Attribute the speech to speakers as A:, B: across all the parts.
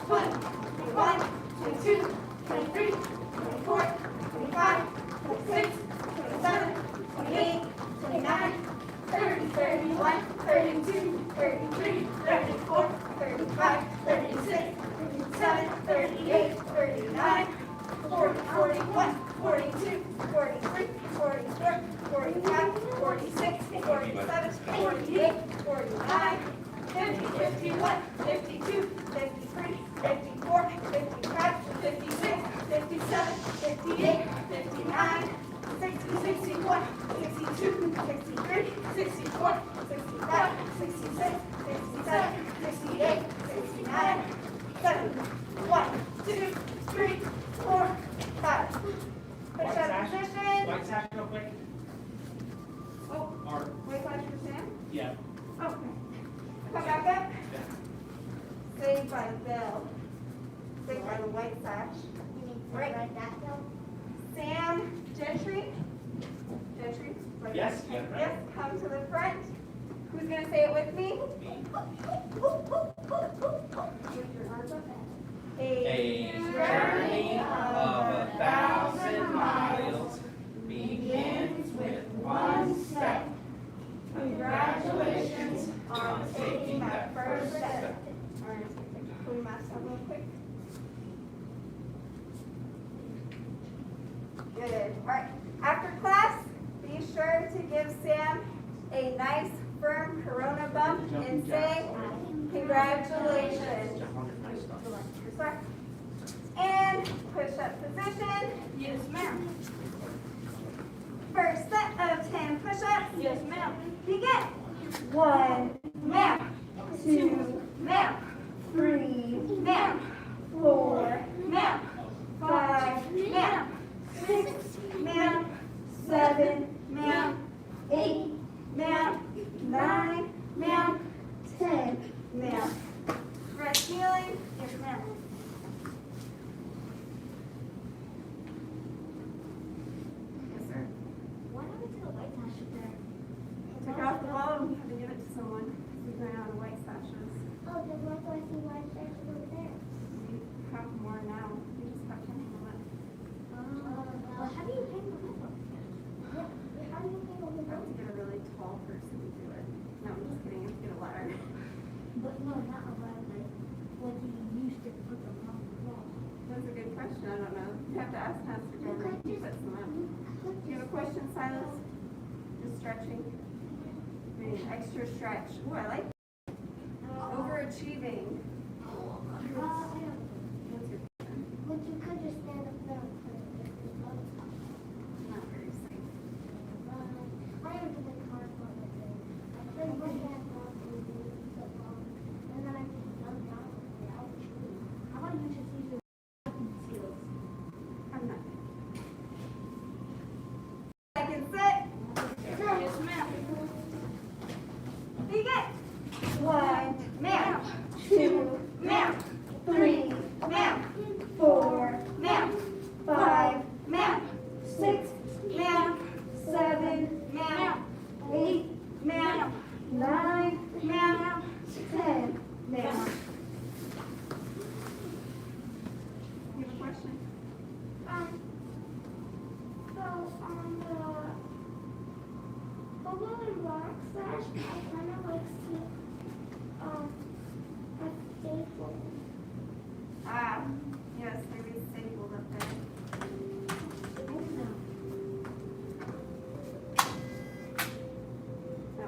A: 21, 22, 23, 24, 25, 26, 27, 28, 29, 30, 31, 32, 33, 34, 35, 36, 37, 38, 39, 40, 41, 42, 43, 44, 45, 46, 47, 48, 49, 50, 51, 52, 53, 54, 55, 56, 57, 58, 59, 60, 61, 62, 63, 64, 65, 66, 67, 68, 69, 7, 1, 2, 3, 4, 5. Push up position.
B: White sash real quick.
A: Oh,
B: Or,
A: wait, flash for Sam?
B: yeah.
A: Okay. Come back up. Saved by the bell. Saved by the white sash. Right. That bell. Sam Gentry. Gentry? Right.
B: Yes, you got it right.
A: Yes, come to the front. Who's going to say it with me? With your arms up.
B: A journey of 1,000 miles begins with one step. Congratulations on taking that first step.
A: All right, can we mask up real quick? Good. All right. After class, be sure to give Sam a nice, firm Corona bump and say, congratulations. And push-up position.
C: Yes, ma'am.
A: First set of 10 push-ups.
C: Yes, ma'am.
A: Begin. 1, ma'am. 2, ma'am. 3, ma'am. 4, ma'am. 5, ma'am. 6, ma'am. 7, ma'am. 8, ma'am. 9, ma'am. 10, ma'am. Rest healing.
C: Yes, ma'am.
A: Yes, sir.
C: What happened to the white sash up there?
A: Took off the wall and we had to give it to someone. We ran out of white sashes.
C: Oh, then why do I see white sash over there?
A: We have more now. We just have to hang them up.
C: Well, how do you hang them up? Yeah, how do you hang them
A: I have to
C: up?
A: get a really tall person to do it. No, I'm just kidding. I have to get a ladder.
C: But no, not a lot. Like, what do you use to put them on the wall?
A: That's a good question. I don't know. You have to ask Pastor Gohring. He puts them up. Do you have a question, Silas? Just stretching. We need extra stretch. Ooh, I like that. Overachieving. What's your question?
C: But you could just stand up there and put it there.
A: Not very safe.
C: I am the card for the thing. I played my hand off and then I jumped down and out. How about you just use your skills?
A: I'm not. Second set.
C: Yes, ma'am.
A: Begin. 1, ma'am. 2, ma'am. 3, ma'am. 4, ma'am. 5, ma'am. 6, ma'am. 7, ma'am. 8, ma'am. 9, ma'am. 10, ma'am. You have a question?
C: So on the bubble and rock slash, I kind of like see a staple.
A: Ah, yes, there is stapled up there. No.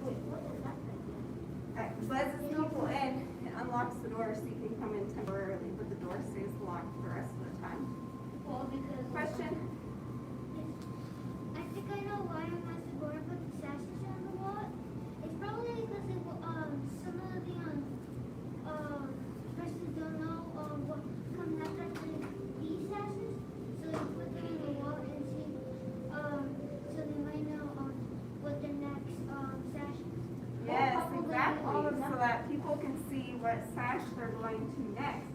C: Wait, what is that thing?
A: Lets people in, it unlocks the door so you can come in temporarily, but the door stays locked the rest of the time.
C: Well, because
A: Question?
C: I think I know why I'm not going to put the sashes on the wall. It's probably because it, some of the persons don't know what comes after these sashes, so they put them on the wall and see, so they might know what the next sash is.
A: Yes, exactly, so that people can see what sash they're going to next.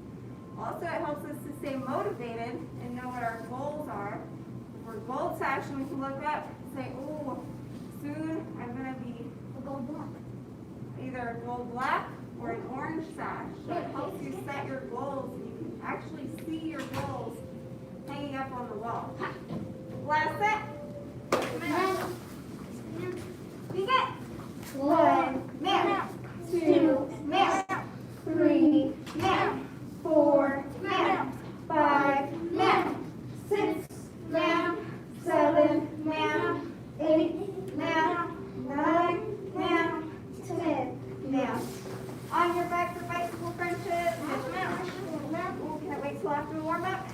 A: Also, it helps us to stay motivated and know what our goals are. If we're gold sash, and we can look up and say, oh, soon I'm going to be
C: A gold block.
A: either a gold black or an orange sash. So it helps you actually see your goals hanging up on the wall. Last set. Begin. 1, now. 2, now. 3, now. 4, now. 5, now. 6, now. 7, now. 8, now. 9, now. 10, now. On your back for bicycle crunches. Ooh, can I wait till after the warm up?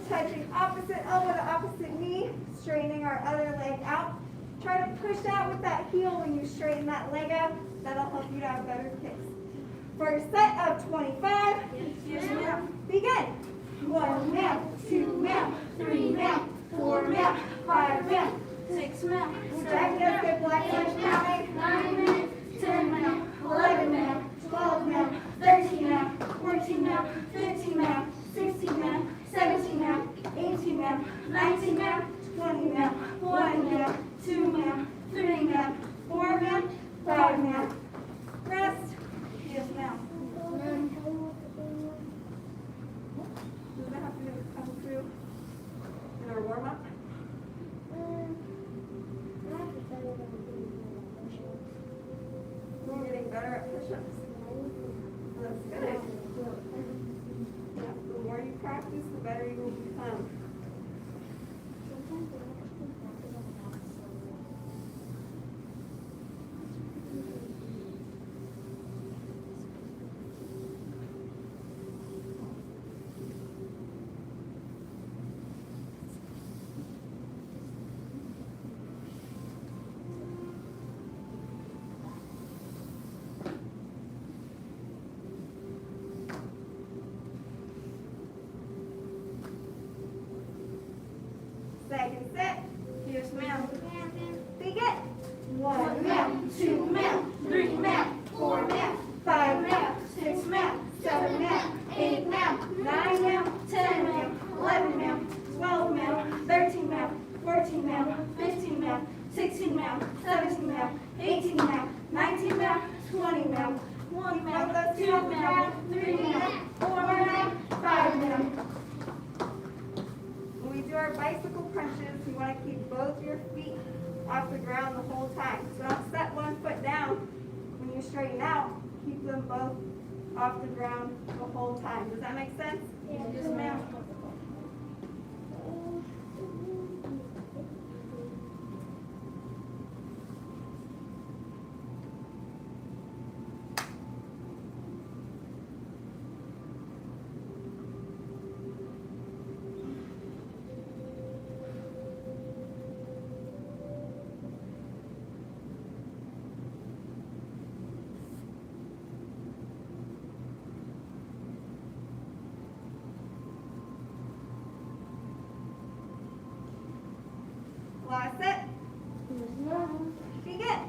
A: Touching opposite elbow to opposite knee, straightening our other leg out. Try to push out with that heel when you straighten that leg out. That'll help you to have better kicks. For a set of 25, begin. 1 now, 2 now, 3 now, 4 now, 5 now, 6 now. Jack does good black punch counting. 9 now, 10 now, 11 now, 12 now, 13 now, 14 now, 15 now, 16 now, 17 now, 18 now, 19 now, 20 now, 1 now, 2 now, 3 now, 4 now, 5 now. Rest. Yes, now. Does that have to come through in our warm up? We're getting better at push-ups. That's good. Yeah, the more you practice, the better you will become. Second set. Here's mount. Begin. 1 mount, 2 mount, 3 mount, 4 mount, 5 mount, 6 mount, 7 mount, 8 mount, 9 mount, 10 mount, 11 mount, 12 mount, 13 mount, 14 mount, 15 mount, 16 mount, 17 mount, 18 mount, 19 mount, 20 mount, 1 mount, 2 mount, 3 mount, 4 mount, 5 mount. When we do our bicycle crunches, you want to keep both your feet off the ground the whole time. So don't set one foot down. When you straighten out, keep them both off the ground the whole time. Does that make sense? Yes, ma'am. Last set. Begin.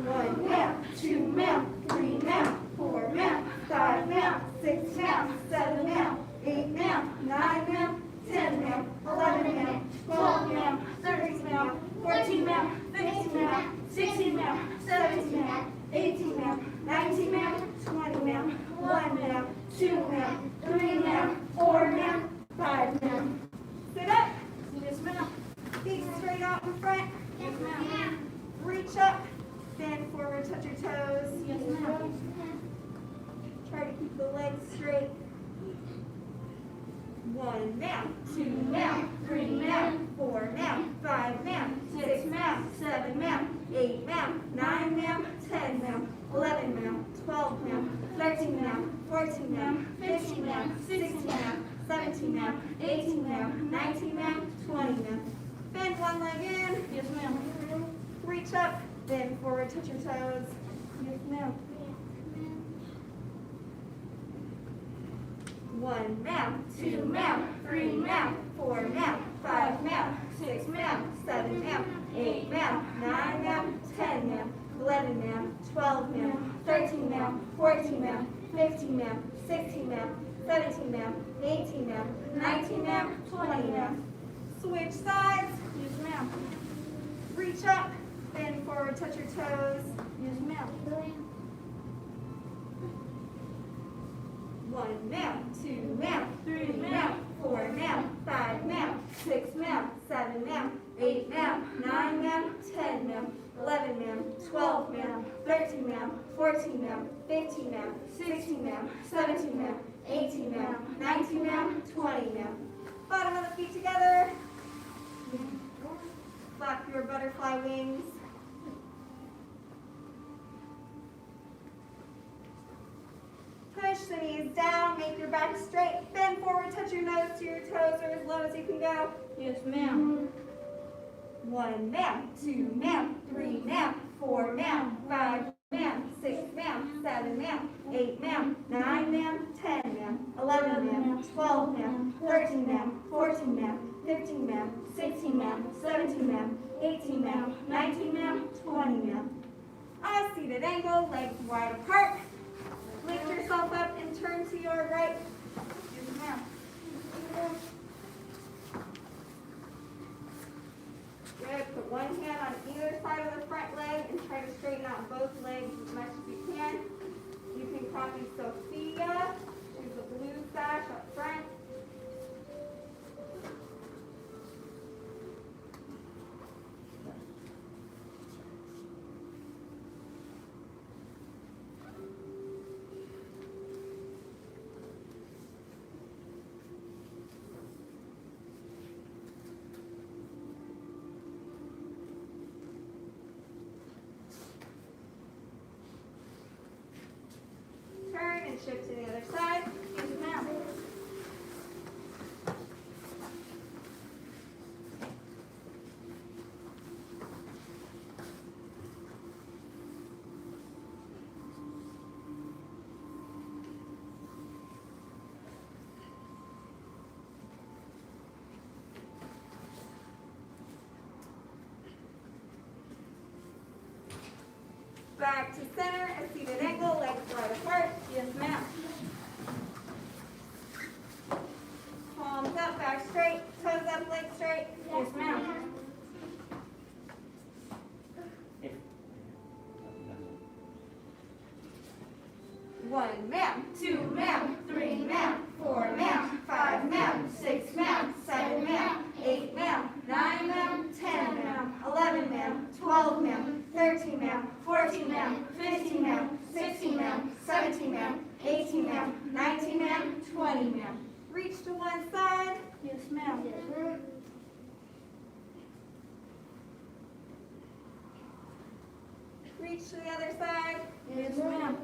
A: 1 mount, 2 mount, 3 mount, 4 mount, 5 mount, 6 mount, 7 mount, 8 mount, 9 mount, 10 mount, 11 mount, 12 mount, 13 mount, 14 mount, 15 mount, 16 mount, 17 mount, 18 mount, 19 mount, 20 mount, 1 mount, 2 mount, 3 mount, 4 mount, 5 mount. Sit up. Yes, ma'am. Feet straight out in front. Yes, ma'am. Reach up. Bend forward, touch your toes. Yes, ma'am. Try to keep the legs straight. 1 now, 2 now, 3 now, 4 now, 5 now, 6 now, 7 now, 8 now, 9 now, 10 now, 11 now, 12 now, 13 now, 14 now, 15 now, 16 now, 17 now, 18 now, 19 now, 20 now. Bend one leg in. Yes, ma'am. Reach up. Bend forward, touch your toes. Yes, ma'am. 1 now, 2 now, 3 now, 4 now, 5 now, 6 now, 7 now, 8 now, 9 now, 10 now, 11 now, 12 now, 13 now, 14 now, 15 now, 16 now, 17 now, 18 now, 19 now, 20 now. Switch sides. Yes, ma'am. Reach up, bend forward, touch your toes. Yes, ma'am. 1 ma'am, 2 ma'am, 3 ma'am, 4 ma'am, 5 ma'am, 6 ma'am, 7 ma'am, 8 ma'am, 9 ma'am, 10 ma'am, 11 ma'am, 12 ma'am, 13 ma'am, 14 ma'am, 15 ma'am, 16 ma'am, 17 ma'am, 18 ma'am, 19 ma'am, 20 ma'am. Bottom of the feet together. Flap your butterfly wings. Push the knees down, make your back straight. Bend forward, touch your nose to your toes or as low as you can go.
C: Yes, ma'am.
A: 1 ma'am, 2 ma'am, 3 ma'am, 4 ma'am, 5 ma'am, 6 ma'am, 7 ma'am, 8 ma'am, 9 ma'am, 10 ma'am, 11 ma'am, 12 ma'am, 13 ma'am, 14 ma'am, 15 ma'am, 16 ma'am, 17 ma'am, 18 ma'am, 19 ma'am, 20 ma'am. A seated angle, legs wide apart. Lift yourself up and turn to your right. Yes, ma'am. Good. Put one hand on either side of the front leg and try to straighten out both legs as much as you can. You can copy Sophia. She's the blue sash up front. Turn and shift to the other side. Yes, ma'am. Back to center, a seated angle, legs wide apart. Yes, ma'am. Palms up, back straight, toes up, legs straight. Yes, ma'am. One ma'am, 2 ma'am, 3 ma'am, 4 ma'am, 5 ma'am, 6 ma'am, 7 ma'am, 8 ma'am, 9 ma'am, 10 ma'am, 11 ma'am, 12 ma'am, 13 ma'am, 14 ma'am, 15 ma'am, 16 ma'am, 17 ma'am, 18 ma'am, 19 ma'am, 20 ma'am. Reach to one side. Yes, ma'am. Reach to the other side. Yes, ma'am.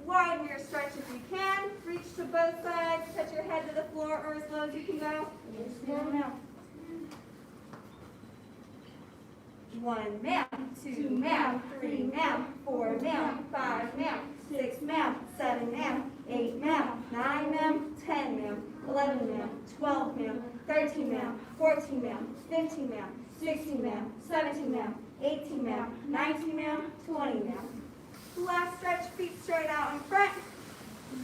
A: Widen your stretch if you can. Reach to both sides. Touch your head to the floor or as low as you can go. Yes, ma'am. 1 ma'am, 2 ma'am, 3 ma'am, 4 ma'am, 5 ma'am, 6 ma'am, 7 ma'am, 8 ma'am, 9 ma'am, 10 ma'am, 11 ma'am, 12 ma'am, 13 ma'am, 14 ma'am, 15 ma'am, 16 ma'am, 17 ma'am, 18 ma'am, 19 ma'am, 20 ma'am. Last stretch, feet straight out in front.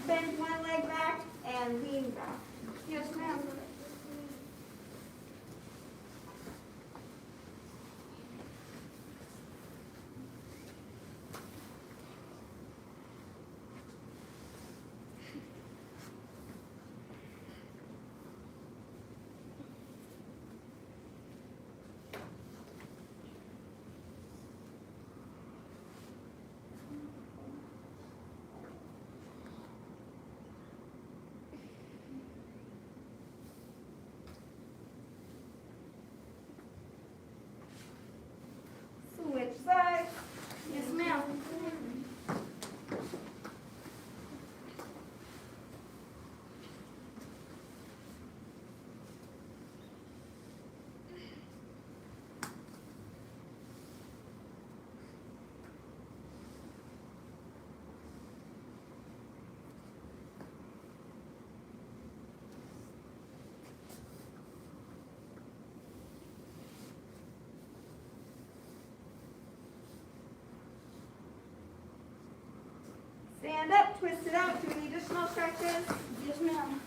A: Bend one leg back and lean back. Yes, ma'am. Switch sides. Yes, ma'am. Stand up, twist it out, do any additional stretches. Yes, ma'am.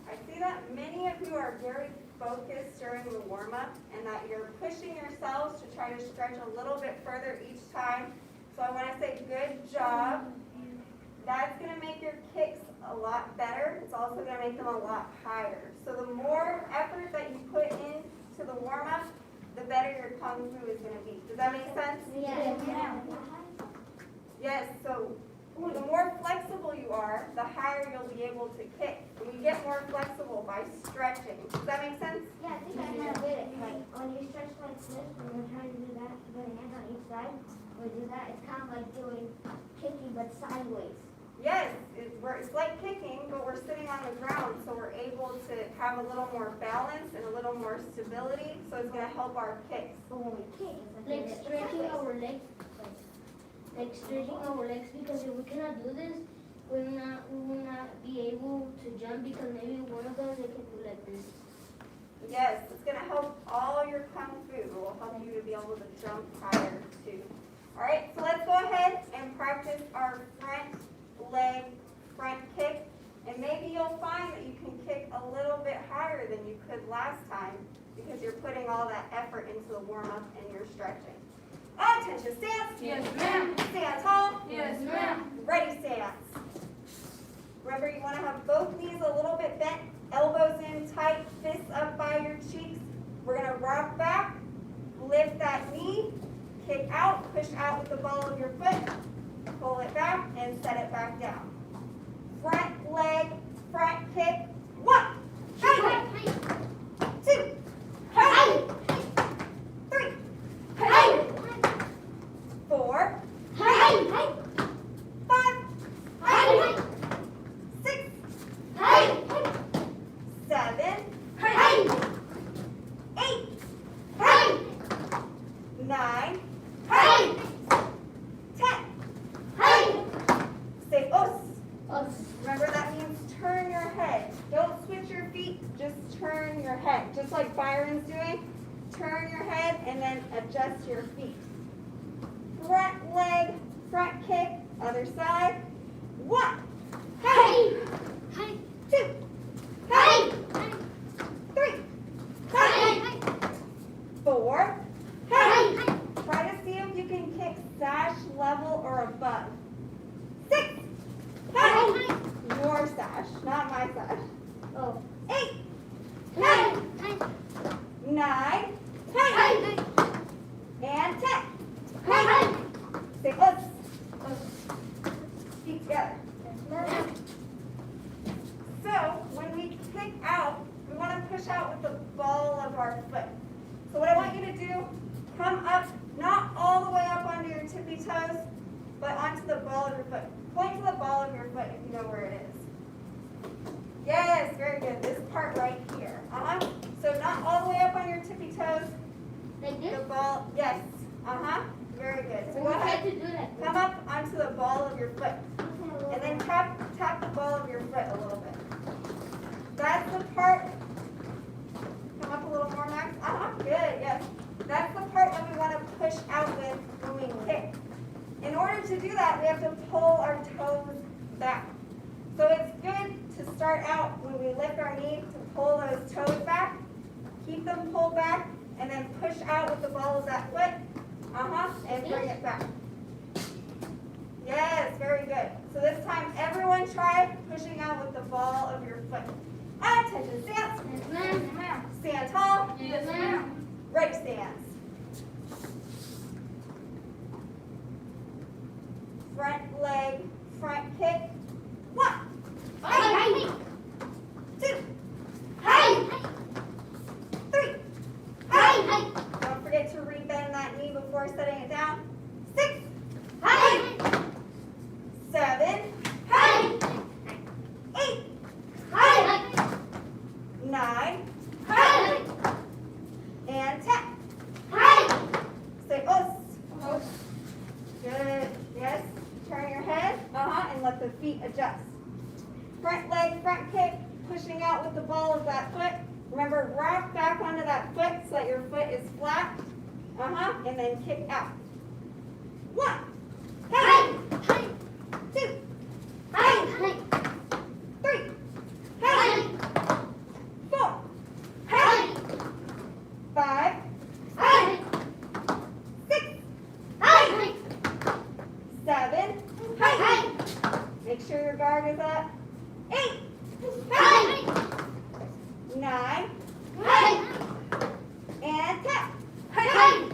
A: I see that many of you are very focused during the warm-up and that you're pushing yourselves to try to stretch a little bit further each time. So I want to say good job. That's going to make your kicks a lot better. It's also going to make them a lot higher. So the more effort that you put into the warm-up, the better your Kung Fu is going to be. Does that make sense?
C: Yeah.
A: Yes, so the more flexible you are, the higher you'll be able to kick. And you get more flexible by stretching. Does that make sense?
C: Yeah, I think I kind of get it. Like when you stretch like this, when you're trying to do that, put your hands on each side, or do that, it's kind of like doing kicking but sideways.
A: Yes, it's like kicking, but we're sitting on the ground, so we're able to have a little more balance and a little more stability, so it's going to help our kicks.
C: But when we kick, it's
D: Like stretching our legs, like stretching our legs, because if we cannot do this, we will not be able to jump, because maybe one of us they can do like this.
A: Yes, it's going to help all your Kung Fu. It will help you to be able to jump higher too. All right, so let's go ahead and practice our front leg front kick, and maybe you'll find that you can kick a little bit higher than you could last time because you're putting all that effort into the warm-up and you're stretching. Attention, stance.
B: Yes, ma'am.
A: Stand tall.
B: Yes, ma'am.
A: Ready, stance. Remember, you want to have both knees a little bit bent, elbows in tight, fists up by your cheeks. We're going to rock back, lift that knee, kick out, push out with the ball of your foot, pull it back, and set it back down. Front leg, front kick. 1, 2, 3, 4, 5, 6, 7, 8, 9, 10. Say os. Remember, that means turn your head. Don't switch your feet, just turn your head. Just like Byron's doing, turn your head and then adjust your feet. Front leg, front kick, other side. 1, 2, 3, 4. Try to see if you can kick sash level or above. 6. Your sash, not my sash.
D: Oh.
A: 8, 9, and 10. Say us. Feet together. So when we kick out, we want to push out with the ball of our foot. So what I want you to do, come up, not all the way up onto your tippy toes, but onto the ball of your foot. Point to the ball of your foot if you know where it is. Yes, very good. This part right here. So not all the way up on your tippy toes.
D: Like this?
A: The ball, yes. Very good. So
D: We
A: go
D: have
A: ahead.
D: to do that.
A: Come up onto the ball of your foot. And then tap the ball of your foot a little bit. That's the part. Come up a little more, Max. Good, yes. That's the part that we want to push out with when we kick. In order to do that, we have to pull our toes back. So it's good to start out when we lift our knee to pull those toes back. Keep them pulled back, and then push out with the ball of that foot. And bring it back. Yes, very good. So this time, everyone try pushing out with the ball of your foot. Attention, stance.
D: Yes, ma'am.
A: Stand tall.
D: Yes, ma'am.
A: Ready, stance. Front leg, front kick. 1, 2, 3. Don't forget to rebend that knee before setting it down. 6, 7, 8, 9, and 10. Say os. Good. Yes. Turn your head. And let the feet adjust. Front leg, front kick, pushing out with the ball of that foot. Remember, rock back onto that foot so that your foot is flat. And then kick out. 1, 2, 3, 4, target's up. 8.
C: Hey!
A: 9.
C: Hey!
A: And 10.
C: Hey!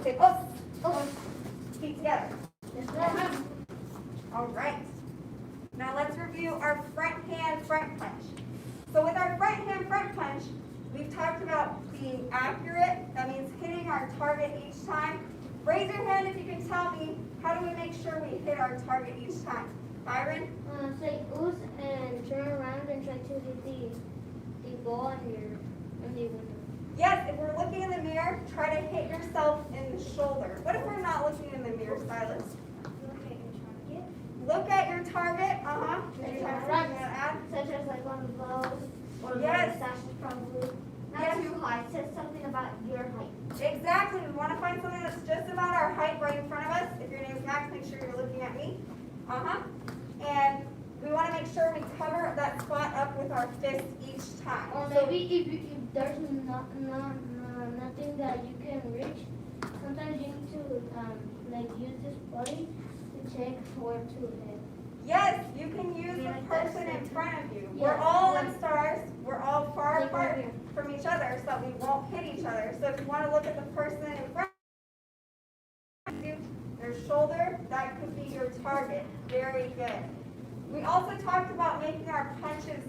A: Say, oh, feet together.
D: Yes, ma'am.
A: All right. Now let's review our front hand front punch. So with our front hand front punch, we've talked about being accurate. That means hitting our target each time. Raise your hand if you can tell me, how do we make sure we hit our target each time? Byron?
D: Say ooze and turn around and try to hit the ball in the window.
A: Yes, if we're looking in the mirror, try to hit yourself in the shoulder. What if we're not looking in the mirror, Silas? Look at your target. Do you have something to add?
C: Such as like on the blows or
A: Yes.
C: the Sash is probably not
A: Yes.
C: too high. It says something about your height.
A: Exactly. We want to find something that's just about our height right in front of us. If your name is Max, make sure you're looking at me. And we want to make sure we cover that spot up with our fist each time.
D: Or
A: So-
D: maybe if there's nothing that you can reach, sometimes you need to like use this body to check where to hit.
A: Yes, you can use the
C: Like
A: person
C: this.
A: in front of you.
D: Yeah.
A: We're all in stars. We're all far
D: Like right
A: apart
D: here.
A: from each other so that we won't hit each other. So if you want to look at the person in front of you, their shoulder, that could be your target. Very good. We also talked about making our punches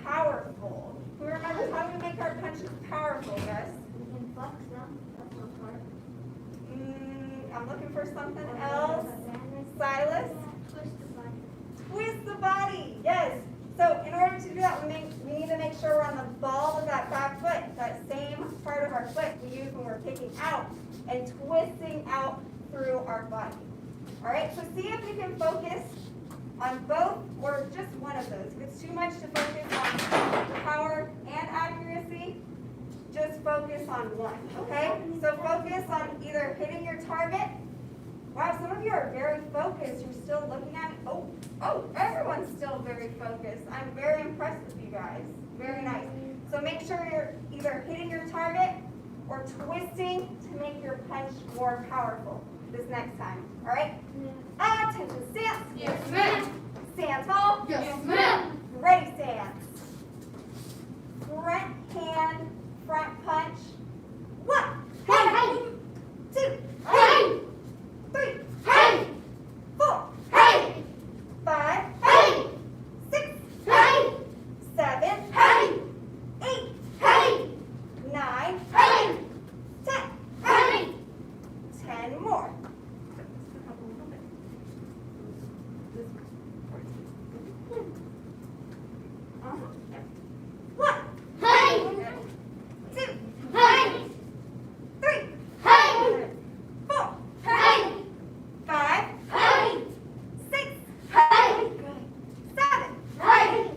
A: powerful. Who remembers how do we make our punches powerful, yes?
C: You can flex them. That's one part.
A: I'm looking for something else. Silas?
C: Twist the body.
A: Twist the body, yes. So in order to do that, we need to make sure we're on the ball of that back foot, that same part of our foot we use when we're kicking out and twisting out through our body. All right, so see if you can focus on both or just one of those. If it's too much to focus on power and accuracy, just focus on one, okay? So focus on either hitting your target. Wow, some of you are very focused. You're still looking at me. Oh, everyone's still very focused. I'm very impressed with you guys. Very nice. So make sure you're either hitting your target or twisting to make your punch more powerful this next time. All right? Attention, stance.
C: Yes, ma'am.
A: Stand tall.
C: Yes, ma'am.
A: Ready, stance. Front hand, front punch. 1,
C: Hey!
A: 2,
C: Hey!
A: 3,
C: Hey!
A: 4,
C: Hey!
A: 5,
C: Hey!
A: 6,
C: Hey!
A: 7,
C: Hey!
A: 8,
C: Hey!
A: 9,
C: Hey!
A: 10.
C: Hey!
A: 10 more. One,
C: Hey!
A: 2,
C: Hey!
A: 3,
C: Hey!
A: 4,
C: Hey!
A: 5,
C: Hey!
A: 6,
C: Hey!
A: 7,
C: Hey!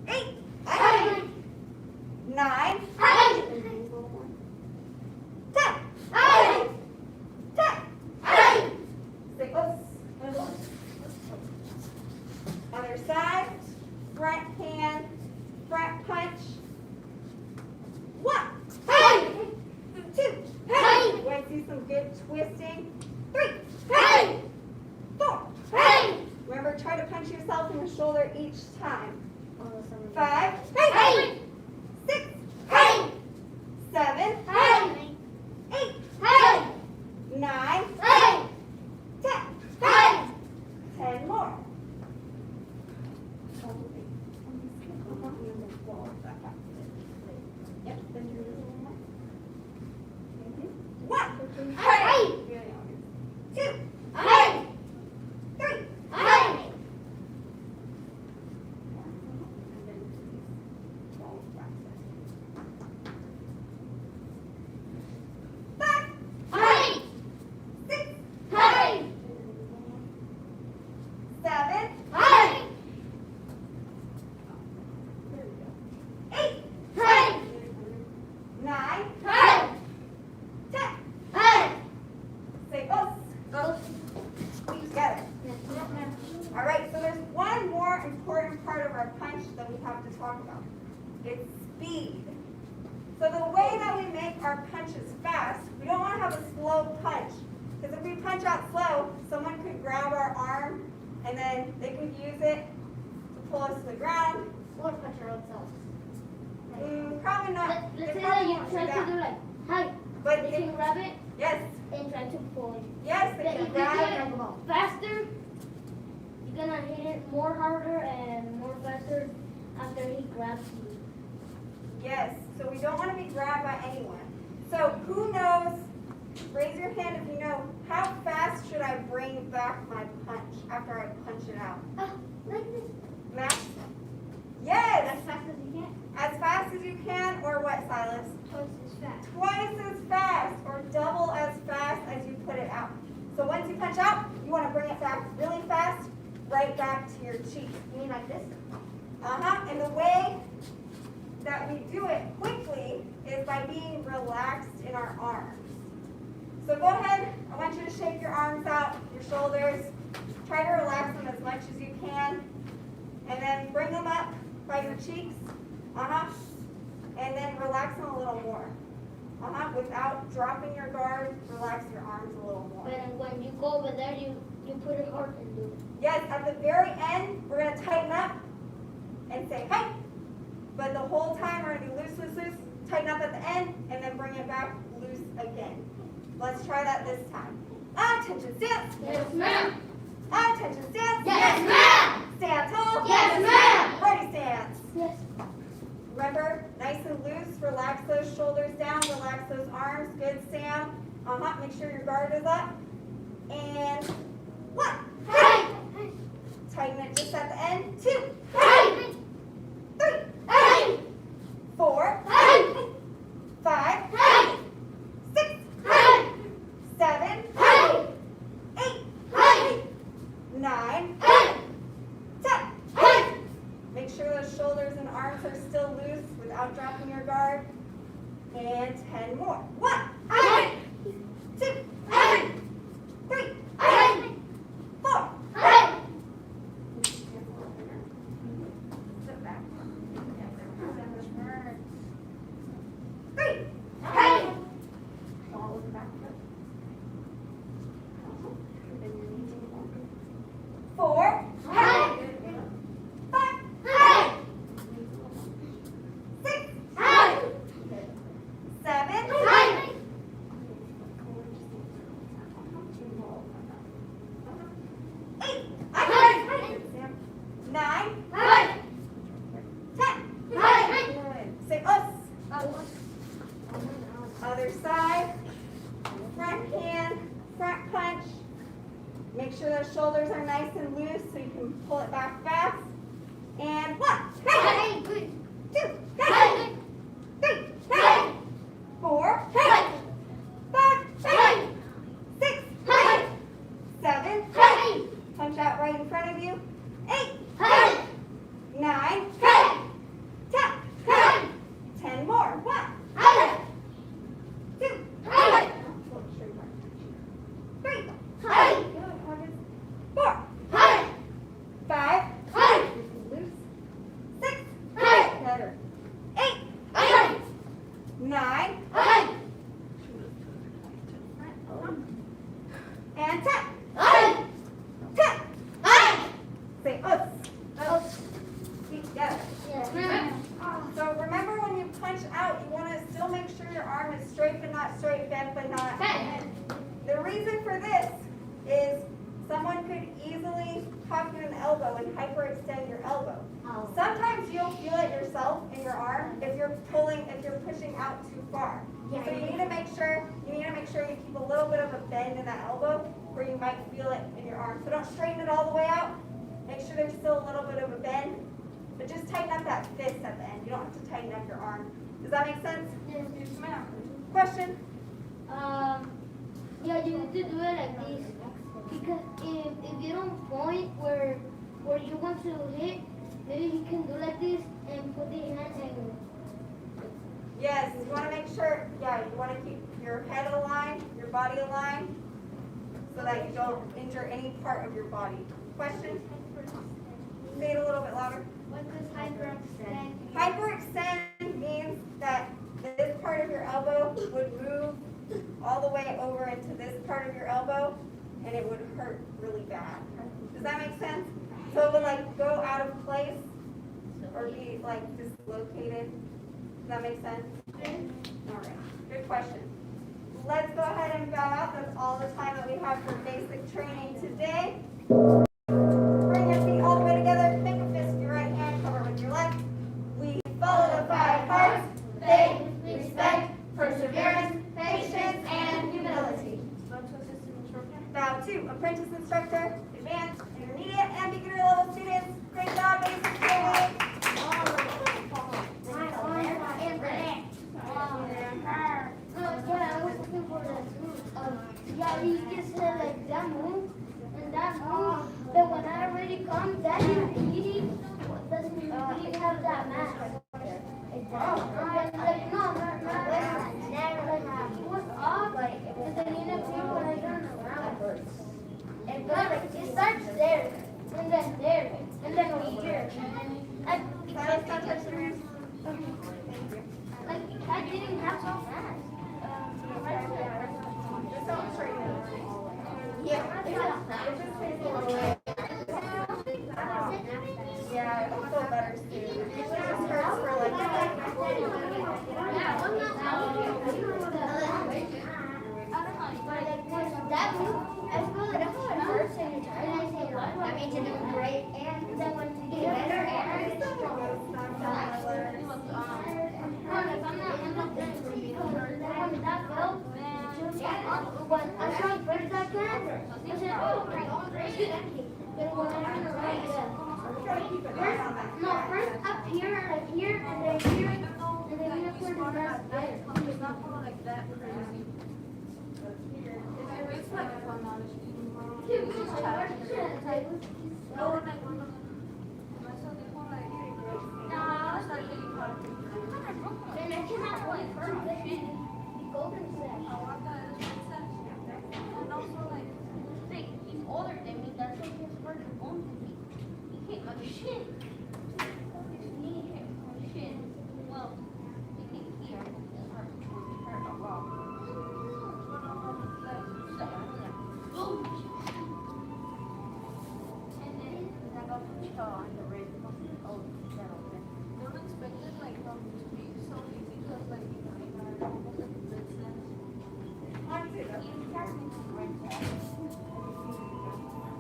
A: 8,
C: Hey!
A: 9,
C: Hey!
A: 10.
C: Hey!
A: 10.
C: Hey!
A: Say, oops. Other side, front hand, front punch. 1,
C: Hey!
A: 2,
C: Hey!
A: you want to see some good twisting? 3,
C: Hey!
A: 4.
C: Hey!
A: Remember, try to punch yourself in the shoulder each time.
D: Oh,
A: 5,
C: Hey!
A: 6,
C: Hey!
A: 7,
C: Hey!
A: 8,
C: Hey!
A: 9,
C: Hey!
A: 10.
C: Hey!
A: 10 more. Yep, then do this one more. 1,
C: Hey!
A: 2,
C: Hey!
A: 3,
C: Hey!
A: 5,
C: Hey!
A: 6,
C: Hey!
A: 7,
C: Hey!
A: 8,
C: Hey!
A: 9,
C: Hey!
A: 10.
C: Hey!
A: Say oops. Feet together. All right, so there's one more important part of our punch that we have to talk about. It's speed. So the way that we make our punches fast, we don't want to have a slow punch. Because if we punch out slow, someone could grab our arm And then they could use it to pull us to the ground.
C: Or punch our own selves.
A: Probably not.
D: Let's
A: They
D: say that
A: probably
D: you
A: won't
D: try
A: do
D: to
A: that.
D: do like, hi,
A: But
D: they can grab it
A: yes,
D: and try to pull it.
A: yes, they
D: But
A: can
D: if you
A: grab
D: do
A: it.
D: it faster, you're gonna hit it more harder and more faster after he grabs you.
A: Yes, so we don't want to be grabbed by anyone. So who knows, raise your hand if you know, how fast should I bring back my punch after I punch it out?
C: Like this.
A: Max? Yes,
C: As fast as you can.
A: as fast as you can, or what, Silas?
C: Twice as fast.
A: Twice as fast, or double as fast as you put it out. So once you punch out, you want to bring it back really fast, right back to your cheek.
C: You mean like this?
A: And the way that we do it quickly is by being relaxed in our arms. So go ahead, I want you to shake your arms out, your shoulders. Try to relax them as much as you can. And then bring them up by your cheeks. And then relax them a little more. Without dropping your guard, relax your arms a little more.
D: But when you go over there, you put it hard and do it.
A: Yes, at the very end, we're going to tighten up and say, hey. But the whole time, we're going to be loose, loose, loose. Tighten up at the end, and then bring it back loose again. Let's try that this time. Attention, stance.
D: Yes, ma'am.
A: Attention, stance.
D: Yes, ma'am.
A: Stand tall.
D: Yes, ma'am.
A: Ready, stance.
D: Yes.
A: Remember, nice and loose. Relax those shoulders down. Relax those arms. Good, Sam. Make sure your guard is up. And 1.
D: Hey.
A: Tighten it just at the end. 2.
D: Hey.
A: 3.
D: Hey.
A: 4.
D: Hey.
A: 5.
D: Hey.
A: 6.
D: Hey.
A: 7.
D: Hey.
A: 8.
D: Hey.
A: 9.
D: Hey.
A: 10.
D: Hey.
A: Make sure those shoulders and arms are still loose without dropping your guard. And 10 more. 1.
D: Hey.
A: 2.
D: Hey.
A: 3.
D: Hey.
A: 4.
D: Hey.
A: Sit back. 3.
D: Hey.
A: All the back foot. 4.
D: Hey.
A: 5.
D: Hey.
A: 6.
D: Hey.
A: 7.
D: Hey.
A: 8.
D: Hey.
A: 9.
D: Hey.
A: 10.
D: Hey.
A: Say us. Other side. Front hand. Front punch. Make sure those shoulders are nice and loose so you can pull it back fast. And 1.
D: Hey.
A: 2.
D: Hey.
A: 3.
D: Hey.
A: 4.
D: Hey.
A: 5.
D: Hey.
A: 6.
D: Hey.
A: 7.
D: Hey.
A: Punch out right in front of you. 8.
D: Hey.
A: 9.
D: Hey.
A: 10.
D: Hey.
A: 10 more. 1.
D: Hey.
A: 2.
D: Hey.
A: 3.
D: Hey.
A: 4.
D: Hey.
A: 5.
D: Hey.
A: Loose. 6.
D: Hey.
A: Better. 8.
D: Hey.
A: 9.
D: Hey.
A: And 10.
D: Hey.
A: 10.
D: Hey.
A: Say us.
D: Oh.
A: Feet together.
D: Yes, ma'am.
A: So remember when you punch out, you want to still make sure your arm is straight but not straight, bent but not bent. The reason for this is someone could easily pop you in the elbow and hyperextend your elbow.
D: Oh.
A: Sometimes you'll feel it yourself in your arm if you're pushing out too far.
C: Yeah,
A: So you need to make sure you keep a little bit of a bend in that elbow where you might feel it in your arm. So don't straighten it all the way out. Make sure there's still a little bit of a bend, but just tighten up that fist at the end. You don't have to tighten up your arm. Does that make sense?
D: Yes, ma'am.
A: Question?
D: Yeah, you need to do it like this. Because if you don't point where you want to hit, maybe you can do like this and put the hand and
A: Yes, you want to make sure, you want to keep your head aligned, your body aligned, so that you don't injure any part of your body. Question? Say it a little bit louder.
C: What does hyperextend?
A: Hyperextend means that this part of your elbow would move all the way over into this part of your elbow, and it would hurt really bad. Does that make sense? So it would like go out of place or be like dislocated. Does that make sense? All right, good question. Let's go ahead and bow out. That's all the time that we have for basic training today. Bring your feet all the way together. Make a fist with your right hand, cover with your left. We follow the 5 parts: faith, respect, perseverance, patience, and humility. Bow to apprentice instructor, advanced, intermediate, and beginner level students. Great job, basic training.
D: Yeah, I was looking for that too. Yeah, he just said like that move and that move. But when I already come, that didn't he have that mask. And then like no, not like he was off, and then he didn't feel when I turned around. And then like it starts there, and then there, and then over here, and then like I didn't have so fast.
A: Just don't straighten it. Yeah, it just takes a little bit. Yeah, it'll feel better soon. It just hurts for like
D: that move, I feel like that's what hurts and you're tired. And I say, what? That means you're doing great. And then when you get better, and I'm not when that felt, when I tried first that can, I said, oh, great. But when I turned around, first up here, and then here, and then we have to do that there.
E: It's not like that crazy. It's like if I'm not
D: And I cannot wait for the golden Sash.
E: And also like, he's older than me, that's why he's harder on me. He hit my shin. His knee hit my shin. Well, he hit here. It hurt a lot. And then I got the jaw on the red. Oh, that open. Don't expect it like to be so easy because like I almost like a good sense. You catch me to red tag.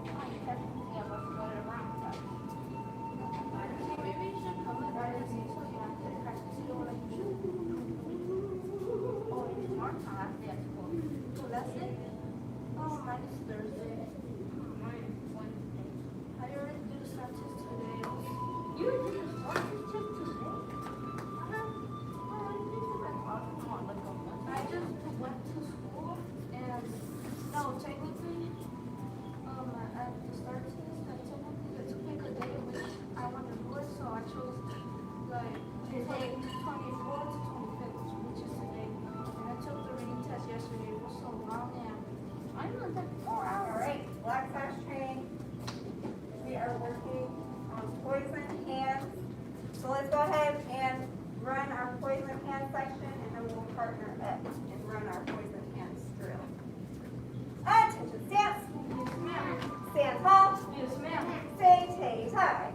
E: I catch me to get what's going around. Maybe you should come and write a scene so you have to practice it all like oh, it's tomorrow time after at school. So that's it? Oh, mine is Thursday. Mine is Wednesday. I already did the snap test today. You did the snap test today? I just went to school and no, technically, at the start test, technically it took me a day which I want to do it, so I chose like today, 24th to 25th, which is today. And I took the reading test yesterday. It was so long and I know that 4 hours.
A: all right, black sash training. We are working on poison hands. So let's go ahead and run our poison hand section, and then we'll partner up and run our poison hands drill. Attention, stance.
E: Yes, ma'am.
A: Stand tall.
E: Yes, ma'am.
A: Say tay tie.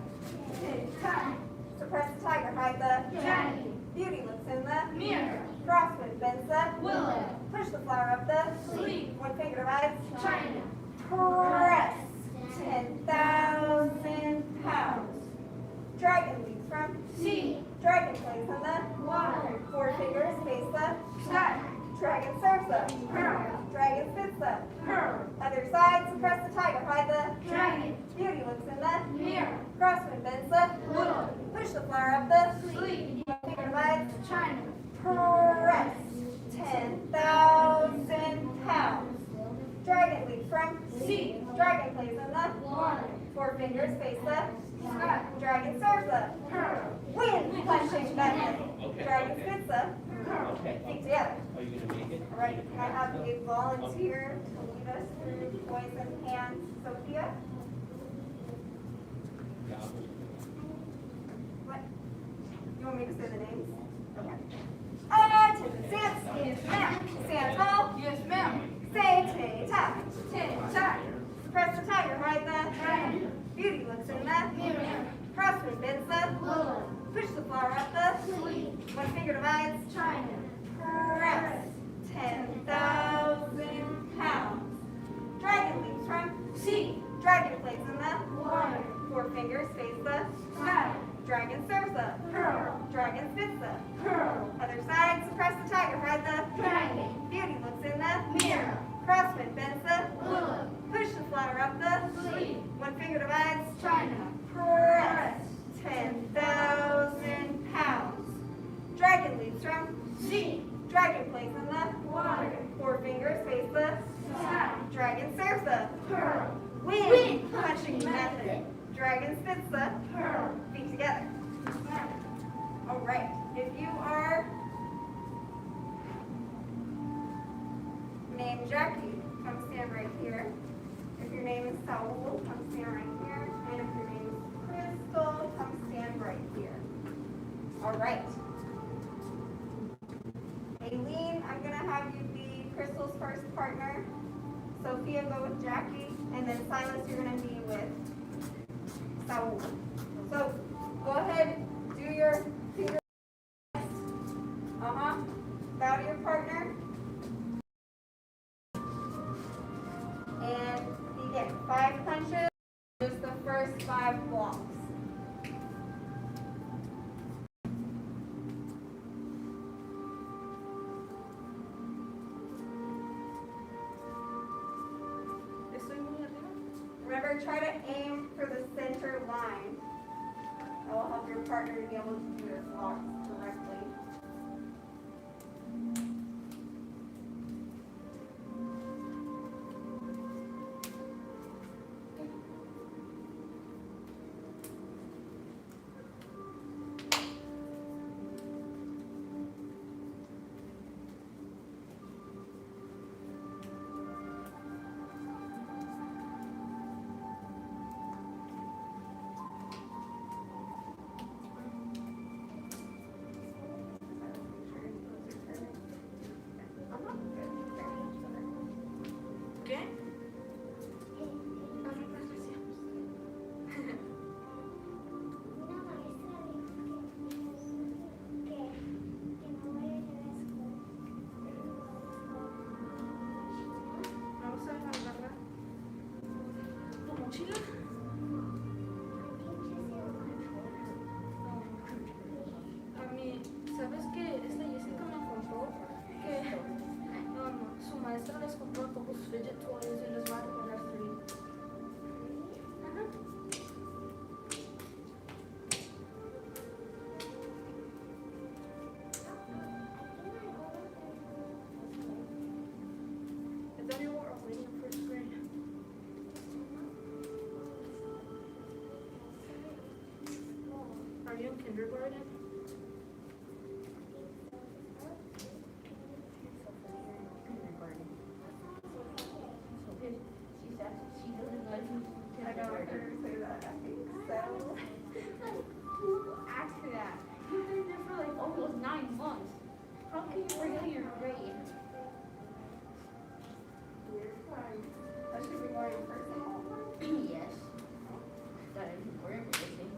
E: Tay tie.
A: Suppress the tiger, hide the
E: Dragon.
A: beauty looks in the
E: Mirror.
A: crosswind bends the
E: Willow.
A: push the flower up the
E: Sleeve.
A: one finger divides
E: China.
A: press 10,000 pounds. Dragon leaps from
E: Sea.
A: dragon plays in the
E: Water.
A: 4 fingers face the
E: Sky.
A: dragon surfs the
E: Pearl.
A: dragon spits the
E: Pearl.
A: other side. Suppress the tiger, hide the
E: Dragon.
A: beauty looks in the
E: Mirror.
A: crosswind bends the
E: Willow.
A: push the flower up the
E: Sleeve.
A: one finger divides
E: China.
A: press 10,000 pounds. Dragon leaps from
E: Sea.
A: dragon plays in the
E: Water.
A: 4 fingers face the
E: Sky.
A: dragon surfs the
E: Pearl.
A: wind punching method.
B: Okay,
A: Dragon
B: okay.
A: spits the
B: Okay.
A: feet together.
B: Are you gonna make it?
A: All right, can I have a volunteer to lead us through poison hands? Sophia?
B: Yeah.
A: What? You want me to say the names? Okay. Attention, stance.
E: Yes, ma'am.
A: Stand tall.
E: Yes, ma'am.
A: Say tay tie.
E: Tay tie.
A: ride the beauty looks in the crosswind bends the push the flower up the one finger divides press 10,000 pounds. Dragon leaps from dragon plays in the four fingers face the dragon serves the dragon spits the other side suppress the tiger ride the beauty looks in the crosswind bends the push the flower up the one finger divides press 10,000 pounds. Dragon leaps from dragon plays in the four fingers face the dragon serves the wind punching method. Dragon spits the feet together. All right. If you are named Jackie, come stand right here. If your name is Saul, come stand right here. And if your name is Crystal, come stand right here. All right. Aileen, I'm going to have you be Crystal's first partner. Sophia, go with Jackie. And then Silas, you're going to be with Saul. So go ahead, do your finger. Bow to your partner. And begin. 5 punches. Just the first 5 blocks. Remember, try to aim for the center line. That will help your partner to be able to do their blocks correctly.
E: ¿Sabes que esta Jessica me contó que su maestra les compró pocos fidget toys y les va a regalar 3? I thought you were already in first grade. Are you in kindergarten?
A: I know I heard her say that. I think so.
D: Who asked her that? You've been there for like almost 9 months. How can you forget your grade?
A: You're fine. That should be more personal.
D: Yes. That is more embarrassing.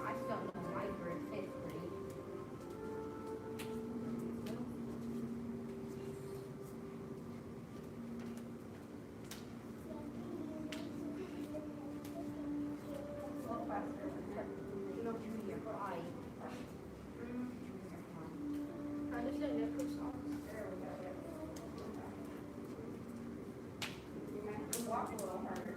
D: I still know my grade 5th grade.
A: A little faster.
D: No, junior high.
E: I just like that for songs.
A: There we go. You might have to walk a little harder.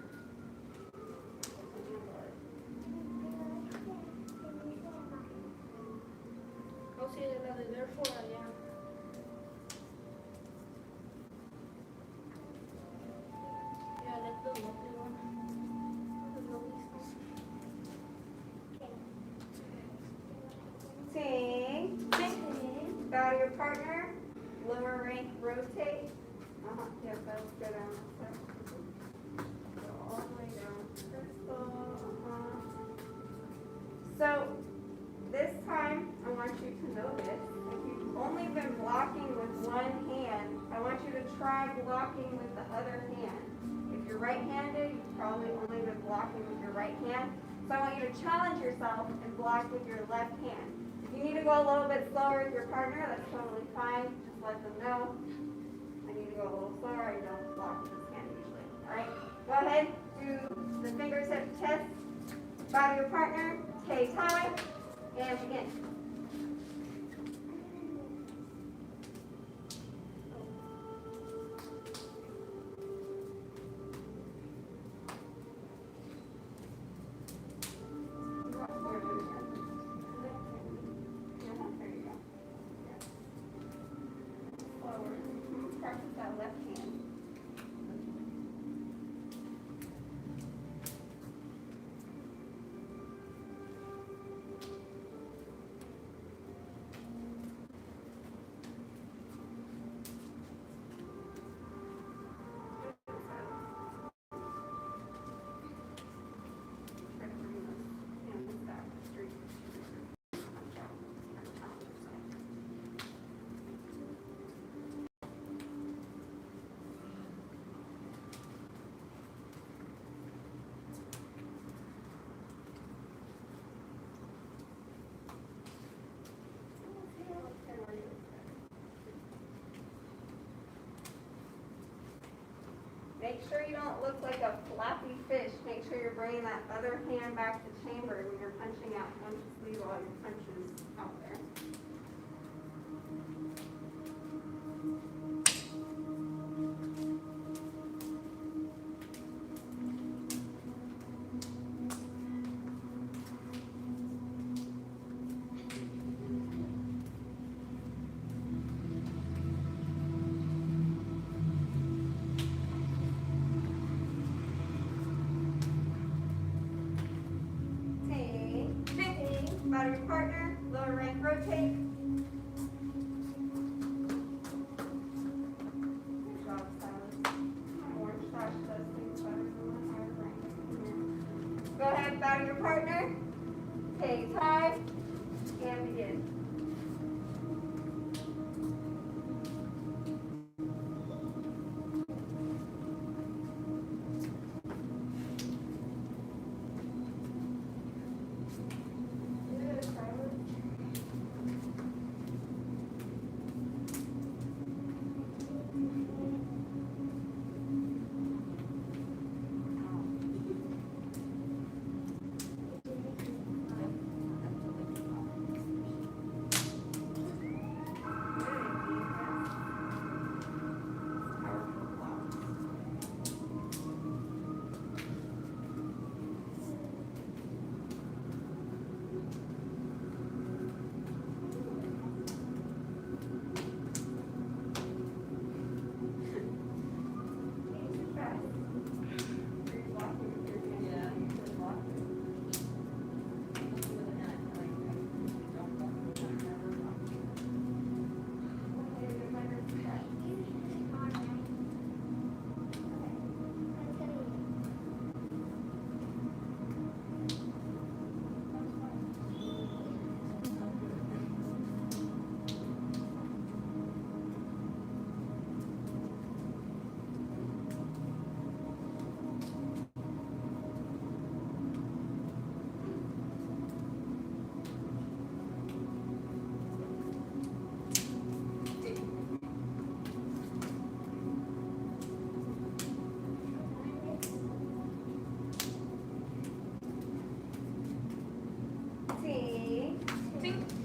E: Oh, sí, la de therefore, allá. Yeah, I like the lovely one. The lovely song.
A: Sing. Bow to your partner. Lower rank rotate. Yep, that's good on that side. Go all the way down. Crystal. So this time I want you to notice if you've only been blocking with one hand, I want you to try blocking with the other hand. If you're right-handed, you've probably only been blocking with your right hand. So I want you to challenge yourself and block with your left hand. If you need to go a little bit slower with your partner, that's totally fine. Just let them know. I need to go a little slower. I don't block with this hand usually. All right, go ahead. Do the fingers hip chest. Bow to your partner. Tai Tai. And begin. Practice that left hand. Try to bring those hands back straight. Make sure you don't look like a flappy fish. Make sure you're bringing that other hand back to chamber when you're punching out. Don't just leave all your punches out there. Bow to your partner, lower rank rotate. Good job, Silas. Orange Sash does things better than the higher rank. Go ahead, bow to your partner. Tai Tai, and begin.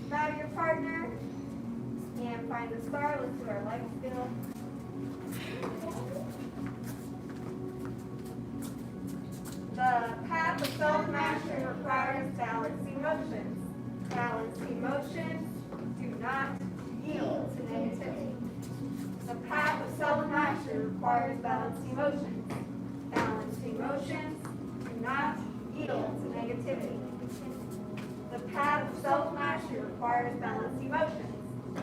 A: Bow to your partner and find the star. Let's do our leg skill. The path of self-mastery requires balancing motions. Balancing motions do not yield to negativity. The path of self-mastery requires balancing motions. Balancing motions do not yield to negativity. The path of self-mastery requires balanced emotions.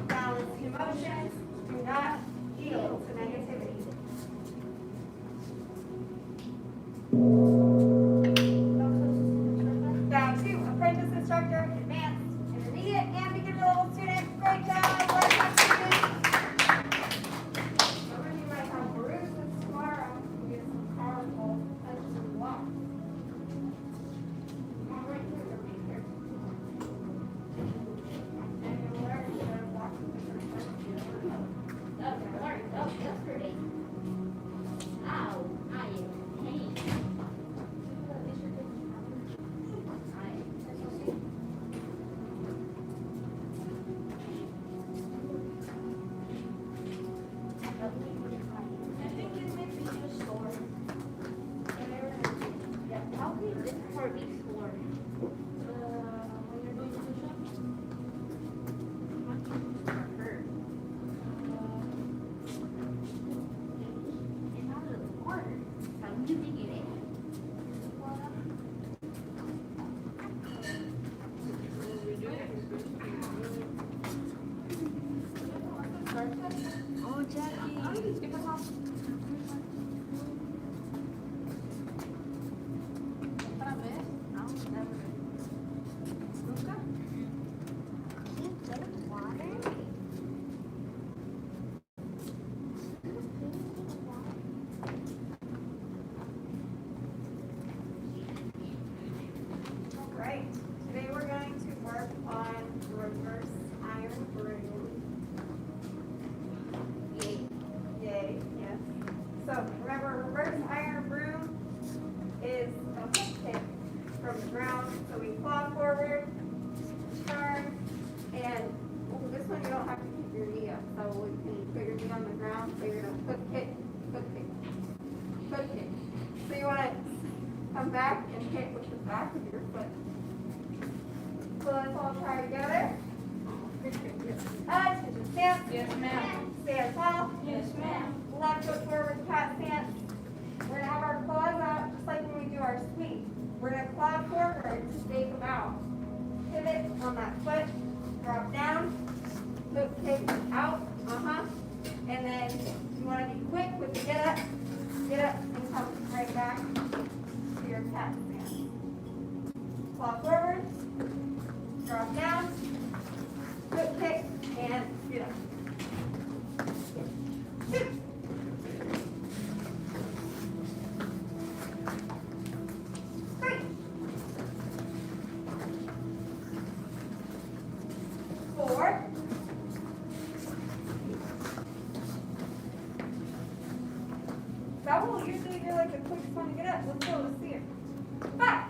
A: Balanced emotions do not yield to negativity. Bow to apprentice instructor, advanced, intermediate, and beginner level student. Great job, welcome students. Some of you might have bruises tomorrow. You get some carpal
E: Oh, Jackie. ¿Qué pasó? ¿Otra vez? No, never. ¿Nunca?
A: Right. Today we're going to work on reverse iron broom. Yay. Yay, yes. So remember, reverse iron broom is a hook kick from the ground. So we claw forward, turn, and this one you don't have to keep your knee up. So we can put your knee on the ground. So you're going to hook kick, hook kick, hook kick. So you want to come back and hit with the back of your foot. So let's all try together. Attention stance.
E: Yes, ma'am.
A: Stand tall.
E: Yes, ma'am.
A: Left foot forward, cat stance. We're gonna have our claws out just like when we do our sweep. We're gonna claw forward to stake them out. Pivot on that foot, drop down, hook kick out, and then you wanna be quick with the get up, and come right back to your cat stance. Claw forward, drop down, hook kick, and get up. 2. 3. 4. 5. Usually you're like the quickest one to get up. Let's go, let's see it. 5.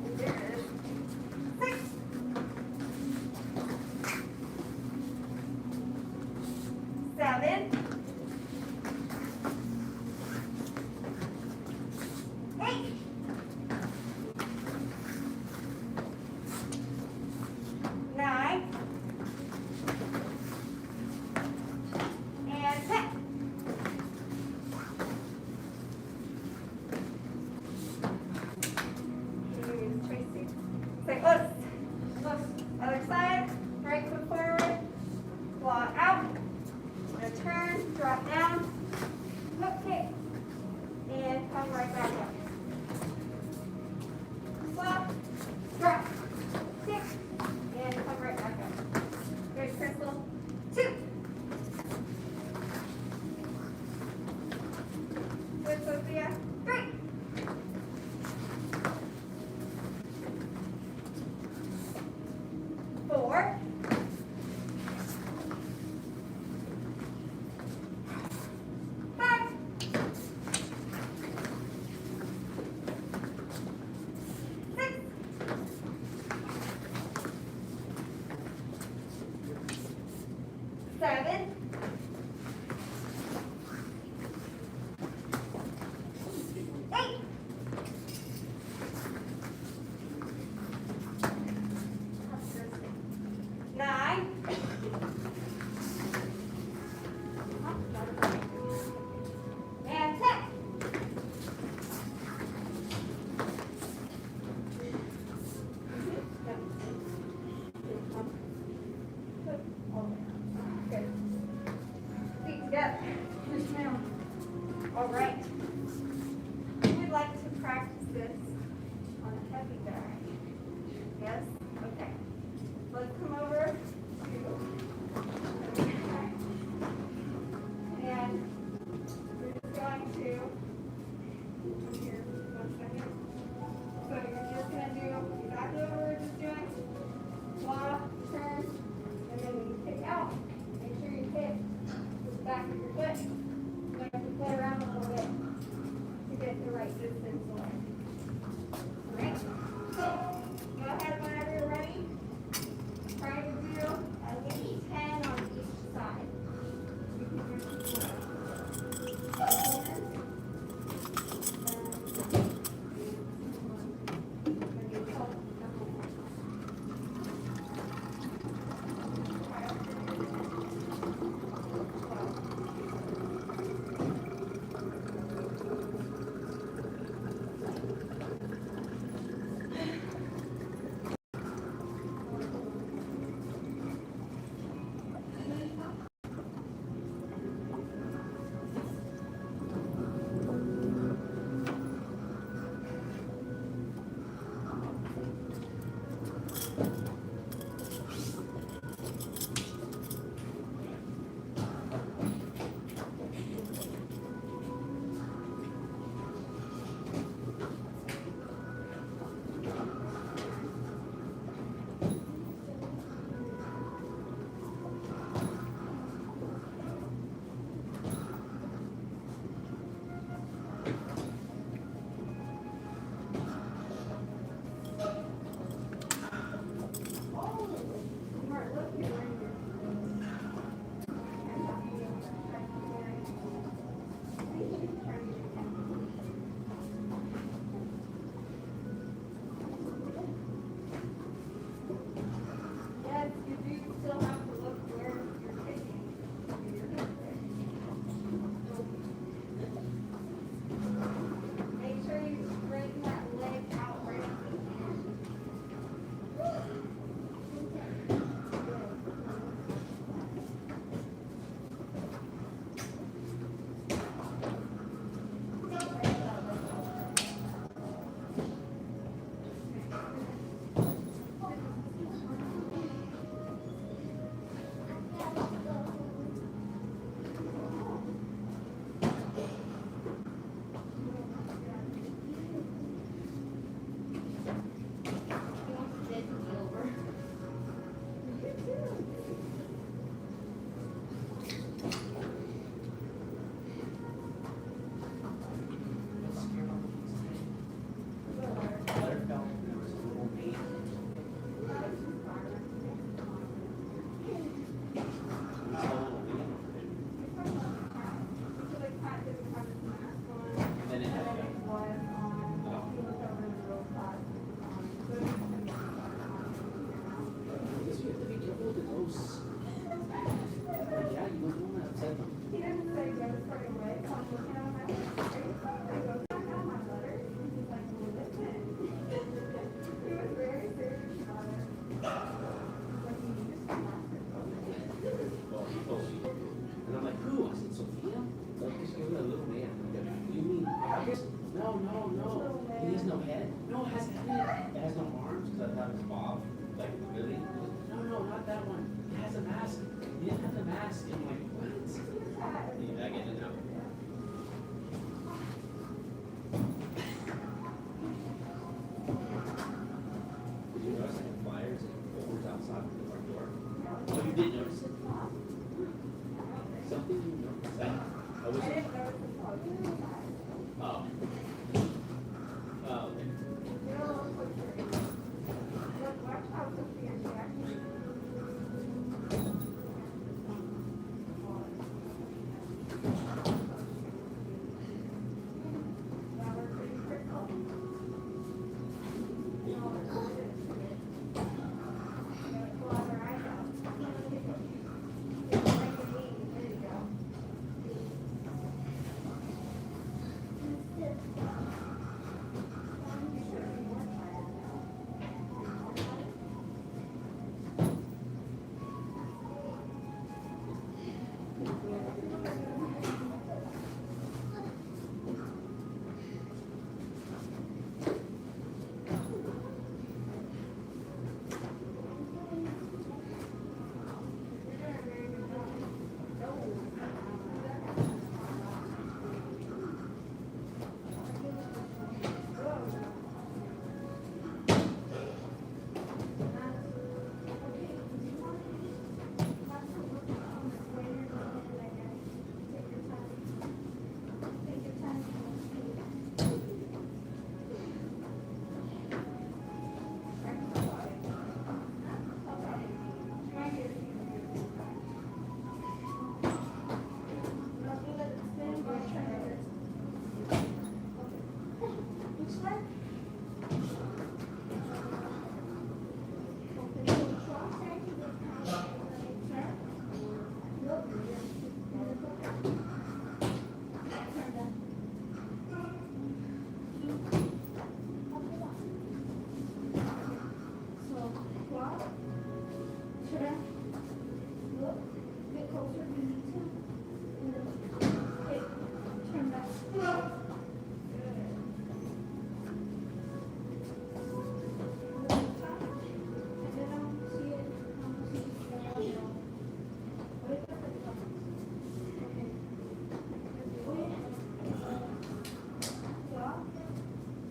A: And there it is. 6. 7. 8. 9. And 10. Tracy. Say us. Us. Other side. Right foot forward. Claw out. And turn. Drop down. Hook kick. And come right back up. Claw. Drop. Kick. And come right back up. Good, Crystal. 2. Good, Sophia. 3. 4. 5. 6. 7. 8. 9. And 10. Good. Feet together.
E: Yes, ma'am.
A: All right. We would like to practice this on a heavy bag. Yes? Okay. Let's come over to, and we're just going to, here, 1 second. So you're just going to do exactly what we were just doing. Claw, turn, and then when you kick out, make sure you hit the back of your foot. You have to play around a little bit to get the right distance away. All right? So go ahead whenever you're ready. Try to do at least 10 on each side. You can do
B: has no arms because I thought it was Bob, like really. No, not that one. It has a mask. He didn't have the mask. I'm like, what? Yeah, I get it now. Did you notice the flyers and billboards outside the front door? Oh, you did notice it? Something you noticed? I was.
A: I didn't notice the fog.
B: Oh. Oh, okay.
A: Look, watch how Sophia reacts. That was pretty critical. Pull out her eyebrows. It's like a knee. There you go. You should be more tired now.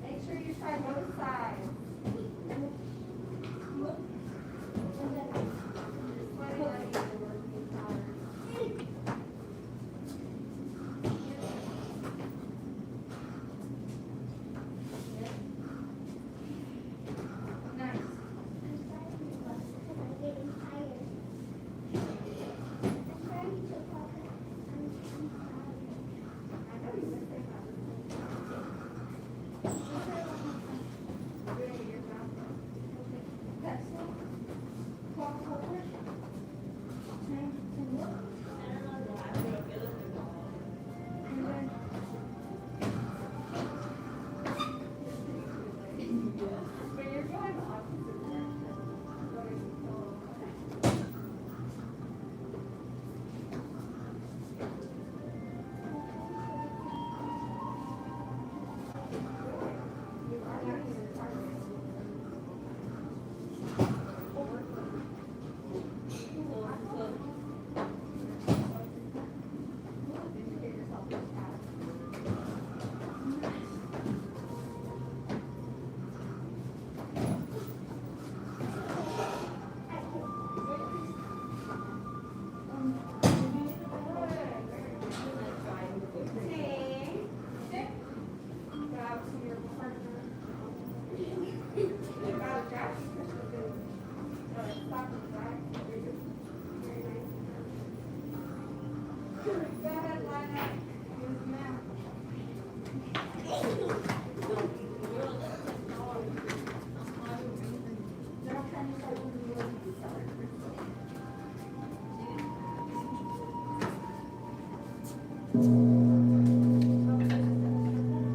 A: Make sure you try both sides.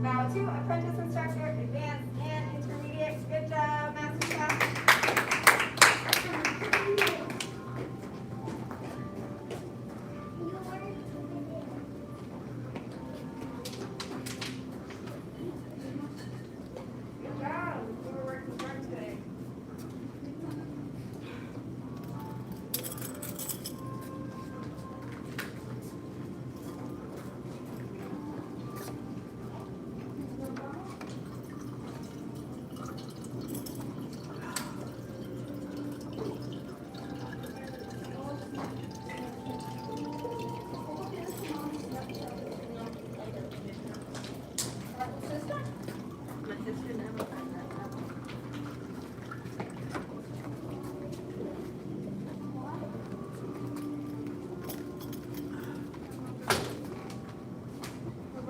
A: Bow to apprentice instructor, advanced and intermediate. Good job, master class. Good job.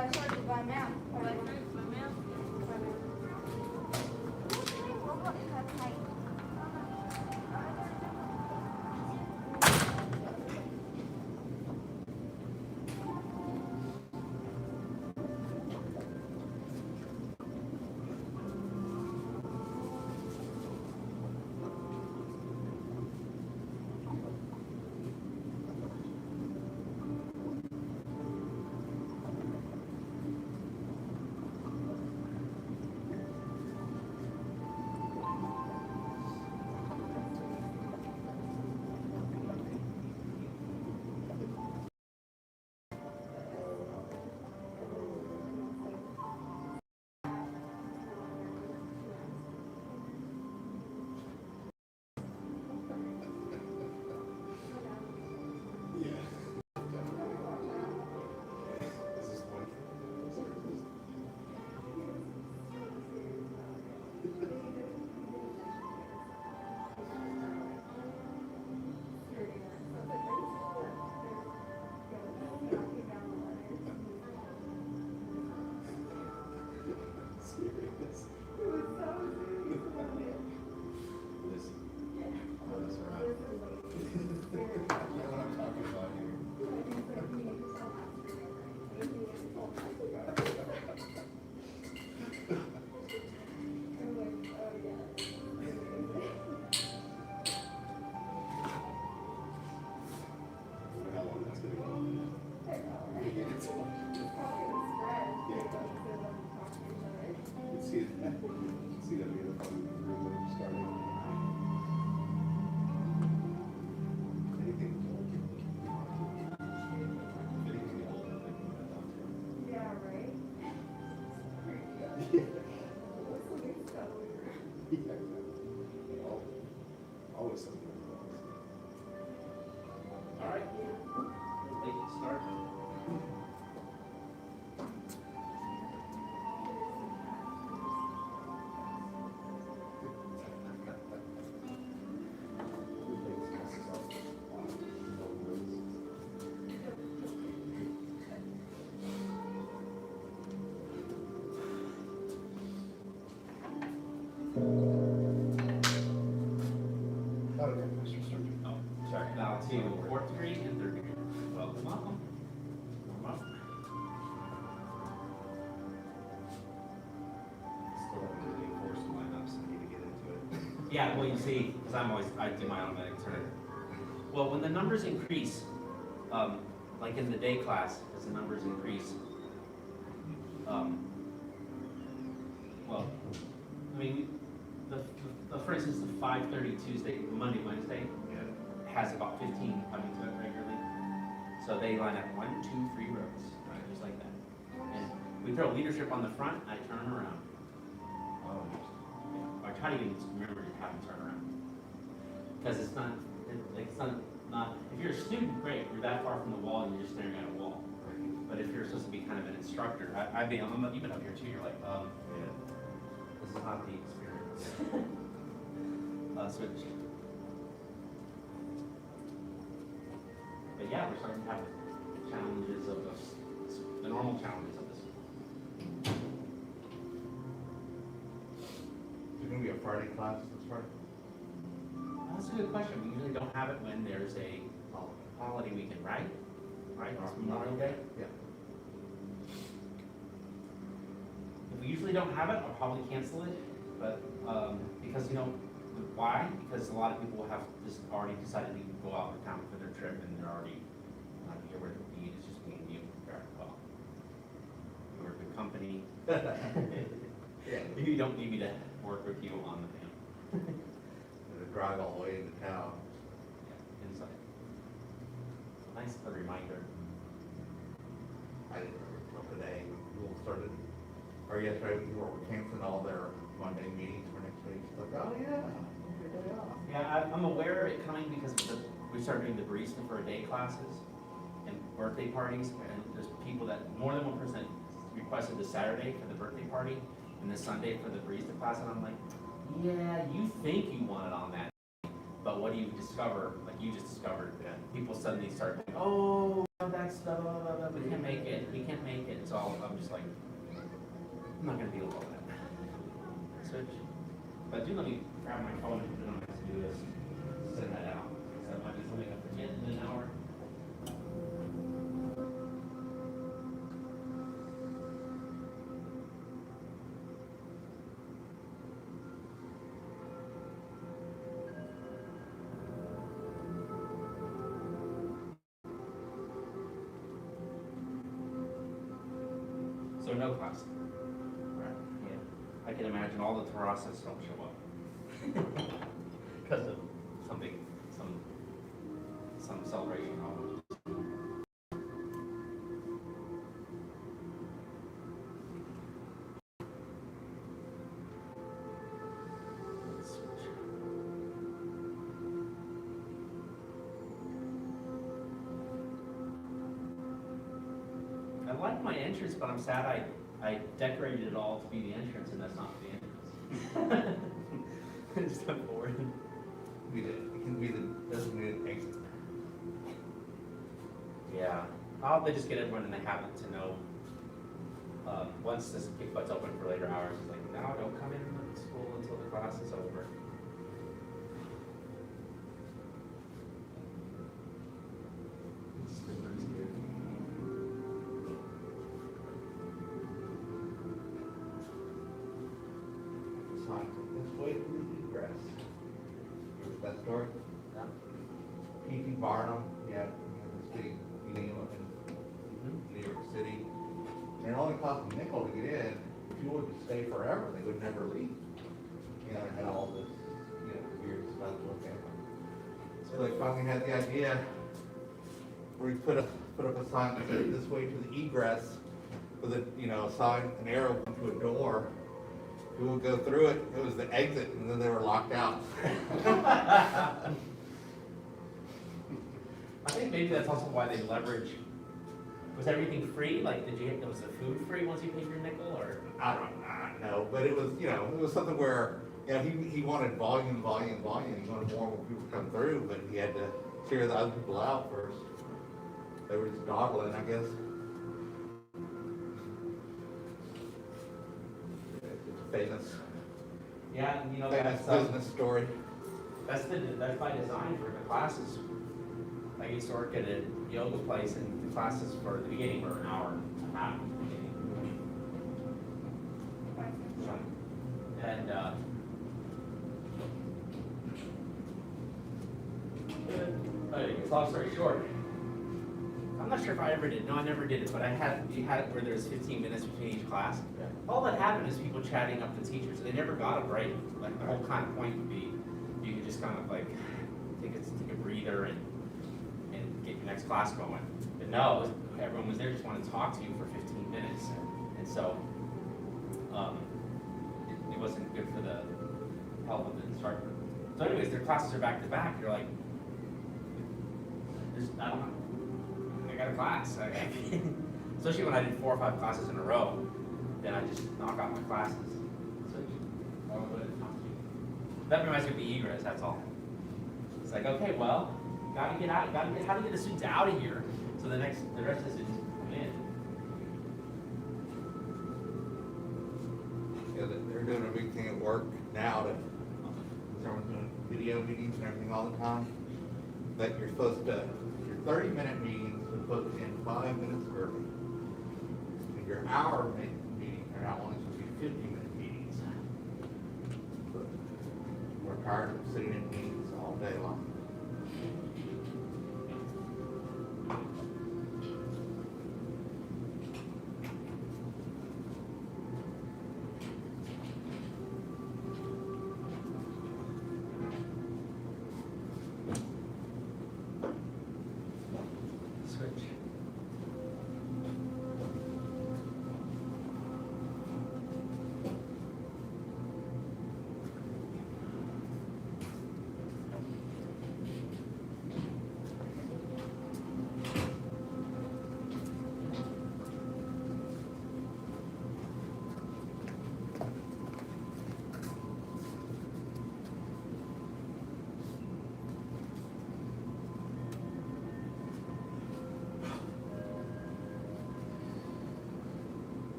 A: I charge you by mail.
E: By mail?
F: Always something.
B: All right. They can start. Oh, sorry. Now to fourth grade and third grade. Welcome, welcome. Welcome.
F: Still haven't really enforced the lineups, I need to get into it.
B: Yeah, well, you see, because I do my automatic turn. Well, when the numbers increase, like in the day class, as the numbers increase, well, I mean, for instance, the 5:30 Tuesday, Monday, Wednesday,
F: Yeah.
B: has about 15 coming to it regularly. So they line up 1, 2, 3 rows, right, just like that. And we throw leadership on the front, I turn them around.
F: Oh,
B: Or try to even remember to have them turn around. Because it's not, if you're a student, great, you're that far from the wall and you're just staring at a wall. But if you're supposed to be kind of an instructor, you've been up here too, you're like,
F: yeah.
B: this is not the experience. Switch. But yeah, we're starting to have challenges of the normal challenges of this.
F: Is it gonna be a Friday class this Friday?
B: That's a good question. We usually don't have it when there's a holiday weekend, right? Right, it's Memorial Day.
F: Yeah.
B: If we usually don't have it, I'll probably cancel it, but, because, why? Because a lot of people have just already decided to go out of town for their trip and they're already not here where they'll be, it's just me and you. Well, we're a good company.
F: Yeah.
B: You don't need me to work with you on the thing.
F: The drive all the way into town.
B: Inside. Nice reminder.
F: I didn't remember today, we'll started, or yesterday, we were canceling all their Monday meetings for next week. It's like, oh yeah, good day off.
B: Yeah, I'm aware of it coming because we started doing the barista for a day classes and birthday parties, and there's people that, more than one person requested the Saturday for the birthday party and the Sunday for the barista class, and I'm like, yeah, you think you want it on that, But what do you discover, like you just discovered,
F: Yeah.
B: people suddenly start like, oh, that's blah, blah, blah, blah, we can't make it, we can't make it. So I'm just like, I'm not gonna deal with all that. Switch. But do let me grab my phone and put it on my to-do list, send that out. So that might be something I forget in an hour. So no class. Right. Yeah. I can imagine all the terraces don't show up. Because of something, some celebration problem. Let's switch. I like my entrance, but I'm sad I decorated it all to be the entrance, and that's not the entrance. Step forward.
F: It can be the designated exit.
B: Yeah, I'll have to just get everyone in the habit to know, once this kick butt's open for later hours, it's like, no, don't come in the school until the class is over. It's been pretty scary.
F: Sign this way to the egress. Here's that story.
B: Yeah.
F: P.T. Barnum, yeah, this big museum in
B: Mhm.
F: New York City. And it only cost a nickel to get in. If you would stay forever, they would never leave. You know, it had all this, weird stuff to look at. So they finally had the idea where we put up a sign that said this way to the egress with a sign, an arrow to a door. Who would go through it? It was the exit, and then they were locked out.
B: I think maybe that's also why they leverage. Was everything free? Like, was the food free once you paid your nickel, or?
F: I don't know, but it was, it was something where, he wanted volume. He wanted more when people come through, but he had to clear the other people out first. They were just dawdling, I guess. It's a famous,
B: Yeah, and
F: famous business story.
B: that's by design for the classes. I used to work at a yoga place, and the classes for the beginning were an hour and a half at the beginning. And long story short, I'm not sure if I ever did. No, I never did it, but you had it where there's 15 minutes between each class.
F: Yeah.
B: All that happened is people chatting up the teachers. They never got a break. Like, the whole kind of point would be, you could just kind of like take a breather and get your next class going. But no, everyone was there, just wanted to talk to you for 15 minutes. And so, it wasn't good for the health of the instructor. So anyways, their classes are back to back. You're like, I don't know. I got a class. Especially when I did 4 or 5 classes in a row, then I just knock out my classes. So that reminds me of the egress, that's all. It's like, okay, well, how do you get the students out of here so the rest of the students come in?
F: Yeah, they're doing a big thing at work now that everyone's doing video meetings and everything all the time. That you're supposed to, your 30-minute meetings are supposed to end 5 minutes early. And your hour meetings are now only supposed to be 50-minute meetings. But we're tired of sitting in meetings all day long.
B: Switch.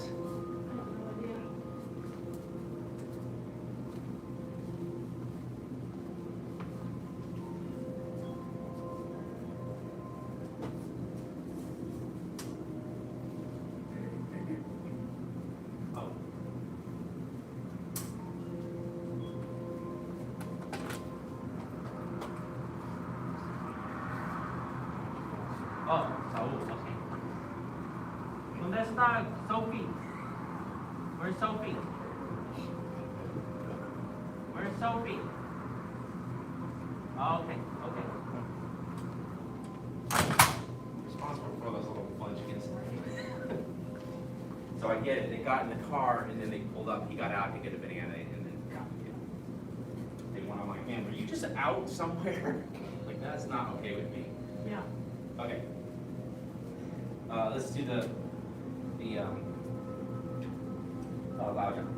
B: Class? Oh. Oh, Saul, okay. ¿Dónde está Sophie? Where's Sophie? Where's Sophie? Oh, okay, okay. Responsible for those little munchkins. So I get it, they got in the car and then they pulled up, he got out to get a banana and then got it. They went, I'm like, man, were you just out somewhere? Like, that's not okay with me.
G: Yeah.
B: Okay. Let's do the loud jump.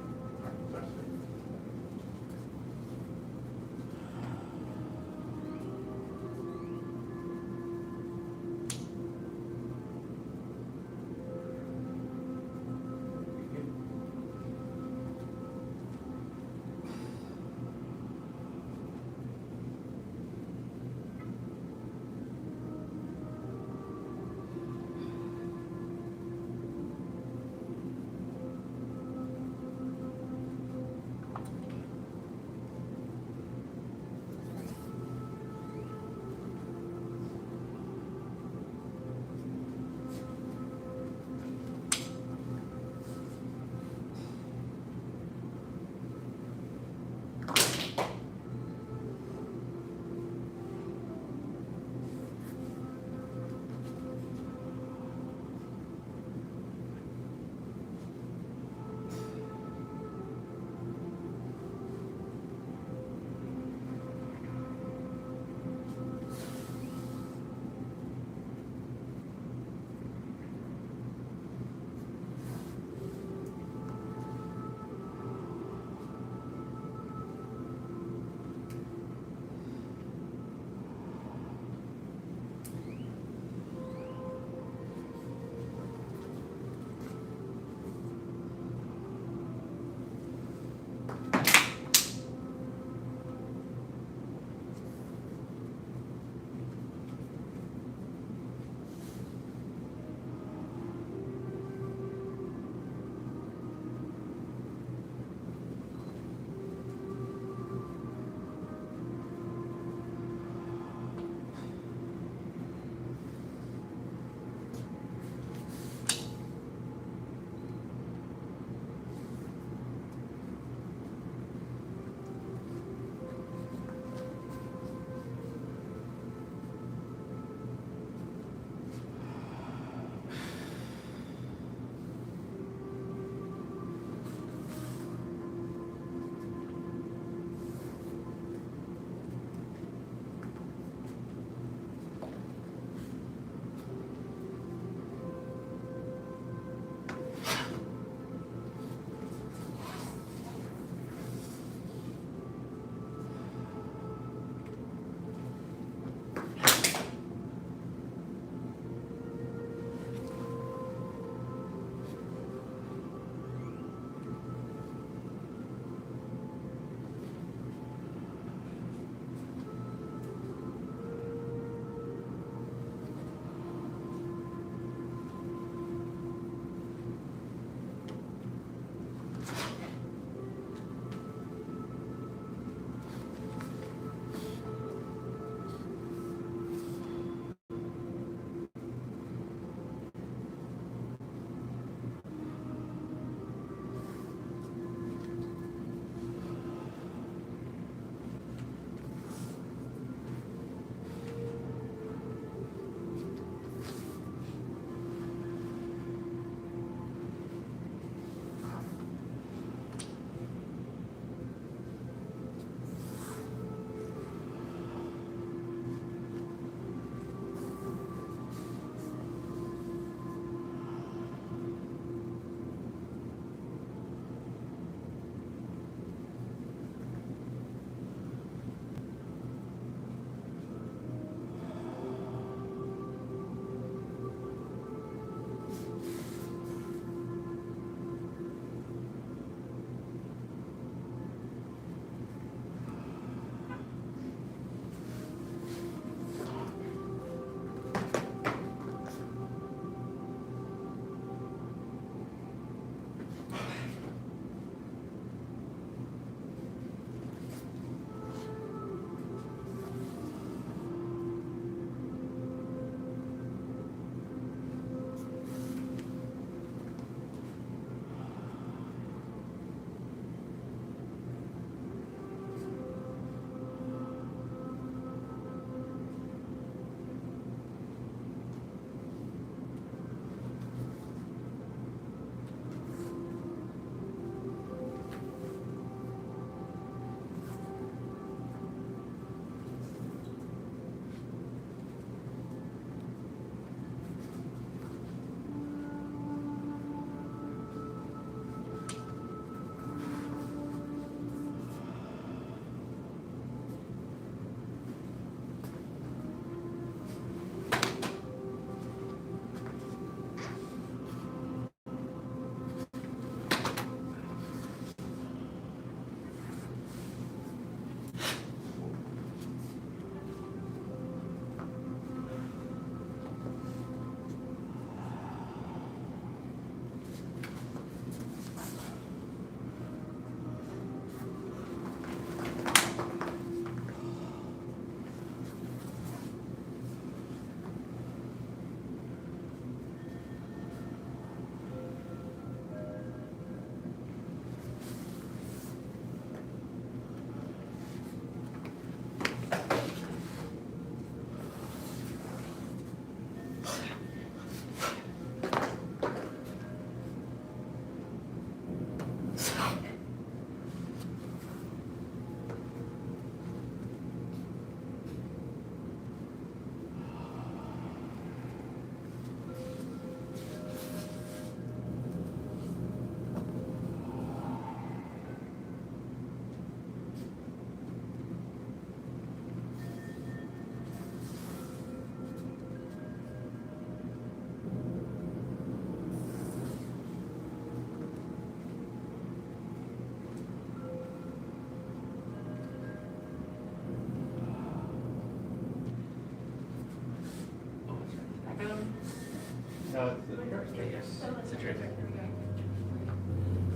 F: No, it's the church.
B: Yes, it's a trick.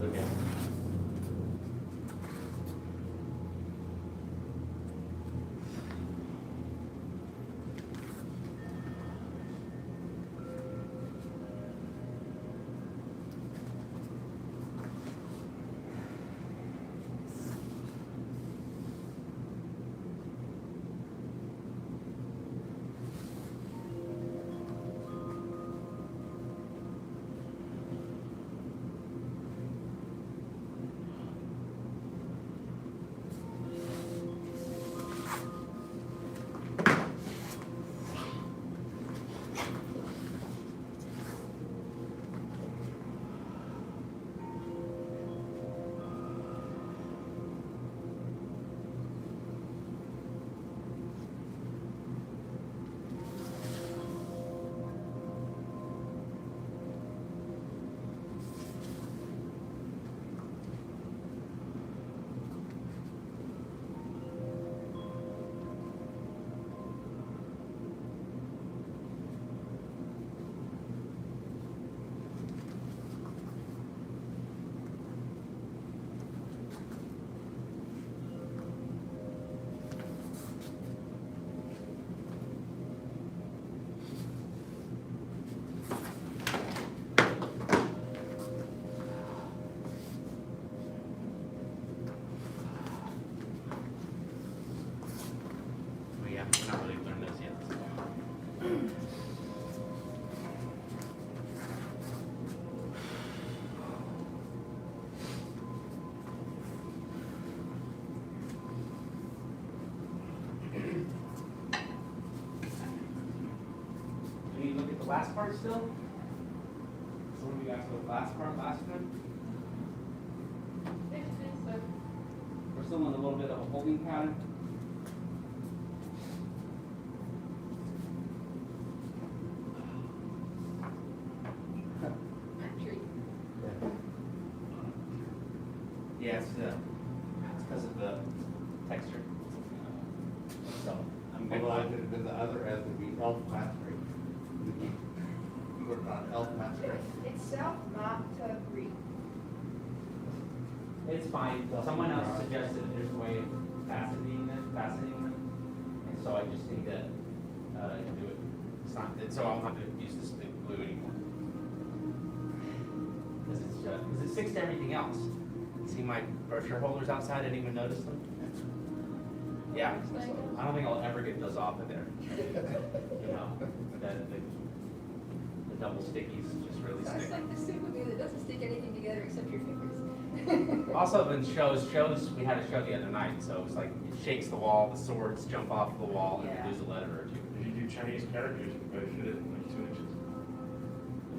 B: Okay. Well, yeah, we're not really learning those yet. Do you look at the last part still? So when we got to the last part last time? We're still in a little bit of a holding pattern. Yeah, it's because of the texture. So I'm good.
F: Otherwise, it'd have been the other end would be elf mastery. You worked on elf mastery.
G: It's self not to read.
B: It's fine. Someone else suggested that there's a way of faceting them, and so I just think that I can do it. It's not. So I'll have to use this big glue anymore because it sticks to everything else. See my brochure holders outside? I didn't even notice them. Yeah. I don't think I'll ever get those off of there. You know, the double stickies just really
G: Sounds
B: stick.
G: like the super glue that doesn't stick anything together except your fingers.
B: Also, in shows, we had a show the other night, so it was like, it shakes the wall, the swords jump off the wall, and
G: Yeah.
B: you lose a letter or two.
H: If you do Chinese characters, you probably fit it in like 2 inches.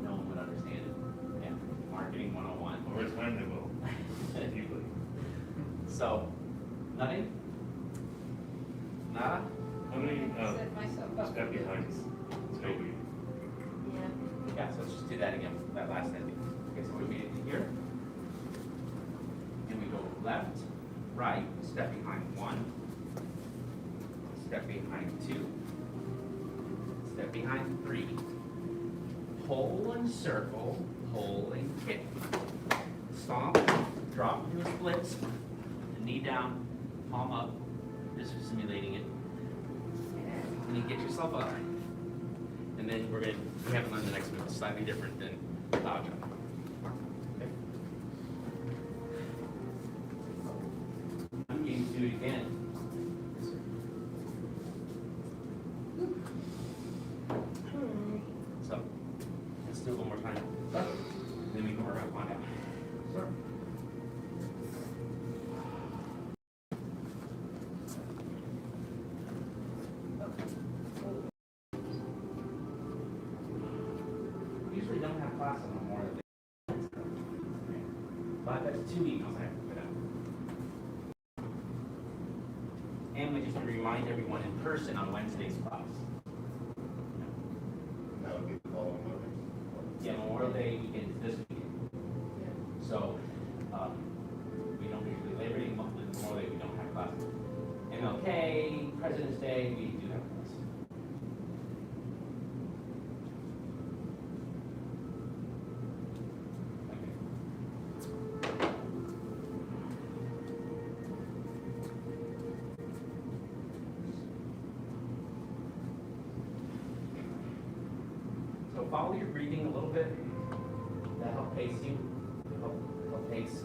B: No one would understand it. Yeah, marketing 101.
H: Over time they will. Usually.
B: So, nothing? Nada?
H: How many,
G: Set myself up.
H: step behinds? Toby.
G: Yeah.
B: Yeah, so let's just do that again, that last ending. Okay, so we made it to here. And we go left, right, step behind 1, step behind 2, step behind 3, pull and circle, pull and kick. Stomp, drop into a split, knee down, palm up, just simulating it. And then get yourself up. And then we haven't learned the next move, it's slightly different than cloud jump. Okay. I'm going to do it again. Yes, sir. So, let's do it one more time. Then we can work on it.
F: Sir.
B: We usually don't have class on Memorial Day. But that's 2 emails I have to put out. And we just remind everyone in person on Wednesday's class.
F: That would be the following Monday.
B: Yeah, Memorial Day weekend is this weekend. So, we don't usually, Labor Day, Memorial Day, we don't have class. MLK, President's Day, we do have class. follow your breathing a little bit. That help pace you. Help pace.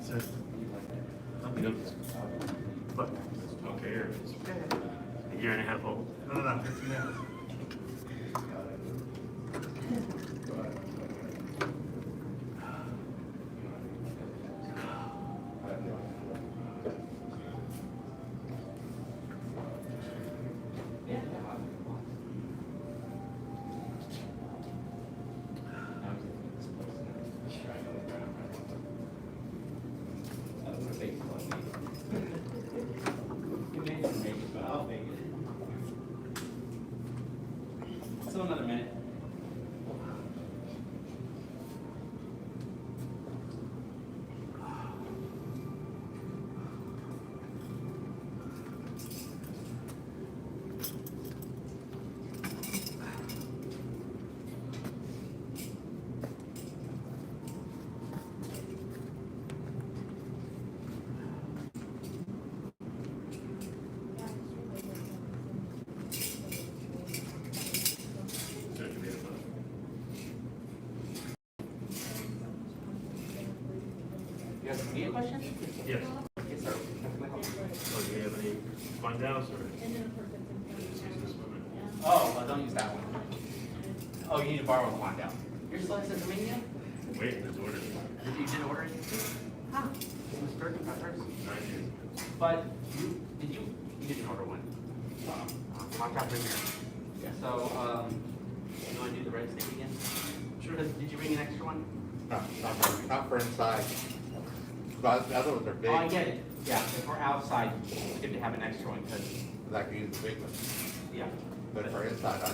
H: So, let me know if it's, what, it's okay or if it's a year and a half old.
F: No, 15 minutes.
B: Still another minute.
H: So it should be able to-
B: You guys have any questions?
H: Yes.
B: Yes, sir.
H: So do you have any fun downs or? Just use this one.
B: Oh, well, don't use that one. Oh, you need to borrow a wand out. Your license Romania?
H: Wait, there's orders.
B: You didn't order it? Huh? It was 35 first.
H: 9 years ago.
B: But you didn't order one. Watch out for here.
H: Yeah.
B: So, you want to do the red stick again?
H: Sure.
B: Did you bring an extra one?
F: Not for inside. But the other ones are big.
B: Oh, I get it. Yeah, if we're outside, it's good to have an extra one because,
F: I can use the big one.
B: yeah.
F: But for inside, I.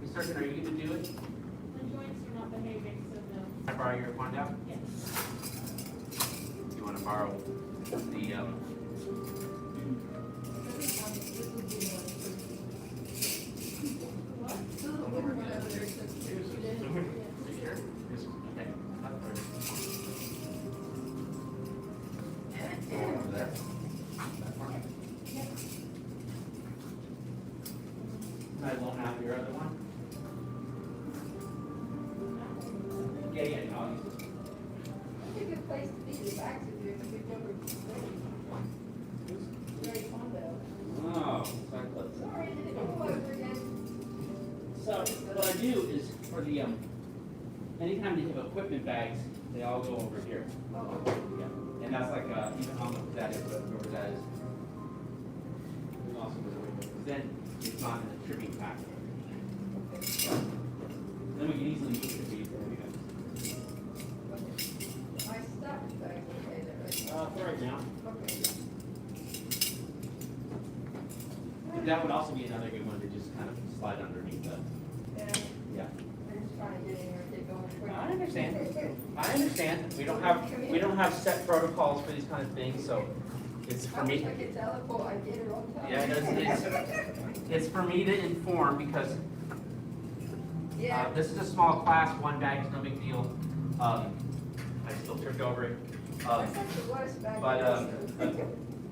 B: Ms. Surgeon, are you going to do it?
I: The joints are not behaving, so no.
B: Can I borrow your wand out?
I: Yes.
B: You want to borrow the,
H: Here's it.
B: you sure?
H: Yes.
B: Okay.
F: Over there.
B: I won't have your other one? Yeah, no, I'll use this.
G: That's a good place to be, the backs of your, if you've never been. Very fun though.
B: Oh, sorry, close.
G: Sorry, did it go over again?
B: So what I do is for the, anytime you have equipment bags, they all go over here.
G: Oh,
B: Yeah, and that's like, even on the, that is, whoever that is. There's also goes over here, because then it's not in the trimming pack. Then we can easily move it if we,
G: my stuff is back, okay, there, right?
B: for right now.
G: Okay.
B: And that would also be another good one to just kind of slide underneath the,
G: Yeah,
B: yeah.
G: I'm just trying to get in here and get going quick.
B: I understand. I understand. We don't have set protocols for these kind of things, so it's
G: I
B: for
G: wish
B: me.
G: I could teleport, I get it on time.
B: Yeah, it's for me to inform because
G: Yeah.
B: this is a small class, one bag is no big deal. I still tripped over it.
G: That's like the worst back
B: But
G: there.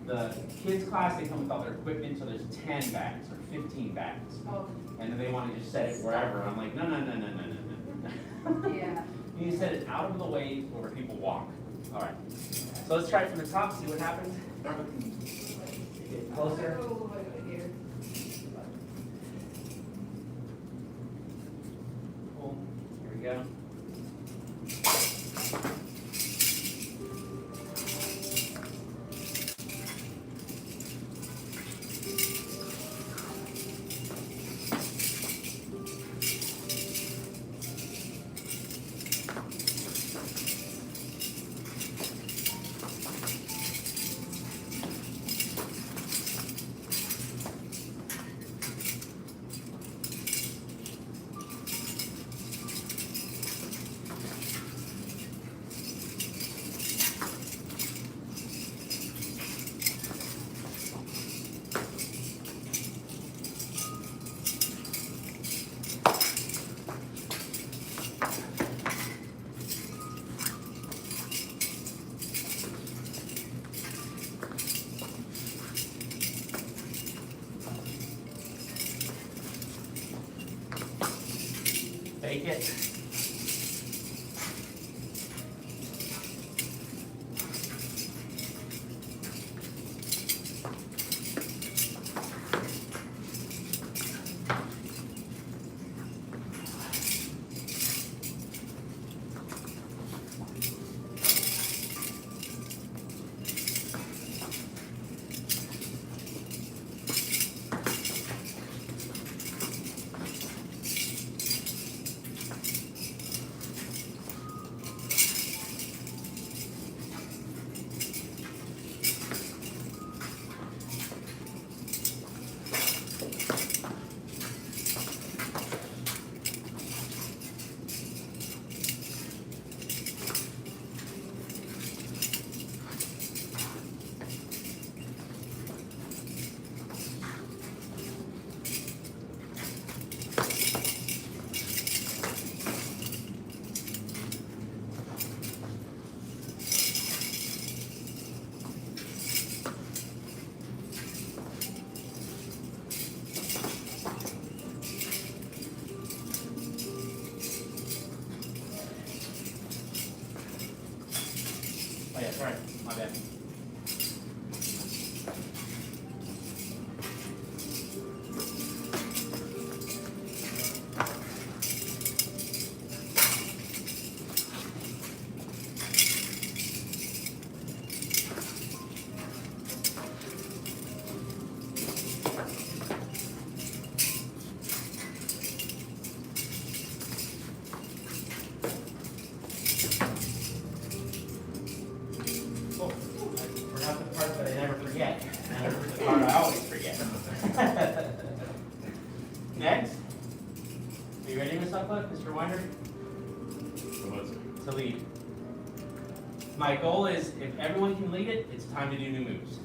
B: the kids class, they come with all their equipment, so there's 10 bags or 15 bags.
G: Oh,
B: And then they want to just set it wherever. I'm like, no.
G: yeah.
B: You need to set it out of the way where people walk. All right. So let's try it from the top, see what happens. Get closer.
G: Oh, wait, here.
B: Cool. Here we go. Take it. Oh yeah, sorry, my bad. Oh, I forgot the part that I never forget. And the part I always forget. Next. Are you ready, Ms. Sutcliffe, Mr. Winder? To lead. My goal is, if everyone can lead it, it's time to do new moves.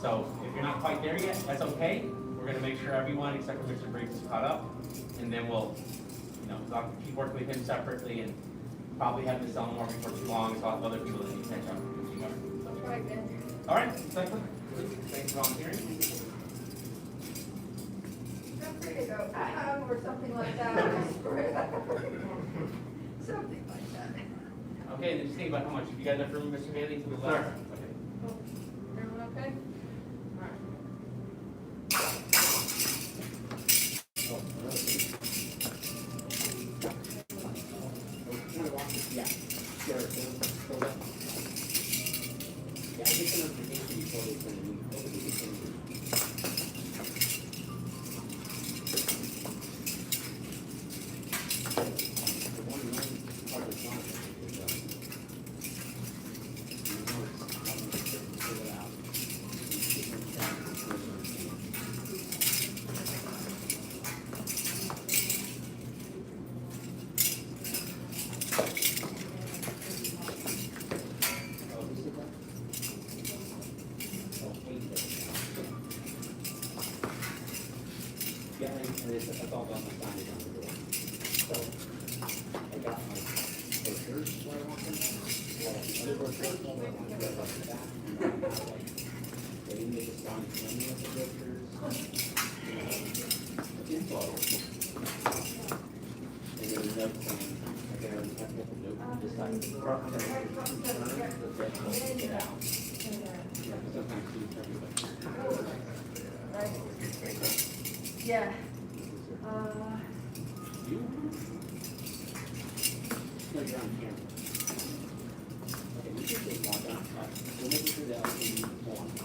B: So if you're not quite there yet, that's okay. We're gonna make sure everyone except for Mr. Briggs is caught up, and then we'll, I'll keep working with him separately and probably have Ms. Elmore before too long, so I'll have other people that need to catch up.
G: That's right, then.
B: All right, Sutcliffe, thanks for volunteering.
G: Feel free to go, or something like that. Something like that.
B: Okay, then just think about how much. You got enough room, Mr. Haley, to the left? Okay.
G: Everyone okay?
B: Yeah. Sure. Yeah, I get the notification before they send me. Yeah, and it's all done, my signage on the door. So, I got my brochures where I want them. I got the other brochures where I want them to go up the back. And then I have like, they didn't make a sign for any of the brochures. Info. And then a note saying, I got the note, this side, the front, the red, get out. Sometimes you everybody.
G: Right. Yeah.
B: You? No, you're on camera. Okay, we should take log on. We'll make sure that I can use the form, so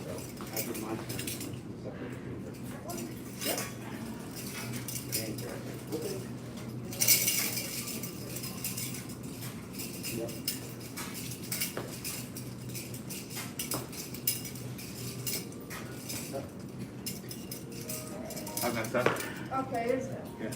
B: I did my turn and then separate. Yep. Thank you. Okay. Yep.
H: How's that stuff?
G: Okay, it is that.
H: Yeah.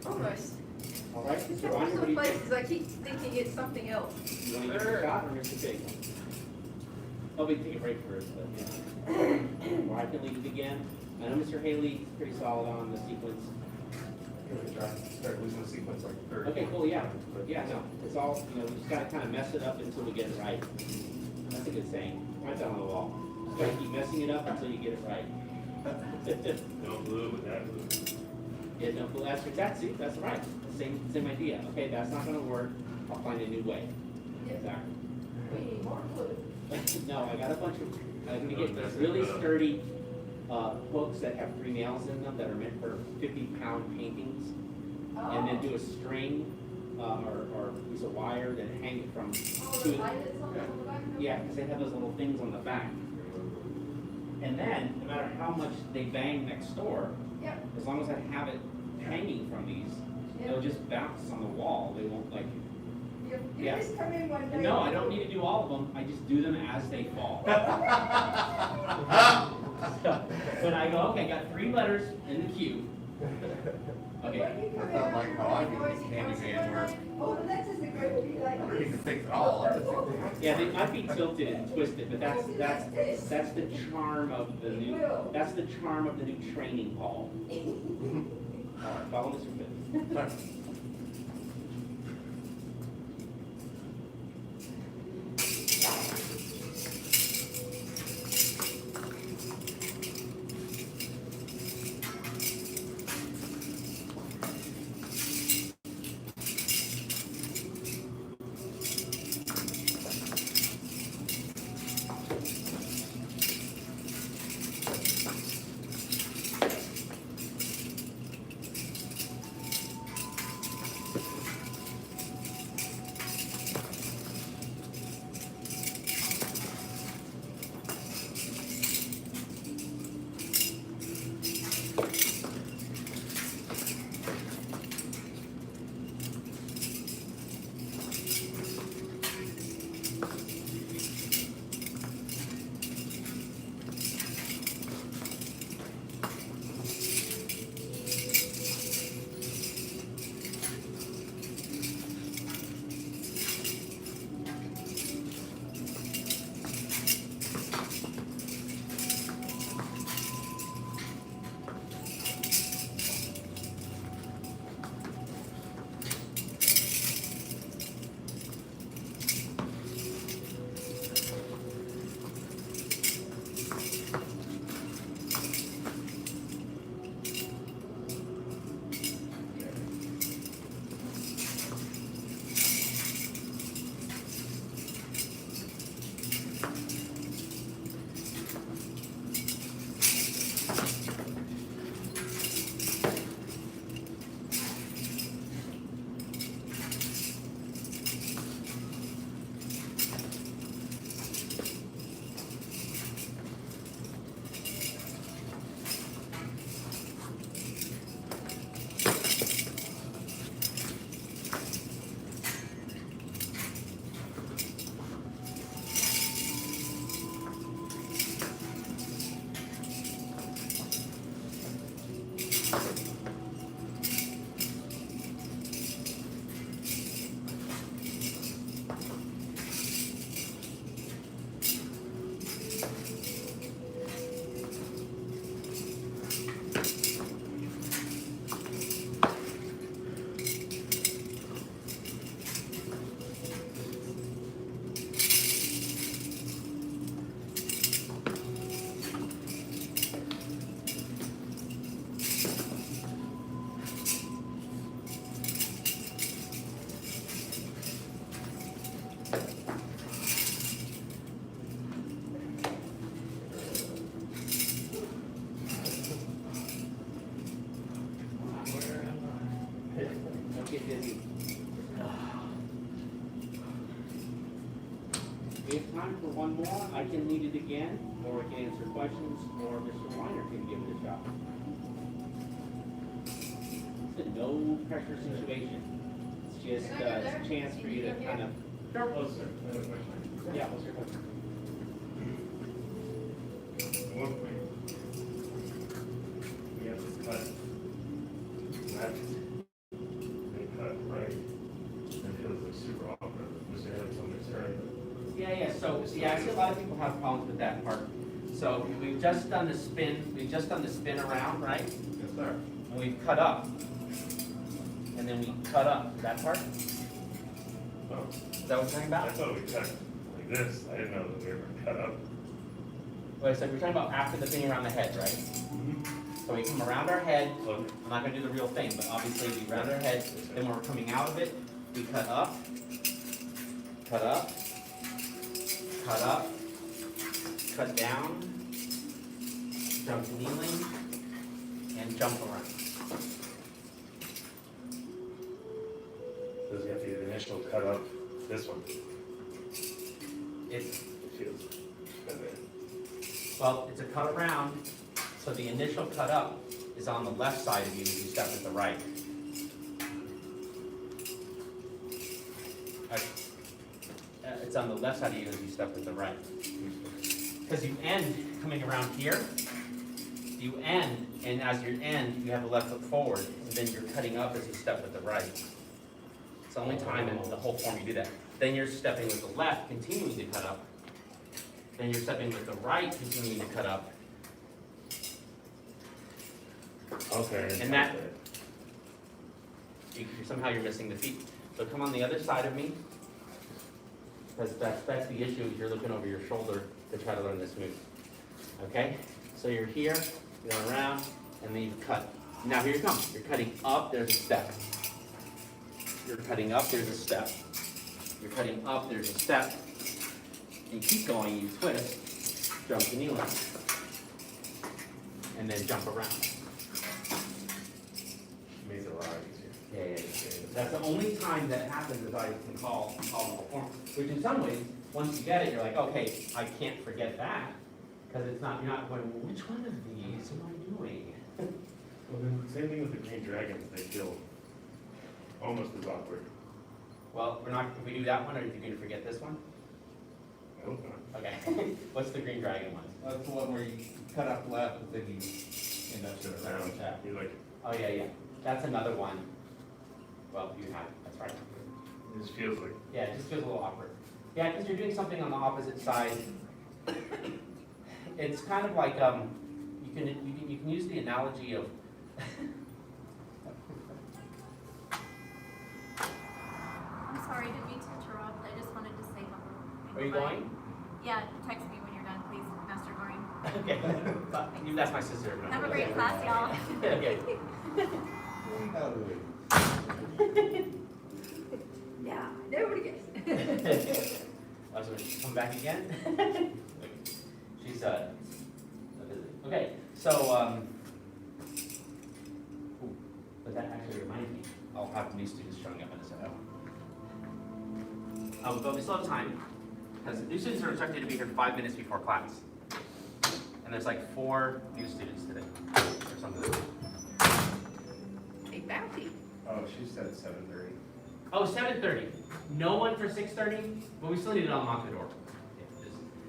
G: Almost.
B: All right, Mr.
G: Most
B: Weiner,
G: of
B: what do
G: the
B: you think?
G: places I keep thinking it's something else.
B: You want to give it a shot or Mr. Big? Oh, we can take a break first, but yeah. Or I can lead it again. I know Mr. Haley's pretty solid on the sequence.
F: Start losing the sequence like third.
B: Okay, cool, yeah. Yeah, no, it's all, we just gotta kind of mess it up until we get it right. That's a good saying. Right down on the wall. Just gotta keep messing it up until you get it right.
H: No glue with that glue.
B: Yeah, no, well, that's right, same idea, okay, that's not gonna work, I'll find a new way. Exactly.
G: We need more glue.
B: No, I got a bunch of, I'm gonna get these really sturdy, hooks that have 3 nails in them that are meant for 50-pound paintings. And then do a string, or a piece of wire, then hang it from
G: Oh,
B: two.
G: the light is on the back?
B: Yeah, because they have those little things on the back. And then, no matter how much they bang next door,
G: Yep.
B: as long as I have it hanging from these, they'll just bounce on the wall, they won't like.
G: You
B: Yeah.
G: just come in one day.
B: And no, I don't need to do all of them, I just do them as they fall. So, when I go, okay, I got 3 letters in the queue. Okay,
G: When you come
F: That's not
G: in,
F: like how I do
G: everybody's
F: this handyman
G: going,
F: work.
G: oh, the next is going to be like
F: I don't
G: this.
F: even fix it all.
B: yeah, they might be tilted and twisted, but that's the charm of the new, that's the charm of the new training hall. All right, follow Mr. Fitz. Don't get busy. We have time for one more. I can lead it again, or we can answer questions, or Mr. Weiner can give it a shot. It's a no pressure situation. It's just a chance for you to kind of. Sure.
H: Oh, sir, I have a question.
B: Yeah, what's your question?
H: One thing. We have to cut left and cut right. And it was like super awkward. Was there like something turn?
B: Yeah, so, see, I see a lot of people have problems with that part. So we've just done the spin around, right?
F: Yes, sir.
B: And we've cut up. And then we cut up, that part?
H: Oh,
B: Is that what you're talking
H: I
B: about?
H: thought we cut like this. I didn't know that we were cut up.
B: Wait, so we're talking about after the thing around the head, right? So we come around our head,
H: Okay.
B: I'm not gonna do the real thing, but obviously we round our head, then when we're coming out of it, we cut up, cut up, cut up, cut down, jump to kneeling, and jump around.
H: Does he have to do the initial cut up, this one?
B: It's,
H: It feels. And then,
B: well, it's a cut around, so the initial cut up is on the left side of you as you step at the right. It's on the left side of you as you step at the right. Because you end coming around here, you end, and as you end, you have the left foot forward, and then you're cutting up as you step with the right. It's the only time in the whole form you do that. Then you're stepping with the left, continuing to cut up. Then you're stepping with the right, continuing to cut up.
H: okay.
B: And that- Somehow you're missing the feet. So come on the other side of me. Because that's the issue, is you're looking over your shoulder to try to learn this move. Okay? So you're here, you're going around, and then you cut. Now here you come. You're cutting up, there's a step. You're cutting up, there's a step. You're cutting up, there's a step. You keep going, you twist, jump to kneeling. And then jump around.
H: Makes it a lot easier.
B: Yeah. That's the only time that happens is I can call the whole form. Which in some ways, once you get it, you're like, okay, I can't forget that. Because it's not, you're not going, well, which one of these am I doing?
H: Well, then, same thing with the green dragons, they feel almost as awkward.
B: Well, we're not, if we do that one, are you going to forget this one?
H: I hope not.
B: Okay. What's the green dragon one?
F: That's the one where you cut up left and then you end up to the round.
H: You're like,
B: Oh, yeah. That's another one. Well, you have it, that's right.
H: it just feels like,
B: Yeah, it just feels a little awkward. Yeah, because you're doing something on the opposite side. It's kind of like, you can use the analogy of,
J: I'm sorry, didn't mean to interrupt. I just wanted to say hello.
B: are you going?
J: Yeah, text me when you're done, please, Master Gohring.
B: Okay. That's my sister.
J: Have a great class, y'all.
B: Okay.
G: Yeah, nobody gets.
B: Oh, so she's come back again? She's, a visit. Okay, so, ooh, but that actually reminds me, I'll have new students showing up in a second. But we still have time, because new students are expected to be here 5 minutes before class. And there's like 4 new students today, or something.
G: A bounty.
H: oh, she said 7:30.
B: Oh, 7:30. No one for 6:30, but we still need to unlock the door. Yeah,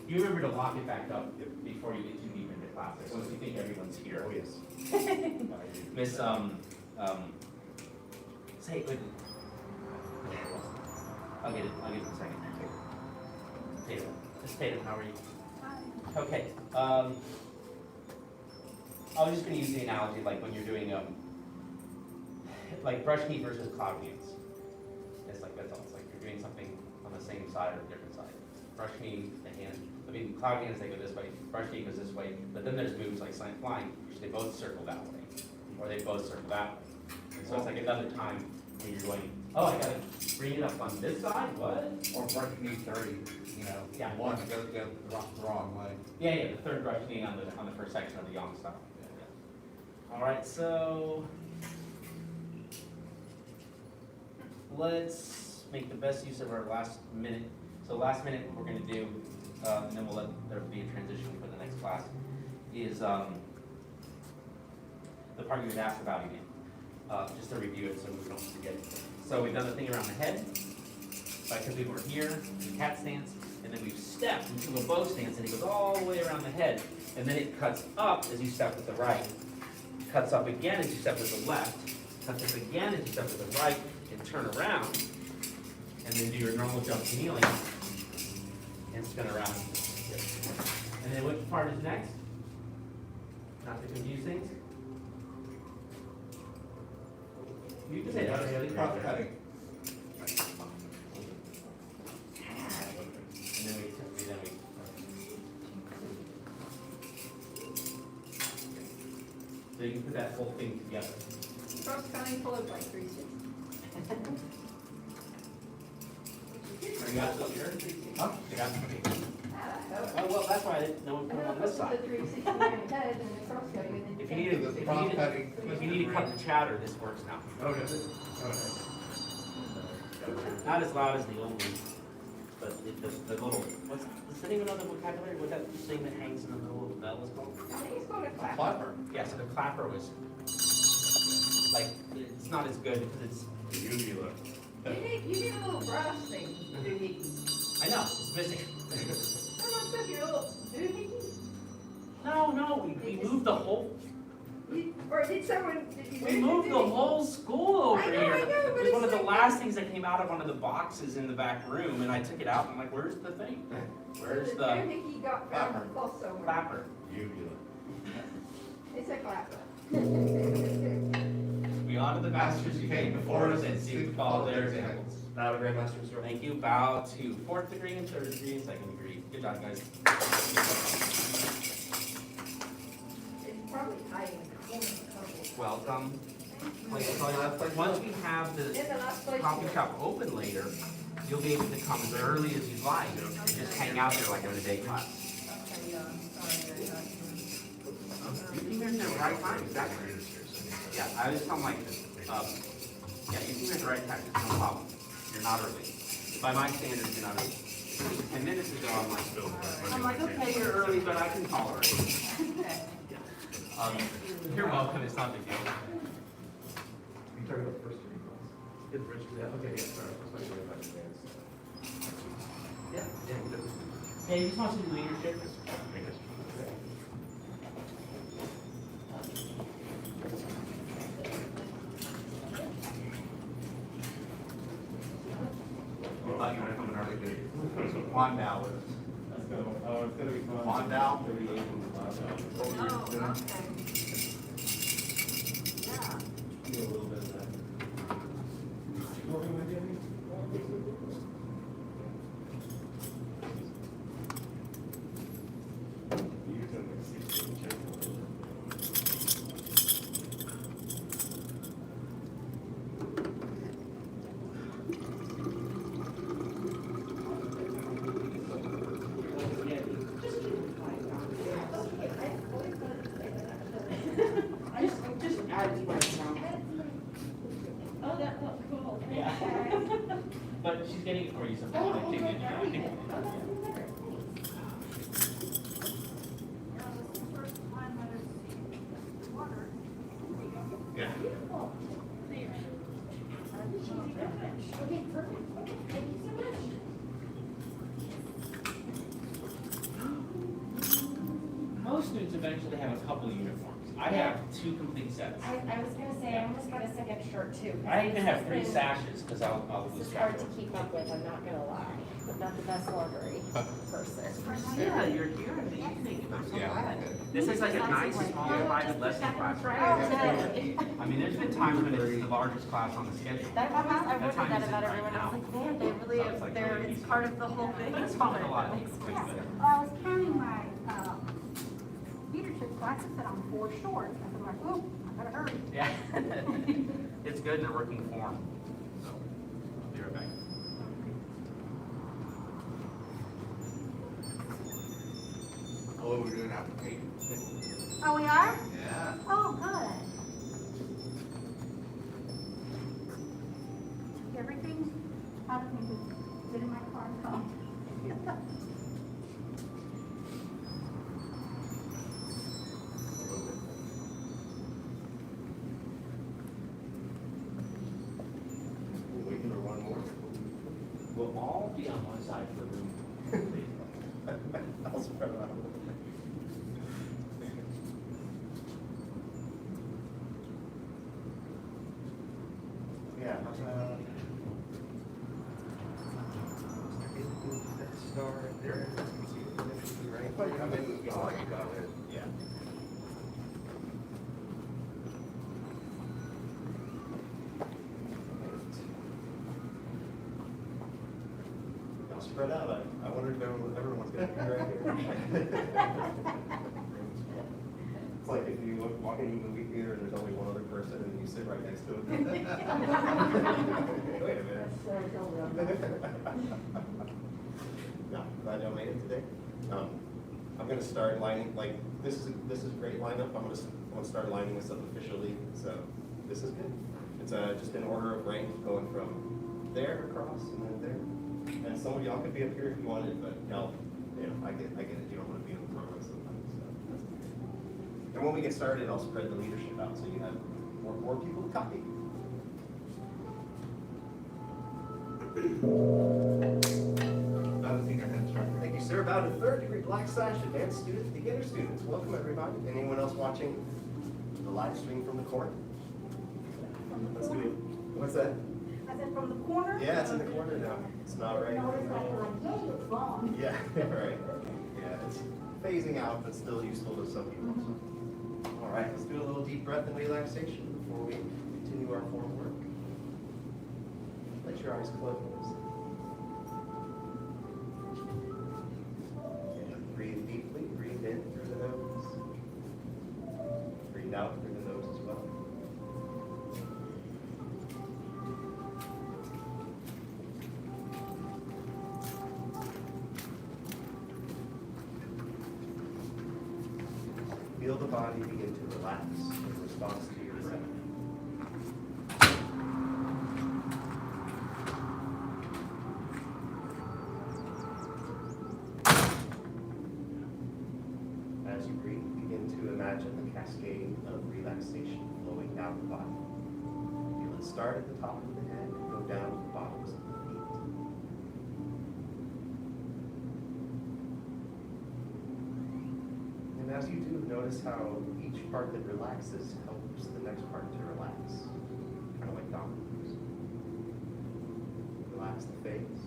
B: you remember to lock it back up before you get too deep into class, so if you think everyone's here.
H: Oh, yes.
B: Miss, say, wait. I'll get it in a second. Tatum, Miss Tatum, how are you?
J: Hi.
B: Okay, I was just gonna use the analogy, like when you're doing, like brush knee versus cloud hands. It's like, that's all, it's like you're doing something on the same side or a different side. Brush knee, the hand, cloud hands, they go this way, brush knee goes this way, but then there's moves like slant flying, which they both circle that way, or they both circle that way. And so it's like another time when you're going, oh, I gotta bring it up on this side, what?
F: Or brush knee 30, you know,
B: Yeah.
F: one goes the wrong way.
B: Yeah, the third brush knee on the first section of the yang style. All right, so let's make the best use of our last minute. So last minute, what we're gonna do, and then we'll let there be a transition for the next class, is the part you had asked about again. Just to review it so we don't forget. So we've done the thing around the head, right, because we were here, the cat stance, and then we've stepped into a bow stance, and it goes all the way around the head, and then it cuts up as you step with the right, cuts up again as you step with the left, cuts up again as you step with the right, and turn around, and then do your normal jump to kneeling, and spin around. And then which part is next? Not to confuse things. You can say that.
F: Cross cutting.
B: And then we So you can put that whole thing together.
G: Cross county followed by 360.
B: Are you out here?
F: Huh?
B: You got it.
G: Oh,
B: Oh, well, that's why I didn't know one put them on this
G: the
B: side.
G: 369 head and the cross cutting and then.
B: If you need to, if you need to cut the chatter, this works now.
H: Oh, does it?
B: Not as loud as the old one, but the little, what's the name of the vocabulary? What that thing that hangs in the middle of the bell is called?
G: I think it's called a clap.
F: Clapper.
B: Yeah, so the clapper was, like, it's not as good because it's,
H: The uvula.
G: You need a little brass thing. Doohickey.
B: I know, it's missing.
G: How much stuff your little doohickey?
B: No, we moved the whole,
G: Or did someone, did you?
B: we moved the whole school over
G: I know,
B: here.
G: I know, but
B: It was
G: it's
B: one of the
G: like-
B: last things that came out of one of the boxes in the back room, and I took it out, and I'm like, where's the thing? Where's the
G: Doohickey got found and lost somewhere.
B: clapper?
H: Uvula.
G: It's a clapper.
B: We honor the masters who came before us and seek to follow their examples.
H: Now the Grandmaster, sir.
B: Thank you. Bow to fourth degree and third degree and second degree. Good job, guys.
G: It's probably hiding in the corner of the couple.
B: Welcome. Once we have the
G: In the last place.
B: coffee shop open later, you'll be able to come as early as you'd like. Just hang out there like in a day class.
G: Okay, yeah, I'm sorry.
B: You came in at the right time, exactly. Yeah, I was telling like, yeah, you came in at the right time, it's no problem. You're not early. By my standards, you're not early. 10 minutes ago, I'm like, okay, you're early, but I can tolerate it. You're welcome, it's not a big deal.
F: You talking about the first degree class?
H: Good, Richard. Yeah, okay, yeah, sorry. I was like, way back advanced.
B: Yeah, good. Hey, you just want some leadership? Thought you were coming early, dude. Come on now, Liz.
H: Let's go. Oh, it's gonna be fun.
F: Come on down.
H: It's gonna be able to laugh out.
G: Oh,
F: Yeah.
G: okay. Yeah.
H: Do a little bit of that. Gohring, my dear? You can like 16 check.
B: Just add to my sound.
I: Oh, that looked cool.
B: Yeah. But she's getting it for you sometime. I think it- Yeah.
D: Okay, perfect. Thank you so much.
B: Most students eventually have a couple uniforms. I have 2 complete sets.
K: I was gonna say, I almost got a second shirt too.
B: I even have 3 sashes, because I'll
K: This
B: lose
K: is
B: track
K: hard to
B: of
K: keep up with, I'm not gonna lie. I'm not the best laundry person.
B: Yeah, you're here in the evening. I'm so
F: Yeah.
B: glad. This is like a nice, small, private lesson class. I mean, there's been times when it's the largest class on the schedule.
J: I wondered
B: That time
J: that
B: isn't
J: about
B: right
J: everyone. I
B: now.
J: was like, man, they really,
B: So it's like
J: they're,
B: really
J: it's
B: easy.
J: part of the whole thing.
B: But it's fun a lot.
J: Makes
B: It's
J: sense.
B: good.
C: Well, I was counting my leadership classes that I'm 4 short. I'm like, oh, I gotta hurry.
B: Yeah. It's good in a working form. So, I'll be right back.
F: Oh, we're doing application.
C: Oh, we are?
F: Yeah.
C: Oh, good. Everything's out of me, get in my car and come.
H: We're waiting for one more.
B: We'll all be on one side for the room.
F: I'll spread out. Yeah, that star right there, you can see it initially, right? I'm in the drawing, got it.
B: Yeah.
F: I'll spread out, I wondered if everyone's gonna be right here. It's like if you look, walk
L: walk into a movie theater and there's only one other person and you sit right next to him. Wait a minute. No, glad y'all made it today. I'm gonna start lining, like, this is a great lineup. I'm gonna start lining this up officially, so this is good. It's just in order of rank, going from there across and then there. And some of y'all could be up here if you wanted, but y'all, you know, I get it. You don't want to be in the front row sometimes, so that's okay. And when we get started, I'll spread the leadership out so you have more people to copy. Thank you, sir. Bow to third degree black sash, advanced students, beginner students. Welcome, everybody. Anyone else watching the live stream from the corner? Let's do it. What's that?
C: I said from the corner?
L: Yeah, it's in the corner now. It's not right.
C: No, it's like, yeah, it's wrong.
L: Yeah, right. Yeah, it's phasing out, but still useful to some people. All right, let's do a little deep breath and relaxation before we continue our form work. Let your eyes close. And breathe deeply. Breathe in through the nose. Breathe out through the nose as well. Feel the body begin to relax in response to your breath. As you breathe, begin to imagine the cascade of relaxation flowing down the body. Feel it start at the top of the head and go down to the bottoms of the feet. And as you do, notice how each part that relaxes helps the next part to relax. Kind of like dominoes. Relax the face.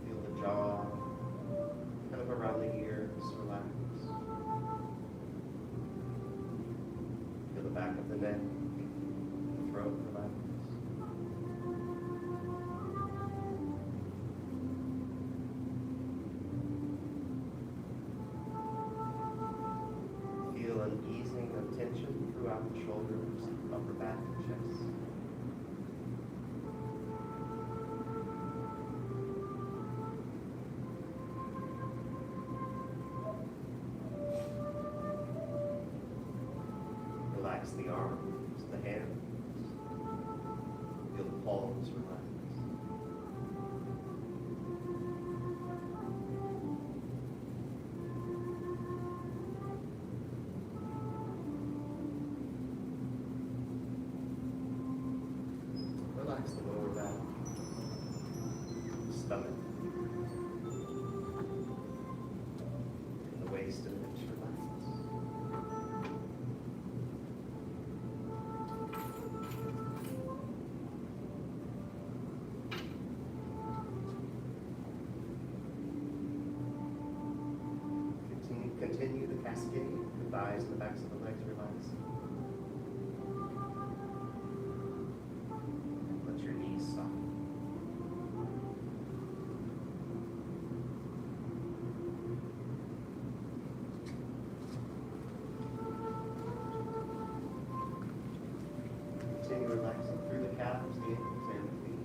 L: Feel the jaw, kind of around the ears, relax. Feel the back of the neck, the throat, relax. Feel an easing of tension throughout the shoulders, upper back, and chest. Relax the arms, the hands. Feel the palms relax. Relax the lower back, stomach, and the waist and hips relax. Continue the cascade. The thighs and the backs of the legs relax. Let your knees soften. Continue relaxing through the calves, the ankles, and the feet.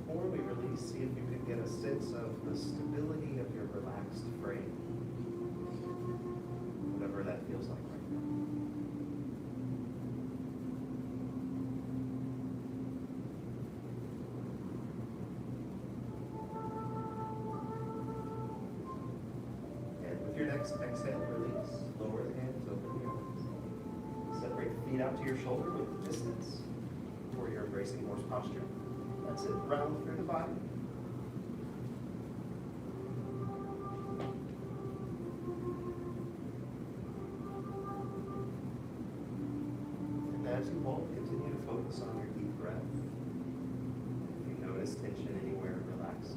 L: Before we release, see if you can get a sense of the stability of your relaxed frame. Whatever that feels like right now. And with your next exhale, release. Lower the hands, open the arms. Separate the feet out to your shoulder with distance for your embracing horse posture. That's it. Round through the body. And as you hold, continue to focus on your deep breath. If you notice tension anywhere, relax.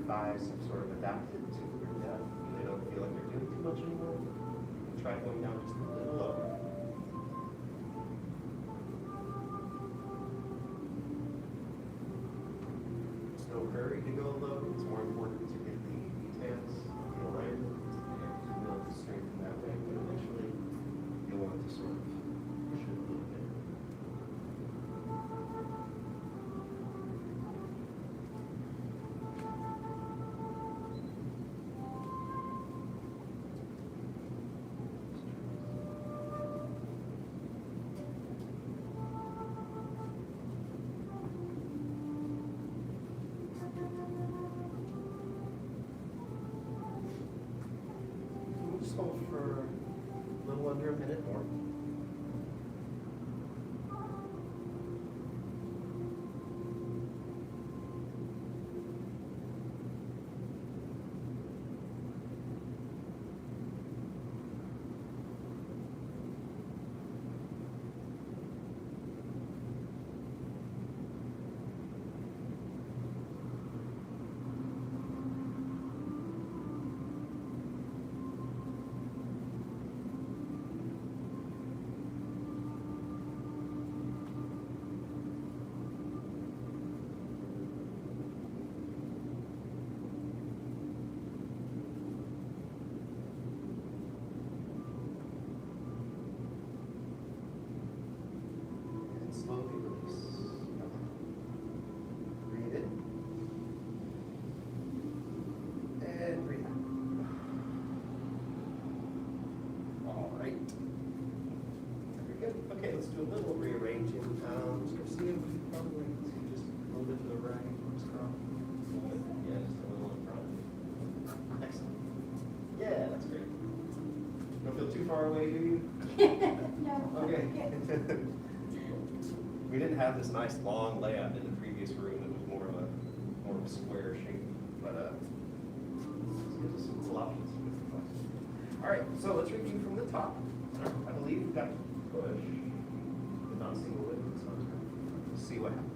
L: Thighs have sort of adapted to your depth. They don't feel like they're doing too much anymore. Try going down just a little lower. There's no hurry to go low. It's more important to get the details, the alignment, and to build strength in that way. But eventually, you'll want to sort of push it a little bit. Just hold for a little under a minute more. And slowly release. Breathe in. And breathe out. All right. Very good. Okay, let's do a little rearranging. Christina, would you probably just a little bit to the right, strong. Yeah, just a little in front. Excellent. Yeah, that's great. Don't feel too far away, do you?
C: No.
L: Okay. We didn't have this nice long layout in the previous room. It was more of a square shape, but this gives us some cool options. All right, so let's review from the top. I believe you've got to push, but not single leg. So let's see what happens.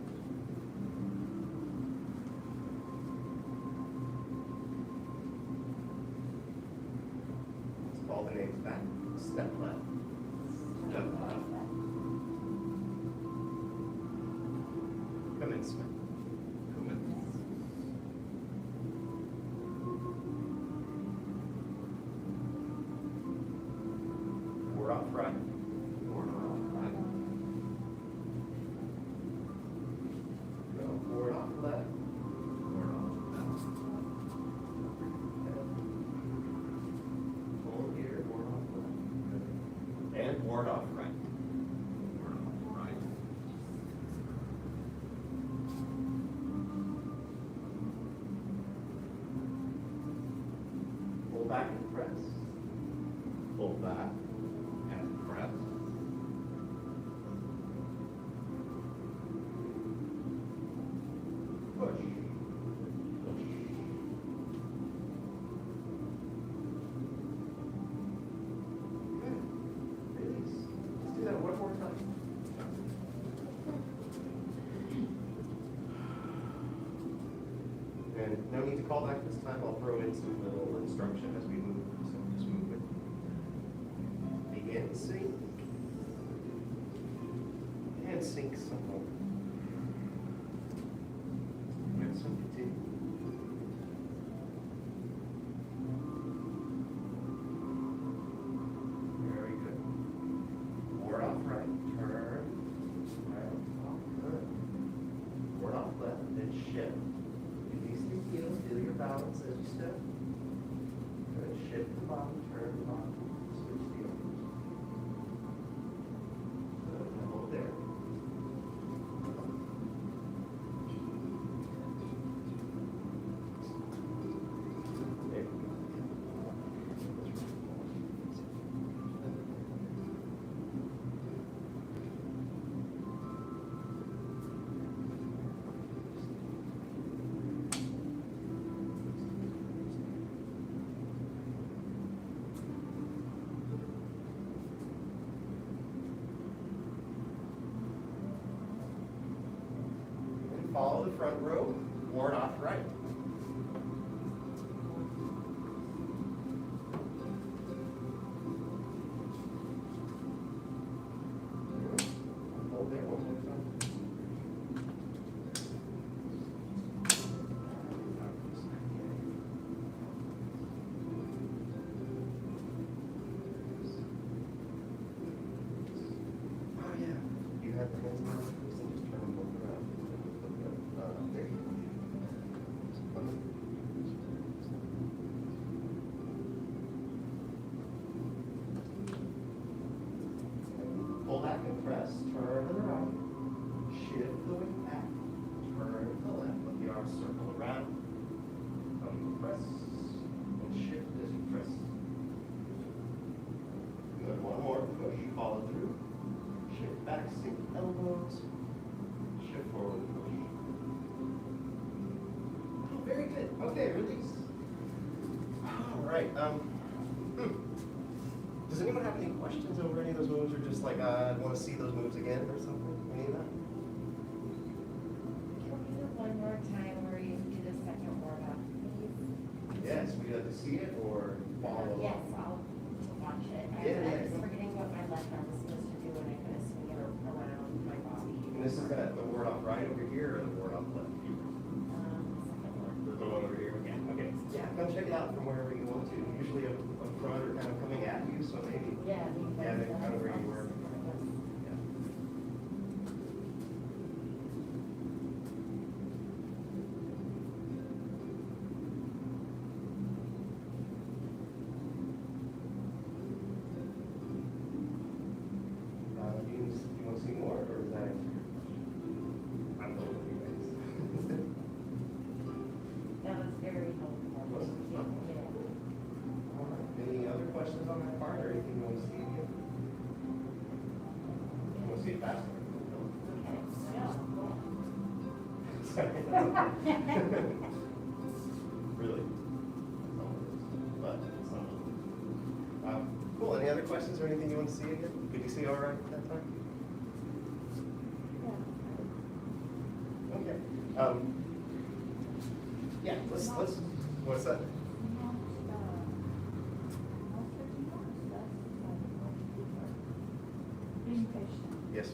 L: Let's call the names back. Step left. Step left. Commencement. Commencement. Word off right. Word off right. Go. Word off left. Word off left. Hold here. Word off left. And word off right. Word off right. Pull back and press. Pull back and press. Push. Push. Good. Release. Let's do that one more time. And no need to call back this time. I'll throw in some little instruction as we move. So just move it. Begin, sink. And sink some more. And some continue. Very good. Ward off right, turn, right, off, good. Ward off left, then shift. Release your heels, feel your balance as you step. Good, shift the bottom, turn the bottom, switch the elbows. Good, now hold there. There you go. And follow the front row, ward off right. Hold there one more time. Oh yeah, you have the hands on, just turn them both around. There you go. Pull back and press, turn to the right, shift going back, turn to the left, let the arms circle around. Press and shift as you press. Good, one more, push, follow through. Shift back, sink elbows, shift forward, push. Oh, very good, okay, release. All right, does anyone have any questions over any of those moves, or just like, I want to see those moves again or something? Any of that?
K: Can we do it one more time where you do the second warm up, please?
L: Yes, we have to see it or follow along?
K: Yes, I'll watch it.
L: Yeah,
K: I
L: yeah.
K: was forgetting what my left arm was supposed to do and I'm gonna swing it around my body.
L: And this is the word off right over here or the word off left?
K: The second one.
L: The one over here? Yeah, okay. Yeah, come check it out from wherever you want to. Usually up front or kind of coming at you, so maybe.
K: Yeah.
L: Yeah, they kind of where you were. Yeah. You want to see more, or is that? I'm going with you guys.
K: That was very helpful.
L: Was it?
K: Yeah.
L: All right. Any other questions on that part, or anything you want to see again? You want to see it faster? Really? But it's not. Cool, any other questions or anything you want to see again? Could you see all right at that time? Okay. Yeah, let's, what's that? Yes.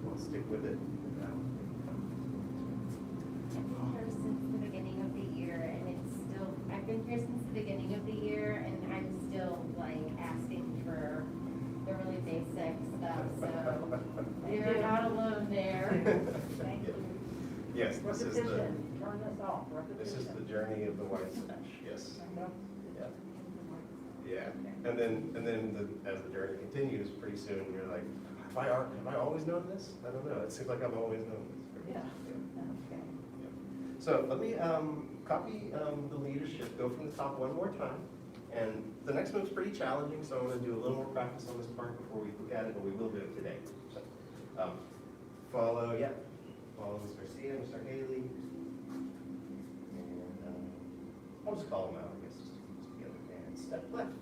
L: We'll stick with it.
K: I've been here since the beginning of the year and it's still, I've been here since the beginning of the year and I'm still like asking for the really basic stuff, so you're not alone there. Thank you.
L: Yes, this is the,
I: Turn this off,
L: this is the journey of the white Sash, yes. Yeah. Yeah, and then as the journey continues, pretty soon you're like, have I always known this? I don't know, it seems like I've always known this.
I: Yeah.
K: Okay.
L: So let me copy the leadership, go from the top one more time. And the next move's pretty challenging, so I'm going to do a little more practice on this part before we look at it, but we will do it today. So, follow Ms. Garcia, Mr. Haley, and I'll just call them out, I guess, just together. And step left.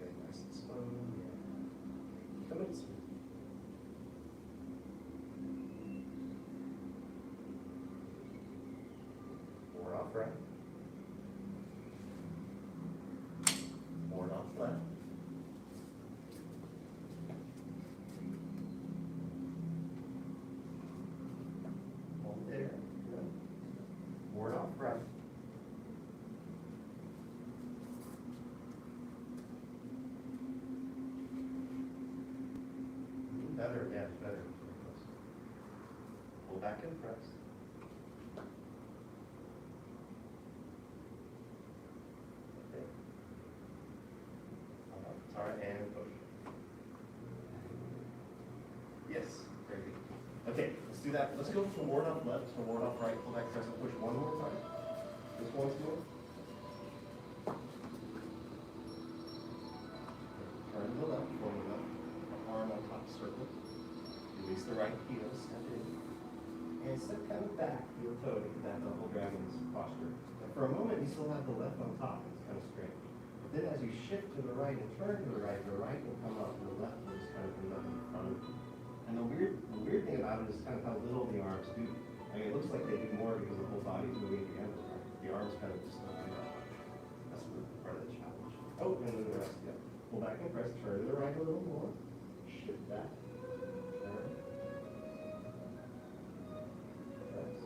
L: Okay, nice and slow. Yeah. Come in. Board off right. Board off left. better, yeah, it's better. Pull back and press. Okay. All right, and push. Yes, very good. Okay, let's do that. Let's go from ward off left to ward off right. Pull back, press, and push one more time. Just once more. Turn to the left, form the left arm on top circle. Release the right heel, step in. And step kind of back, heel toe to get that double dragon's posture. And for a moment, you still have the left on top. It's kind of strange. But then as you shift to the right and turn to the right will come up and the left will just kind of end up in front of you. And the weird thing about it is kind of how little the arms do. I mean, it looks like they do more because the whole body is moving together. Right? The arms kind of just don't do that much. That's part of the challenge. Oh, and then the rest, yeah. Pull back and press, turn to the right a little more. Shift back. Turn. Press.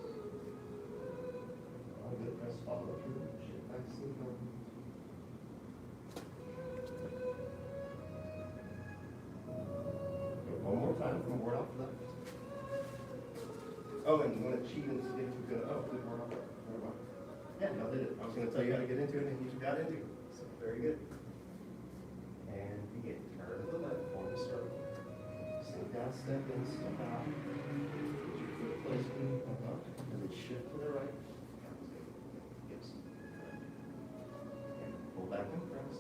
L: Oh, good. Press, follow through. Shift back, sleep on. One more time from ward off left. Oh, and you want to cheat and see if you can, oh, good, ward off left. Yeah, no, they did. I was going to tell you how to get into it, and you got into it. So, very good. And begin. Turn to the left, form a circle. Sink down, step in, step out. Get your foot placed in, and then shift to the right. Yes. And pull back and press.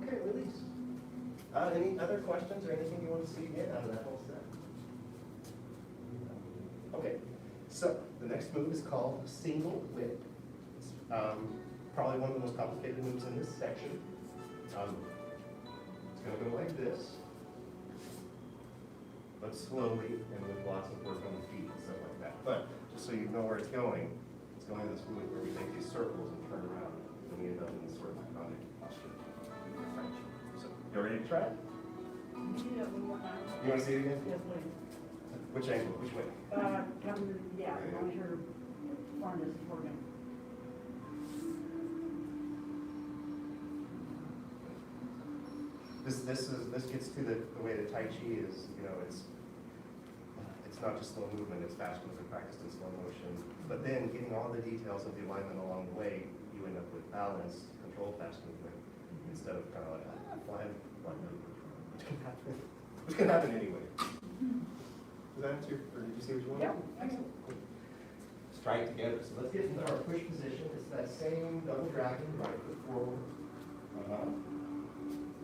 L: Okay, release. Any other questions or anything you want to see again out of that whole set? Okay, so the next move is called single whip. It's probably one of the most complicated moves in this section. It's going to go like this, but slowly and with lots of work on the feet and stuff like that. But just so you know where it's going this way where we make these circles and turn around and we end up in this sort of iconic posture. So, you ready to try it?
I: Can you do that one more time?
L: You want to see it again?
I: Yes, please.
L: Which angle? Which way?
I: Yeah, as long as your harness is working.
L: This gets to the way that Tai Chi is, you know, it's not just slow movement, it's fast movement practiced in slow motion. But then getting all the details of the alignment along the way, you end up with balance, controlled fast movement, instead of kind of like, flying, which can happen anyway. Does that answer, or did you see what you wanted?
I: Yeah.
L: Excellent. Let's try it together. So let's get into our push position. It's that same double dragon, right foot forward.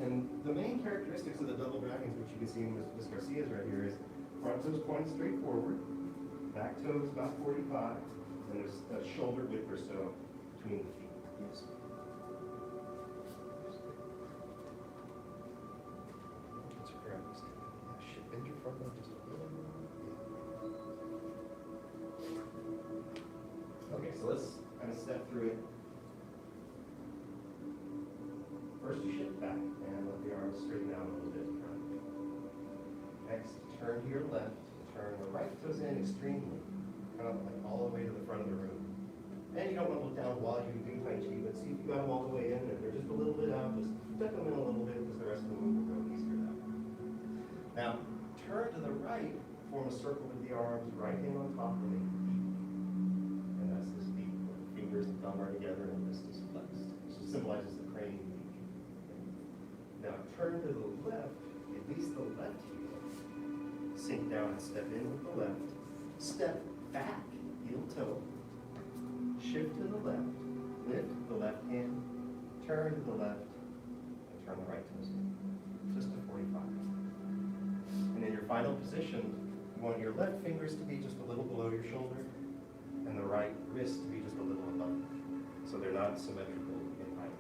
L: And the main characteristics of the double dragons, which you can see in Ms. Garcia's right here, is front toes pointing straight forward, back toes about 45, and there's a shoulder width or so between the feet. Yes. That's correct. Yeah, bend your front leg just a little more. Okay, so let's kind of step through it. First, you shift back and let the arms straighten out a little bit in front. Next, turn to your left. Turn the right toes in extremely, kind of like all the way to the front of the room. And you don't want to look down while you do Tai Chi, but see if you got them all the way in, and if they're just a little bit out, just tuck them in a little bit, because the rest of the move will go easier that way. Now, turn to the right, form a circle with the arms, right hand on top of the feet. And that's this feet, where the fingers and thumb are together, and this is flexed. This symbolizes the crane. Now, turn to the left, release the left heel. Sink down and step in with the left. Step back, heel toe. Shift to the left. Lift the left hand. Turn to the left. And turn the right toes in. Just to 45. And in your final position, you want your left fingers to be just a little below your shoulder, and the right wrist to be just a little above. So they're not symmetrical in height.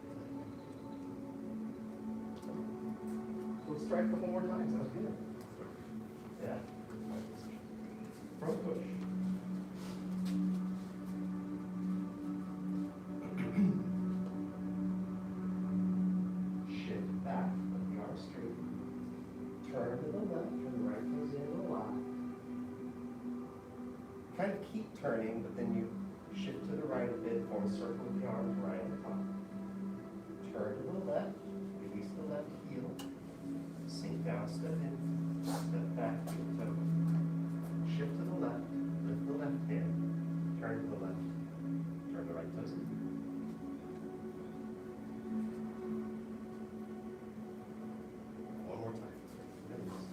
L: Let's try it a couple more times. That was good. Yeah. Front push. Shift back with the arms straight. Turn to the left. kind of keep turning, but then you shift to the right a bit, form a circle with the arms right on the top. Turn to the left, release the left heel, sink down, step in, step back, heel toe. Shift to the left, lift the left hand, turn to the left, turn the right toes in. One more time. Release.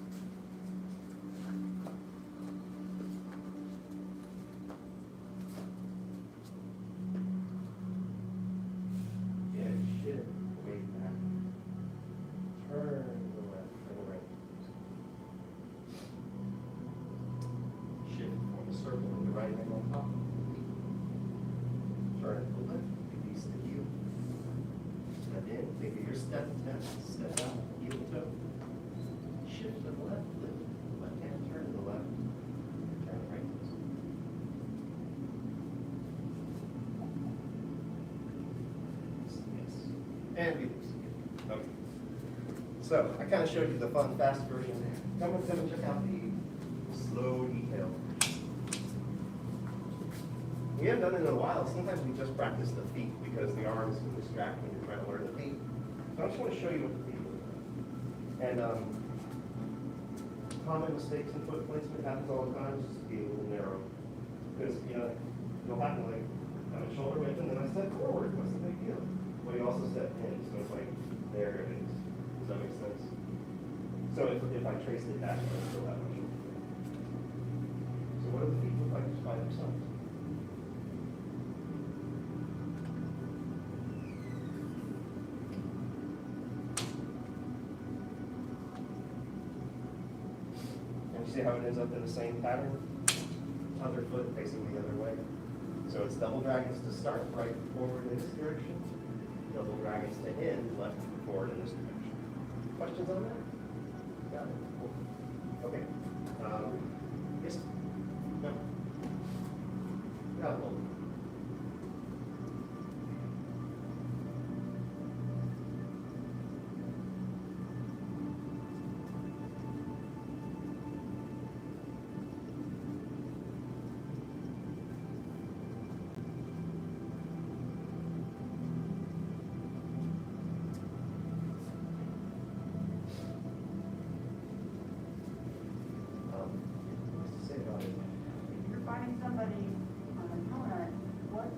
L: And shift, weight back. Turn to the left and the right. Shift, form a circle with the right hand on top. Turn to the left, release the heel. Step in, think of your step test. Step out, heel toe. Shift to the left, lift. Left hand, turn to the left. Turn the right toes. Yes. And release. Okay. So I kind of showed you the fun, fast version. Come and check out the slow detail. We haven't done it in a while. Sometimes we just practice the feet because the arms can distract when you're trying to learn the feet. So I just want to show you what the feet look like. And common mistakes in foot placement happens all the time. Just be a little narrow. Because, you know, it'll happen like I'm at shoulder width and then I step forward. What's the big deal? Well, you also step in. So it's like, there it is. Does that make sense? So if I trace it back, I still have my shoulder width. So what do the feet look like just by themselves? And you see how it ends up in the same pattern? Other foot facing the other way. So it's double dragons to start, right forward in this direction. Double dragons to end, left forward in this direction. Questions on that? Got it. Cool. Okay. Yes? No? Yeah, well. What's to say about it?
I: If you're finding somebody on the corner, what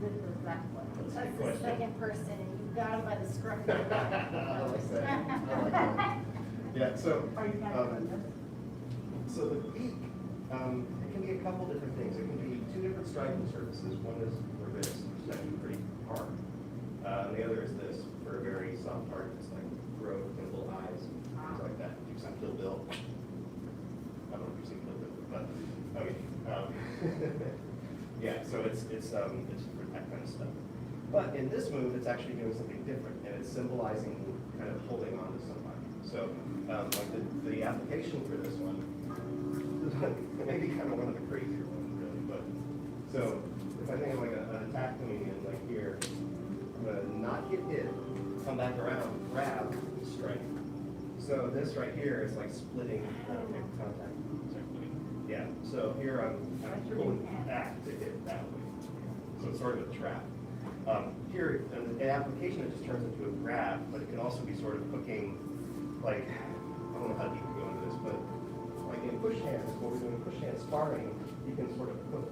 I: does that look like?
K: That's the
L: question.
K: second person, and you got him by the scruff.
L: I like that. I like that. Yeah, so,
I: Are you kind of doing this?
L: so the beak, it can be a couple different things. It can be two different striking surfaces. One is for this, which is actually pretty hard. And the other is this, for a very soft part. It's like throat, dimple, eyes, things like that. Do some Kill Bill. I don't know if you've seen Kill Bill, but, okay. Yeah, so it's for that kind of stuff. But in this move, it's actually doing something different, and it's symbolizing kind of holding on to somebody. So, like the application for this one, maybe kind of one of the crazier ones, really. But so, if I think of like an attack coming in, like here, I'm gonna not get hit, come back around, grab, strike. So this right here is like splitting contact. Yeah. So here I'm pulling back to hit that way. So it's sort of a trap. Here, an application, it just turns into a grab, but it can also be sort of hooking, like, I don't know how deep we go into this, but like in push hands, when we're doing push hand sparring, you can sort of hook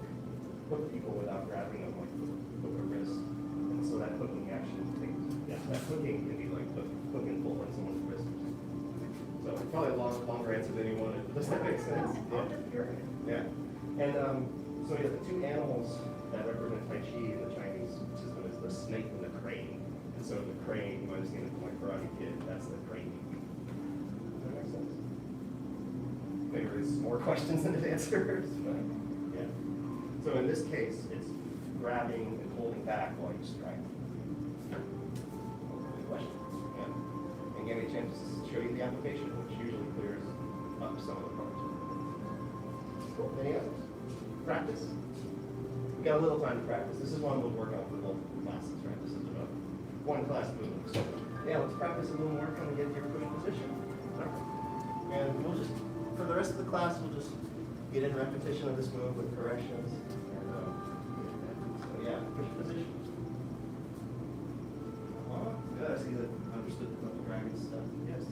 L: people without grabbing them, like hook a wrist. And so that hooking action takes, that hooking can be like hook and pull on someone's wrist. So probably a longer answer than you wanted, but does that make sense? Yeah. And so we have the two animals that represent Tai Chi in the Chinese system is the snake and the crane. And so the crane, you might have seen it from like Karate Kid, that's the crane. Does that make sense? Maybe there's more questions than it answers, but yeah. So in this case, it's grabbing and holding back while you strike. Any questions? Yeah. And give me a chance to show you the application, which usually clears up some of the parts. Cool. Any others? Practice. We got a little time to practice. This is one we'll work on for multiple classes, right? This is about one class move. So yeah, let's practice a little more, kind of get to your push position. All right. And we'll just, for the rest of the class, we'll just get in repetition of this move with corrections. And, so yeah, push position. Good, I see that understood the knuckle dragon stuff, yes.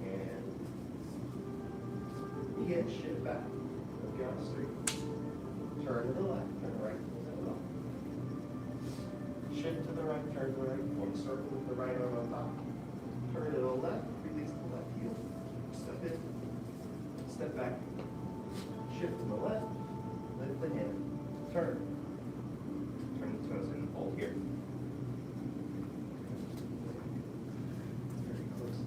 L: And again, shift back, look your arms straight. Turn to the left, turn to the right, shift to the right, turn to the right, form a circle with the right arm on top. Turn to the left, release the left heel. Step in, step back, shift to the left, lift the hand, turn. Turn the toes in, hold here. Very close.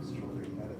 L: Shoulder pad.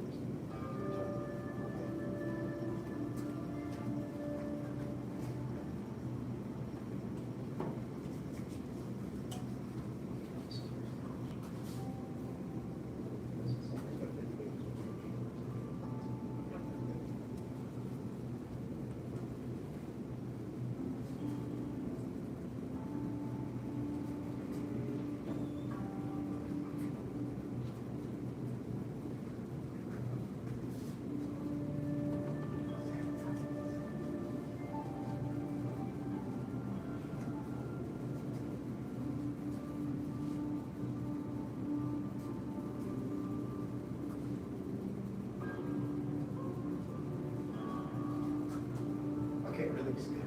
L: Okay, release, good.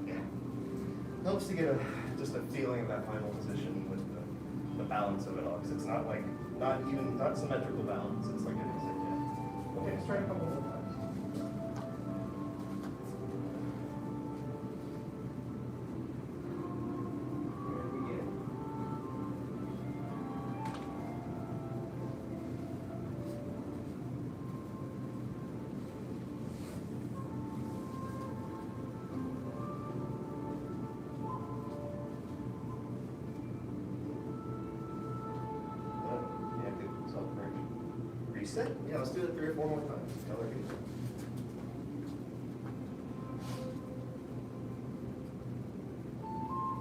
L: Yeah. Helps to get just a feeling of that final position with the balance of it all, because it's not like, not symmetrical balance, it's like a sit down. Okay, let's try a couple more times. And begin. Yeah, good self-correction. Reset. Yeah, let's do it 3 or 4 more times. Color good.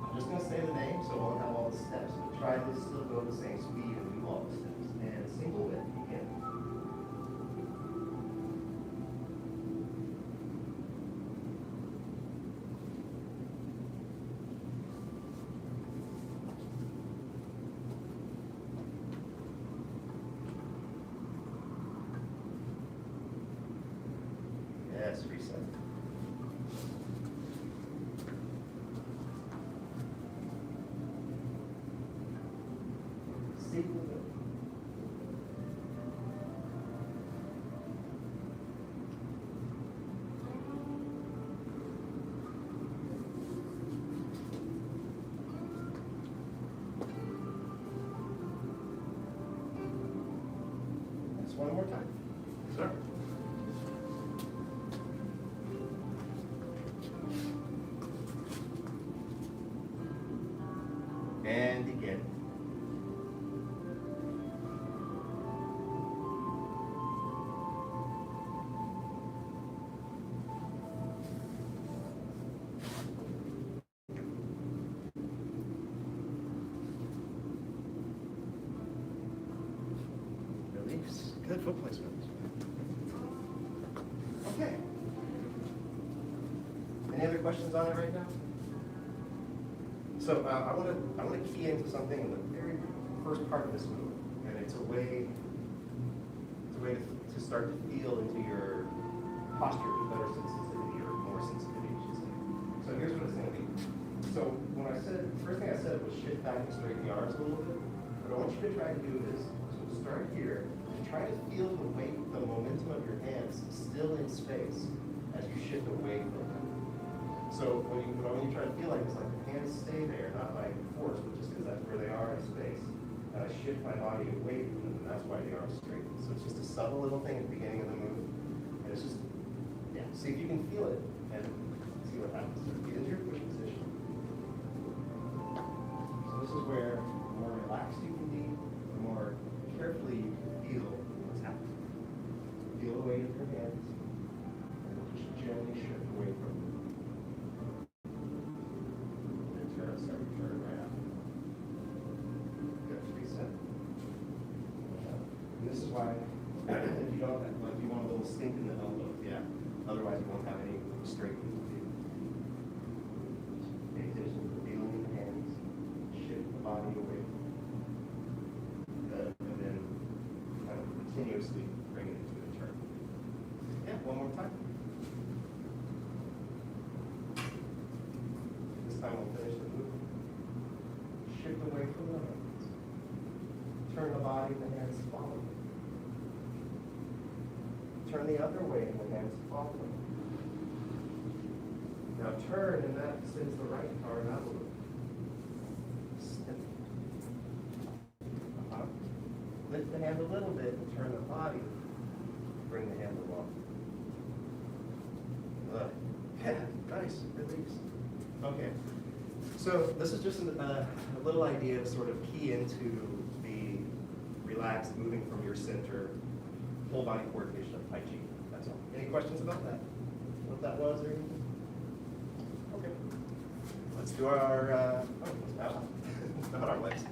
L: I'm just gonna say the name, so I won't have all the steps, but try to still go the same speed and do all the steps. And single width, begin. Yes, reset. Single width. That's one more time. Sir. And begin. Release. Good foot placement. Okay. Any other questions on it right now? So I want to key into something in the very first part of this move, and it's a way to start to feel into your posture with better sensitivity or more sensitivity, I should say. So here's what it's going to be. So when I said, first thing I said was shift back and straighten the arms a little bit. What I want you to try to do is, so start here and try to feel the weight, the momentum of your hands still in space as you shift away from them. So when you try to feel like this, like the hands stay there, not by force, but just because that's where they are in space. And I shift my body away from them, and that's why the arms straighten. So it's just a subtle little thing at the beginning of the move. And it's just, yeah, see if you can feel it and see what happens. So get into your push position. So this is where the more relaxed you can be, the more carefully you can feel what's happening. Feel the weight of your hands, and just gently shift away from them. why, if you don't, like, you want a little stink in the elbow, yeah. Otherwise, you won't have any straight people. Pay attention to feeling the hands, shift the body away. Good, and then kind of continuously bring it into a turn. Yeah, one more time. This time we'll finish the movement. Shift away from the hands. Turn the body and the hands follow. Turn the other way and the hands follow. Now turn and that sends the right arm out a little. Step. Lift the hand a little bit and turn the body. Bring the hand along. Yeah, nice, release. Okay, so this is just a little idea to sort of key into the relaxed, moving from your center, whole body coordination of Tai Chi. That's all. Any questions about that? What that was or anything? Okay. Let's do our, not our legs.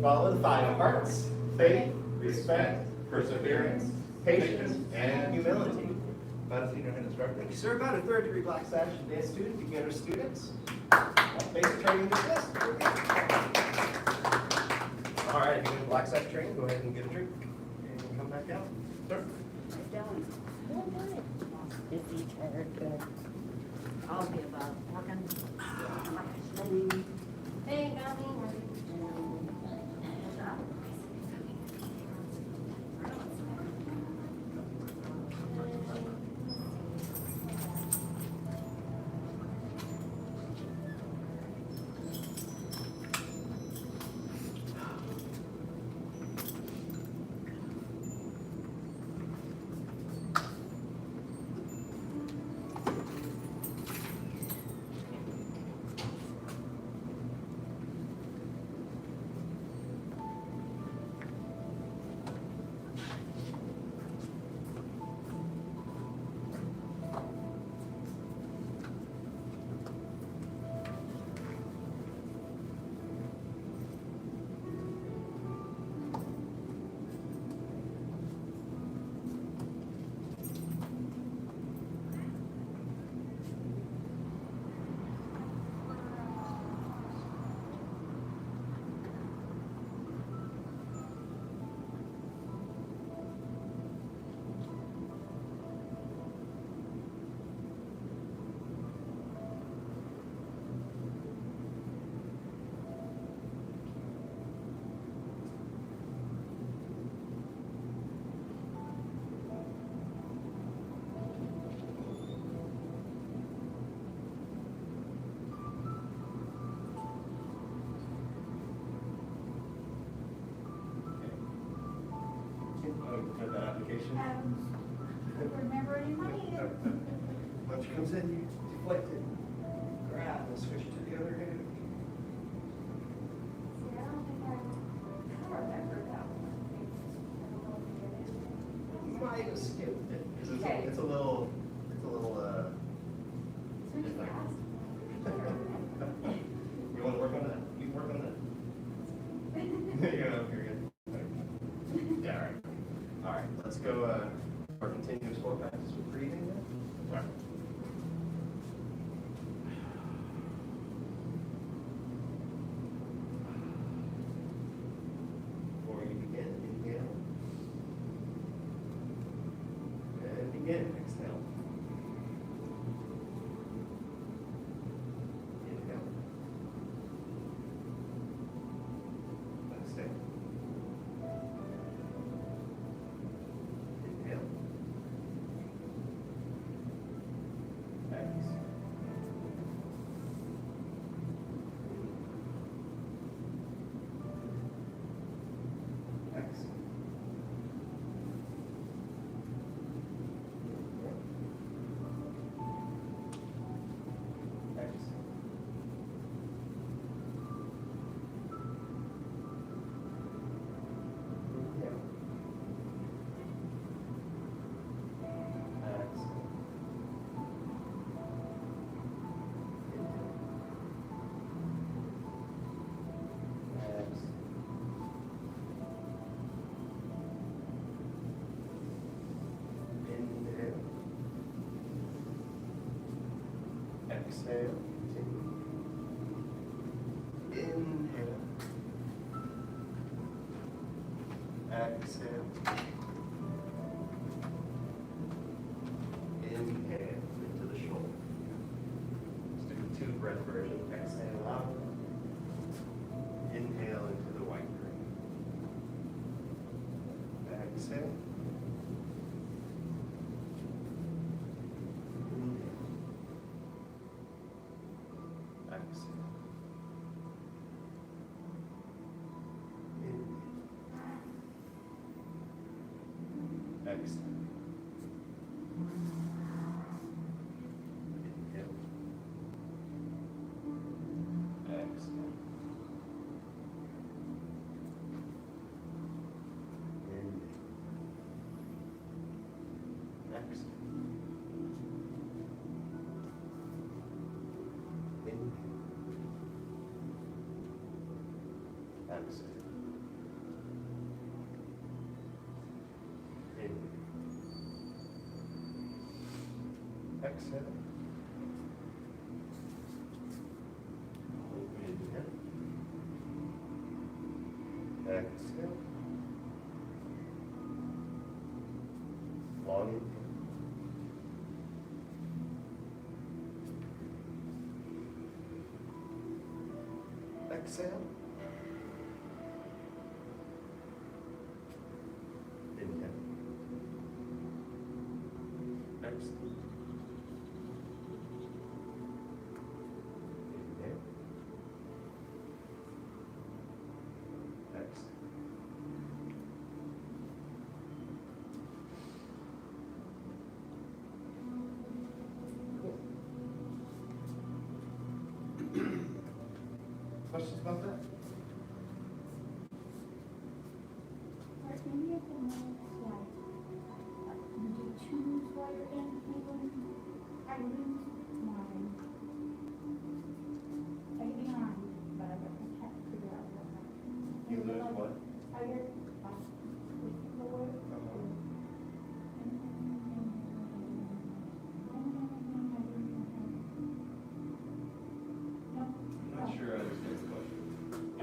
L: Follow the 5 parts: faith, respect, perseverance, patience, and humility.
F: About a senior head instructor.
L: Thank you, sir. About a 3rd degree Black Sash advanced student, beginner students. Basic training dismissed. All right, if you're in Black Sash training, go ahead and get a drink and come back out. Sir?
I: Busy, tired, good. I'll be about working.
D: Hey, got me.
L: Got that application?
C: Remember any money?
L: Once it comes in, you deflect it, grab, and switch it to the other hand.
A: See, I don't think I remember that one.
L: You might have skipped it, because
A: Okay.
L: it's a little,
A: Switch
L: different.
A: fast.
L: You want to work on that? You can work on that? Yeah, very good. Yeah, all right. All right, let's go, our continuous floor practice with breathing then. All right. Before you begin, inhale. And begin, exhale. Inhale. Exhale. Inhale. Exhale. Continue. Inhale. Exhale. Inhale into the shoulder. Let's do the 2-breath version. Exhale out. Inhale into the white brain. Exhale. Inhale. Exhale. Inhale. Exhale. Inhale. Exhale. Exhale. Exhale. Exhale. Inhale. Exhale. Long inhale. Exhale. Inhale. Exhale. Inhale. Exhale. Questions about that?
C: Or maybe at the moment, like, you do choose while you're inhaling. I lose mine. I can be on, but I can't figure out what happened.
L: You lose what?
C: I get, with the word.
L: I'm not sure I understand the question.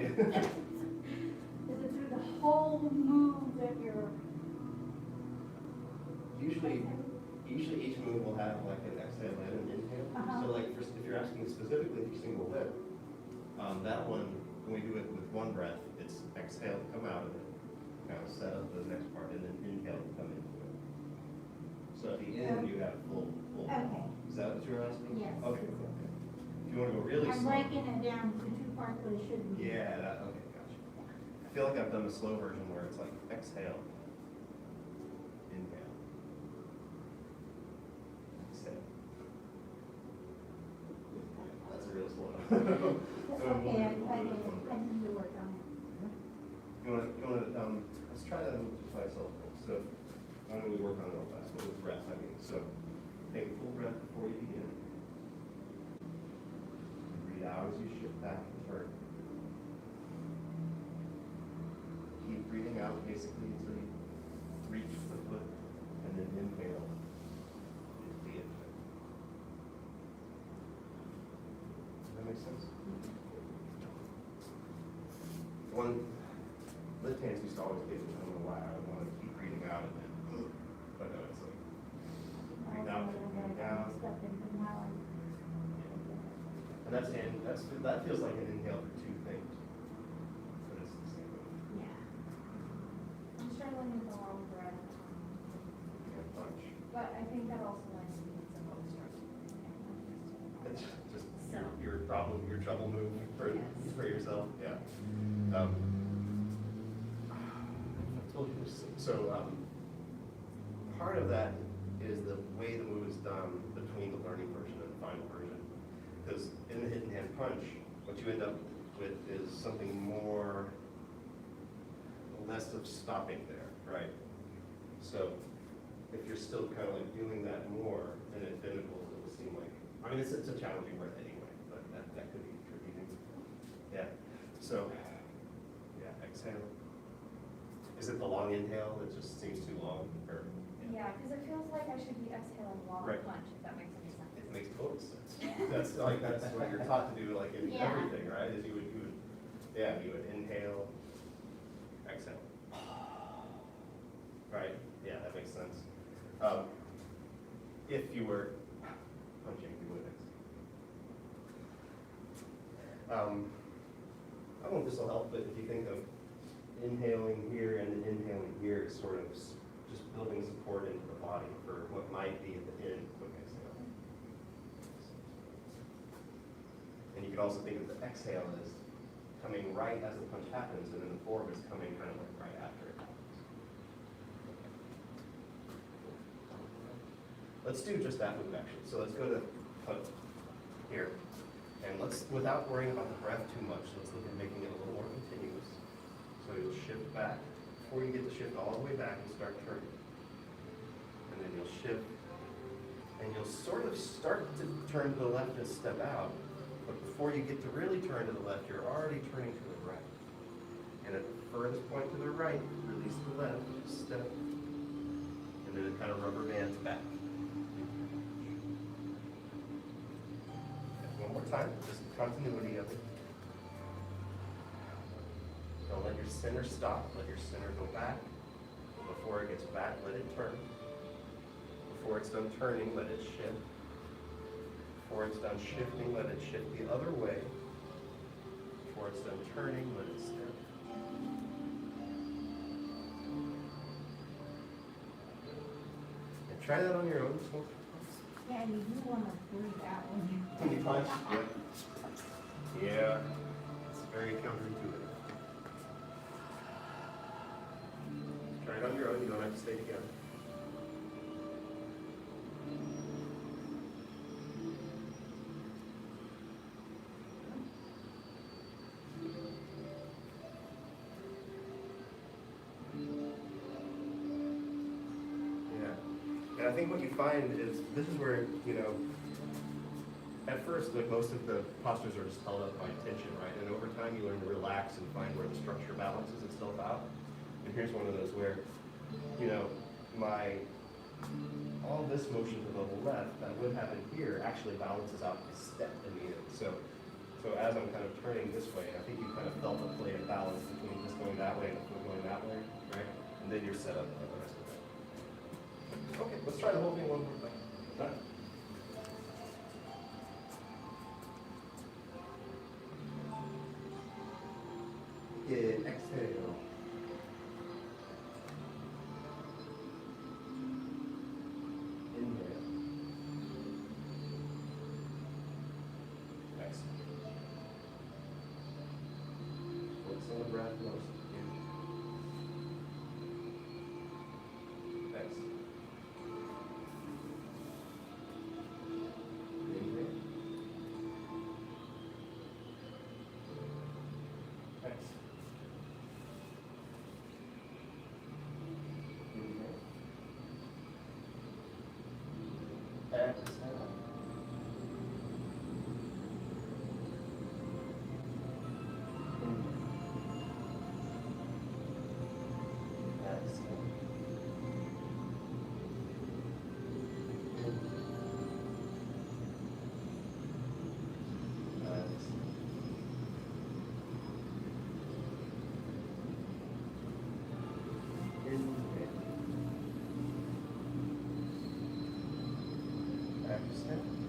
C: Is it through the whole move that you're?
L: Usually each move will have like an exhale and an inhale.
C: Uh-huh.
L: So like if you're asking specifically for single lip, that one, when we do it with one breath, it's exhale to come out of it, kind of set up the next part, and then inhale to come into it. So at the end, you have full.
C: Okay.
L: Is that what you're asking?
C: Yes.
L: Okay. If you want to go really
C: I'm
L: slow.
C: breaking it down to 2 parts, but it shouldn't be.
L: Yeah, okay, gotcha. I feel like I've done the slow version where it's like exhale, inhale, exhale. That's a real slow.
C: That's okay, I need to work on it.
L: You wanna, let's try that move just by itself. So, why don't we work on it real fast, with breath, I mean, so, take a full breath before you begin. Breathe out as you shift back and turn. Keep breathing out basically until you reach the foot, and then inhale is the inhale. Does that make sense? One left hands used to always get me, I don't know why, I want to keep breathing out and then, but no, it's like, breathe out, breathe down. And that feels like an inhale for 2 things, but it's the same move.
C: Yeah. I'm struggling with the long breath.
L: And punch.
J: But I think that also lines me with some other structure.
L: It's just
J: So.
L: your trouble move for yourself, yeah. I told you this, so, part of that is the way the move is done between the learning version and the final version. Because in the hidden hand punch, what you end up with is something more, less of stopping there, right? So if you're still kind of like doing that more, then it will seem like, I mean, it's a challenging word anyway, but that could be tricky. Yeah, so, yeah, exhale. Is it the long inhale that just seems too long, or?
J: Yeah, because it feels like I should be exhaling while I
L: Right.
J: punch, if that makes any sense.
L: It makes total sense. That's like, that's what you're taught to do, like in
D: Yeah.
L: everything, right? Is you would, yeah, you would inhale, exhale. Right, yeah, that makes sense. If you were punching, you would exhale. I don't know if this will help, but if you think of inhaling here and then inhaling here, it's sort of just building support into the body for what might be at the end, quick exhale. And you could also think of the exhale as coming right as the punch happens, and then the forward is coming kind of like right after it happens. Let's do just that move actually. So let's go to here. And let's, without worrying about the breath too much, let's look at making it a little more continuous. So you'll shift back. Before you get to shift all the way back and start turning. And then you'll shift. And you'll sort of start to turn to the left and step out. But before you get to really turn to the left, you're already turning to the right. And at the furthest point to the right, release the left, step. And then it kind of rubber bands back. One more time, just continuity of it. Don't let your center stop, let your center go back. Before it gets back, let it turn. Before it's done turning, let it shift. Before it's done shifting, let it shift the other way. Before it's done turning, let it step. And try that on your own.
I: Daddy, you wanna breathe out when you.
L: When you punch? Yeah. Yeah. It's very counterintuitive. Try it on your own, you don't have to stay together. Yeah. And I think what you find is, this is where, you know, at first, like most of the postures are just held up by tension, right? And over time, you learn to relax and find where the structure balances itself out. And here's one of those where, you know, all this motion to the left that would happen here actually balances out the step in the end. So as I'm kind of turning this way, I think you kind of felt the play of balance between just going that way and the foot going that way, right? And then you're set up for the rest of it. Okay, let's try the whole thing one more time. Done. Good, exhale. Inhale. Exhale. Focus on the breath most. Exhale. Inhale. Exhale. Exhale. Exhale.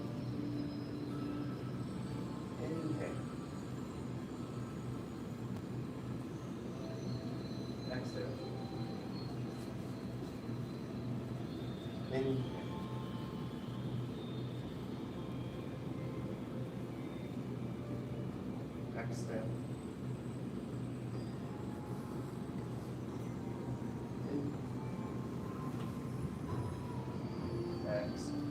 L: Inhale. Exhale. Inhale. Exhale. Exhale.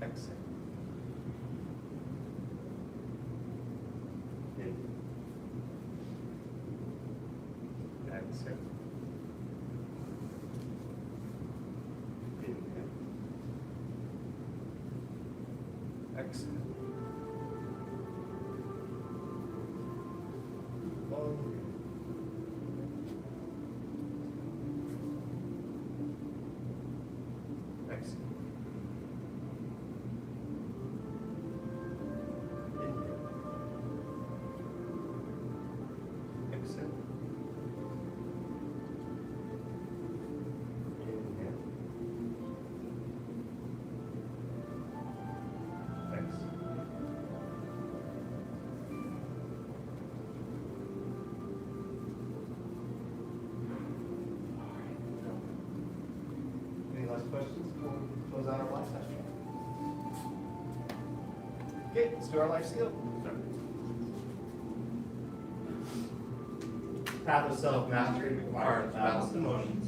L: Exhale. Inhale. Exhale. Inhale. Exhale. Long. Exhale. Inhale. Exhale. Inhale. Exhale. Any last questions before we close out our live session? Okay, let's do our life skill. Path of self-mastery requires balanced emotions.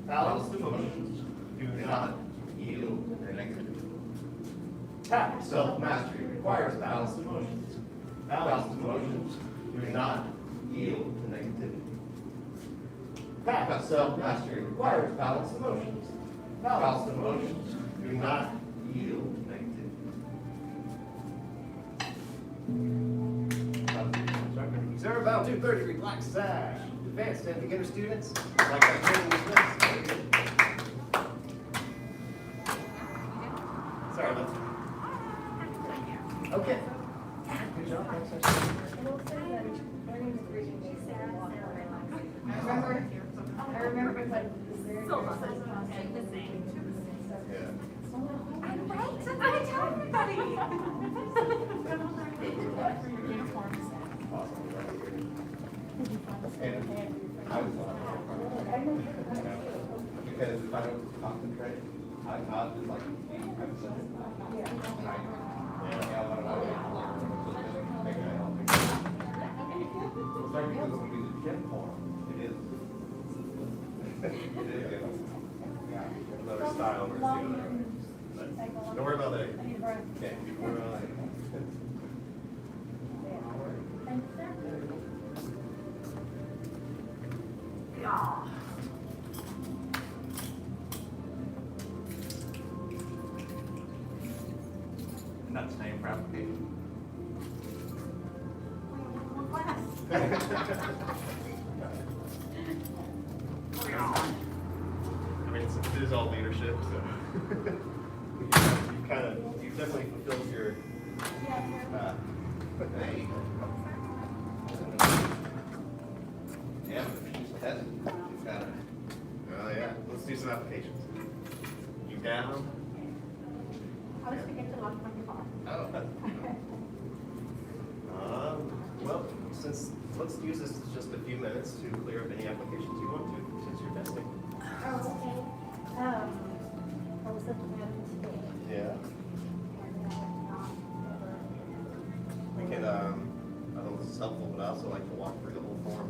L: Balanced emotions do not yield to negativity. Path of self-mastery requires balanced emotions. Balanced emotions do not yield to negativity. Path of self-mastery requires balanced emotions. Balanced emotions do not yield to negativity. Observe about 2:30, relax, Sash. Advanced and beginner students, like that training was missed. Sorry about that. Okay. Good job, thanks, Sash.
I: I remember like the very
J: So
I: first
J: much.
I: time.
J: The same.
L: Yeah.
J: I'm right. That's what I tell everybody. For your uniforms.
F: Awesome. And I was because if I don't concentrate, I'm not just like, I'm just, and I, yeah, what I make it help me. It's like because when we do the gym form, it is. It is good. Yeah.
L: Another style versus the other. But don't worry about that.
F: Okay. And that's name for application.
L: I mean, it is all leadership, so. You've definitely fulfilled your,
F: Hey. Yeah, but she's tested. She's got it.
L: oh yeah, let's do some applications. You down?
I: I was forgetting to lock my car.
L: Oh. Well, let's use this as just a few minutes to clear up any applications you want to, since you're testing.
I: Oh, okay. I was looking at it today.
L: Yeah. We can, I don't know if this is helpful, but I also like to walk through the whole form.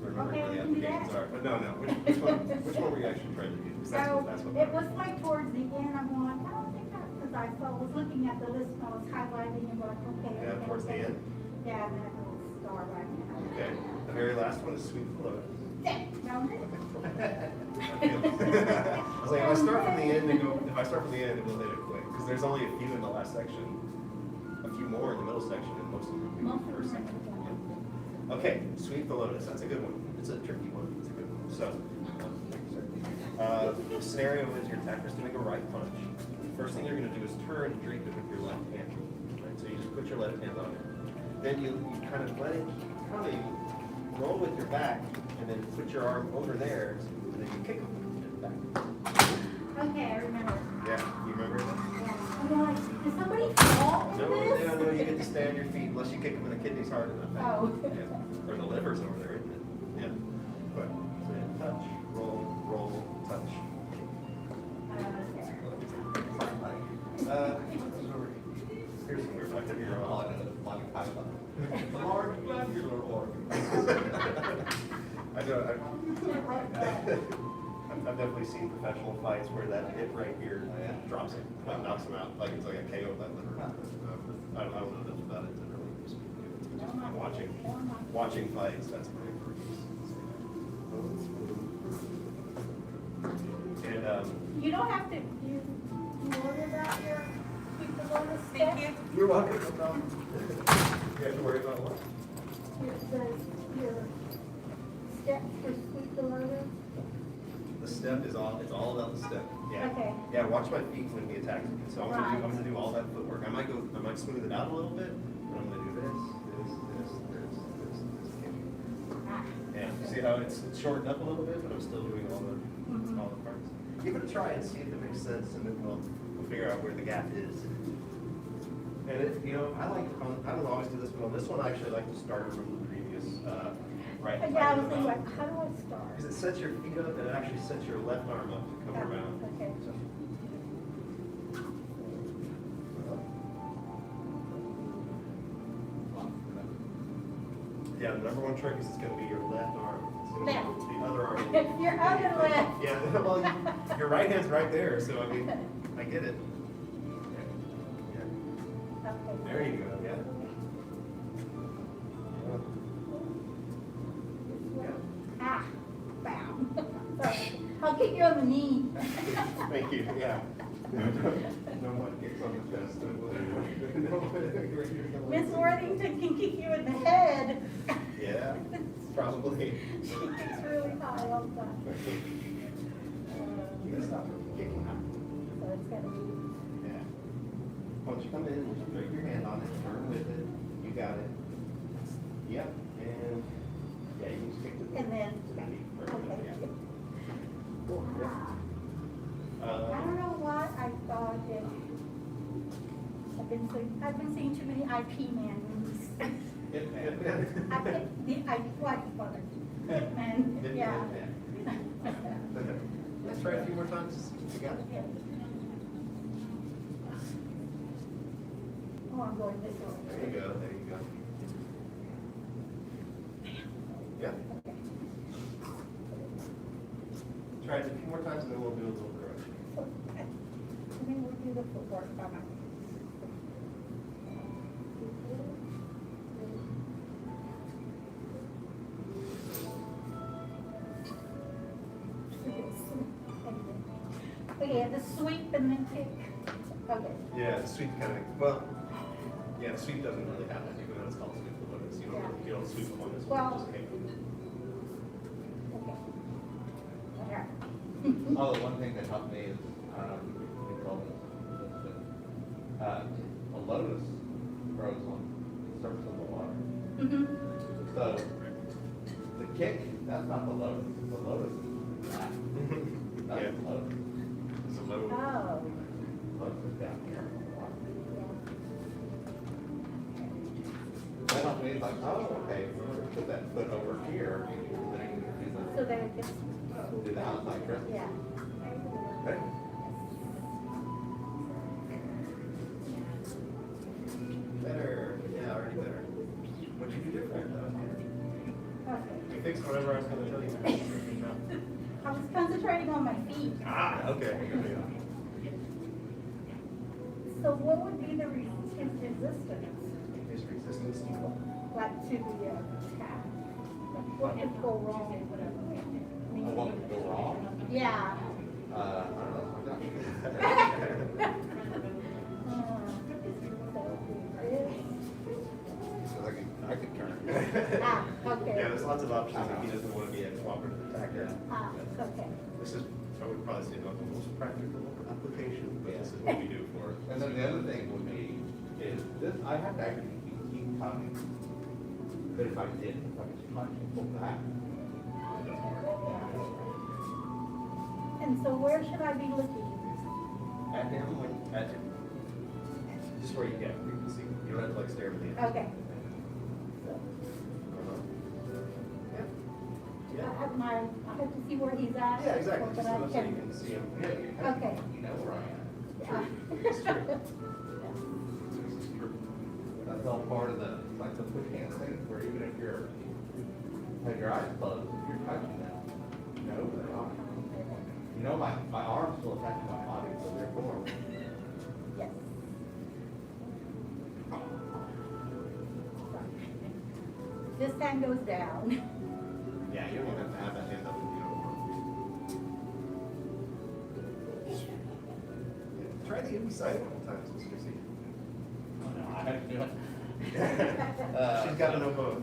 L: Remember
I: Okay,
L: where the
I: we can do
L: applications
I: that.
L: are. But no, which one were you actually trying to do? 'Cause that's
I: So
L: what
I: it was like towards the end, I'm going, I don't think that, because I was looking at the list and I was highlighting and going, okay.
L: Yeah,
I: okay,
L: towards the
I: okay.
L: end.
I: Yeah, and that little star right now.
L: Okay, the very last one is sweet below.
I: Found it?
L: I was like, if I start from the end and go, if I start from the end, it will hit it quick, because there's only a few in the last section, a few more in the middle section, and most of them will be in the first section. Yeah. Okay, sweep the lotus, that's a good one. It's a tricky one, it's a good one. So, the scenario is your attacker is to make a right punch. First thing you're gonna do is turn and drape it with your left hand. Right, so you just put your left hand on it. Then you kind of let it, roll with your back, and then put your arm over there, and then you kick it back.
I: Okay, I remember.
L: Yeah, you remember that?
I: Yeah. I'm like, did somebody fall in this?
L: No, you get to stay on your feet unless you kick them in the kidneys hard enough.
I: Oh.
L: Yeah. Or the liver's over there, isn't it? Yeah. But, so yeah, touch, roll, touch. Here's some weird, I could be wrong.
F: The large glandular organ.
L: I know, I've definitely seen professional fights where that hit right here drops him, like knocks him out, like it's like a KO that liver. I don't know enough about it to really speak to it. Watching fights, that's pretty freaky. And
I: You don't have to, you worry about your people on the step?
J: Thank you.
L: you're welcome, no problem. You have to worry about what?
I: Your steps for sweep the loader?
L: The step is all, it's all about the step. Yeah.
I: Okay.
L: Yeah, watch my feet when he attacks me. So I'm
I: Right.
L: gonna do all that footwork. I might smooth it out a little bit, but I'm gonna do this.
I: Ah.
L: And see how it's shortened up a little bit, but I'm still doing all the parts. Give it a try and see if it makes sense, and then we'll figure out where the gap is. And it, you know, I don't always do this, but on this one, I actually like to start from the previous, right.
I: Yeah, I was thinking like, how do I start?
L: Because it sets your feet up, and it actually sets your left arm up to come
I: Yeah,
L: around.
I: okay.
L: So- Yeah, the number one trick is it's gonna be your left arm. It's gonna
I: Left.
L: be the other arm.
I: Your other left.
L: Yeah, well, your right hand's right there, so I mean, I get it. Yeah.
I: Okay.
L: There you go, yeah.
I: Ah, bam. Sorry. I'll kick you on the knee.
L: Thank you, yeah. No one kicks on the chest.
I: Miss Worthington can kick you in the head.
L: Yeah, probably.
I: She kicks really high all the time.
L: You gotta stop kicking, huh?
I: So it's gotta be.
L: Yeah. Once you come in, just put your hand on it, turn with it, you got it. Yep, and, yeah, you just kick it.
I: And then,
L: It's gonna be perfect,
I: okay.
L: yeah. Cool, yeah.
I: I don't know why I thought that I've been seeing too many IP man movies. What do you call it? Hitman, yeah.
L: Let's try it a few more times. You got it?
I: Yeah. Oh, I'm going this way.
L: There you go, there you go. Yeah.
I: Okay.
L: Try it a few more times and then we'll do a little bit of
I: Okay. And then we'll do the footwork by myself. Okay, the sweep and then kick. Okay.
L: Yeah, the sweep kind of, well, yeah, the sweep doesn't really happen, even though it's called sweep the lotus. You don't sweep the lotus,
I: Well-
L: just kick.
I: Okay. Yeah.
F: Oh, one thing that helped me is, I don't know if you can call this, but, a lotus grows on the surface of the water.
I: Mm-hmm.
F: So, the kick, that's not the lotus, the lotus is that. That's
L: Yeah.
F: the lotus.
L: It's a low.
I: Oh.
F: Lotus is down here on the water. That helped me, it's like, oh, okay, we're gonna put that foot over here, then you can do
I: So then it gets.
F: do the outside grip.
I: Yeah.
F: Okay.
L: Better, yeah, already better. What'd you do different?
I: Okay.
L: You fixed whatever I was gonna tell you.
I: I was concentrating on my feet.
L: Ah, okay.
I: So what would be the his resistance,
L: His resistance to what?
I: like to the attack? Like what would go wrong and whatever? I mean,
F: What would go wrong?
I: Yeah.
F: I don't know. I could turn.
I: Ah, okay.
L: Yeah, there's lots of options if he doesn't want to be a cooperative attacker.
I: Ah, okay.
L: This is, I would probably say not the most practical application, but this is what we do for it.
F: And then the other thing would be, is this, I have to actually keep coming. But if I didn't, if I could punch and pull back.
I: And so where should I be looking?
L: At him, at him. Just where you get, you can see, you don't have to like stare at the end.
I: Okay.
L: Yeah.
I: I have to see where he's at.
L: Yeah, exactly,
I: so
L: just
I: that I
L: so you can see him.
I: Okay.
F: You know where I am.
I: Yeah.
L: It's true.
F: That's all part of the, like the push hand thing, where even if you're, have your eyes closed, if you're touching them, you know where they are. You know, my arm's still attached to my body, so therefore.
I: Yes. This hand goes down.
L: Yeah, you don't even have to have that hand up if you don't want. Try the inside a couple times, Mr. C.
F: Oh, no, I have to do it.
L: She's got to know both.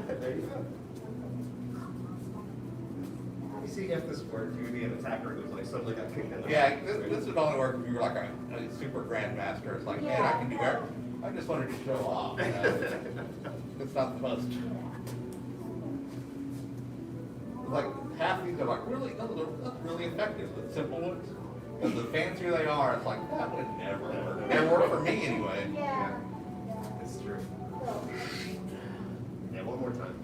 L: There you go. You see, if this worked, you would be an attacker who's like suddenly got kicked in the
F: Yeah, this would only work if you were like a super grandmaster. It's like, man, I can do everything. I just wanted to show off. You know? It's not the most. It's like half these are like really, that's really effective. The simple ones, because the fancier they are, it's like that would never work. Never work for me anyway.
D: Yeah.
L: It's true. Yeah, one more time.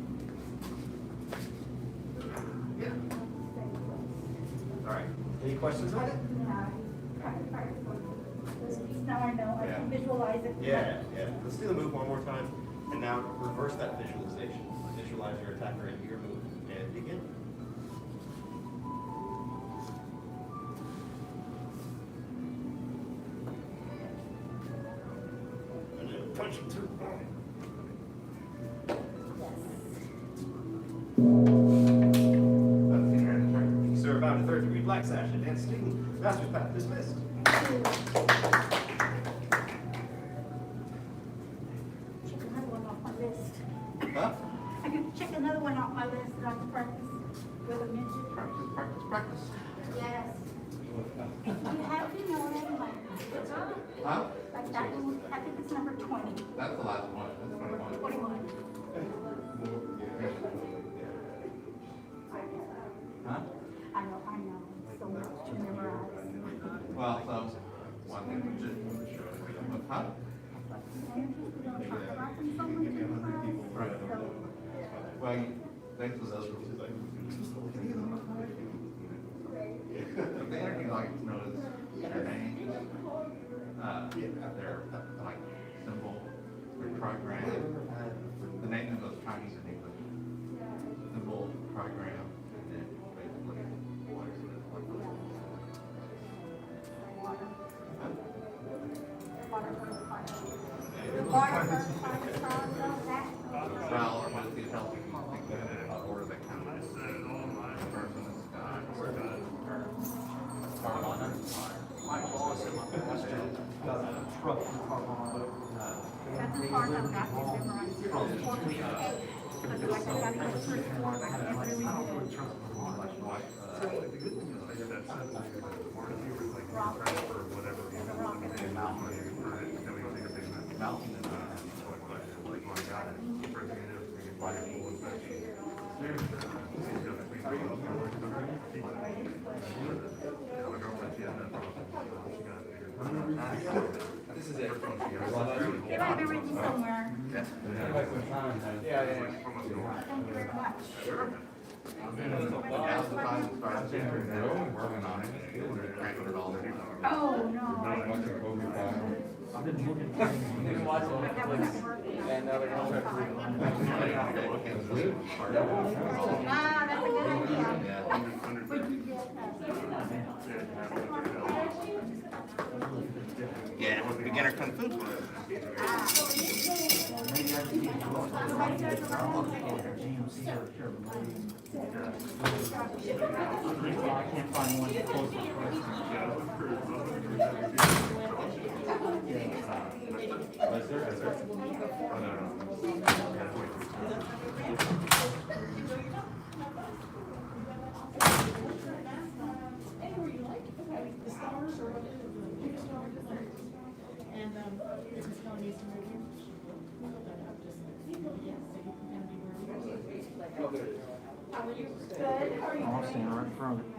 L: Yeah. All right. Any questions on it?
I: Now I know, I can visualize it.
L: Yeah, yeah. Let's do the move one more time. And now reverse that visualization. Visualize your attacker into your move and begin. And then punch him too. Sir, about a third degree black sash, advanced student, master's path dismissed.
I: Check another one off my list.
F: Huh?
I: I can check another one off my list that I can practice with a midget.
F: Practice, practice, practice.
D: Yes.
I: You have to know that one.
F: Huh?
I: Like that one, I think it's number 20.
F: That's the last one. That's 21.
I: 21.
F: Huh?
I: I know, so much to memorize.
F: Well, so one thing we just huh? Right. Well, thanks for those rules. The energy like notice their name, their like symbol, their trigram, the name of those Chinese in English, symbol, trigram, and then basically what is it like? Well, or what is the healthy order that kind of person is Carolina.
B: My boss in my past got a truck from Carvana.
I: That's as far as I've got to memorize. But like I got to go through form, I can't really do it.
F: This is it.
I: It might be written somewhere.
F: Yeah.
I: Thank you very much.
F: Now's the time to start working on it. Cranking it all in.
I: Oh, no.
B: I've been looking.
I: That wasn't working.
F: And
I: Ah, that's a good idea. Would you get
F: Yeah, beginner kung fu.
B: I can't find one close to
H: Is there? Oh, no.
I: And, this is how it needs to move in. How are you? Good, how are you?
B: I'll stand right in front of it.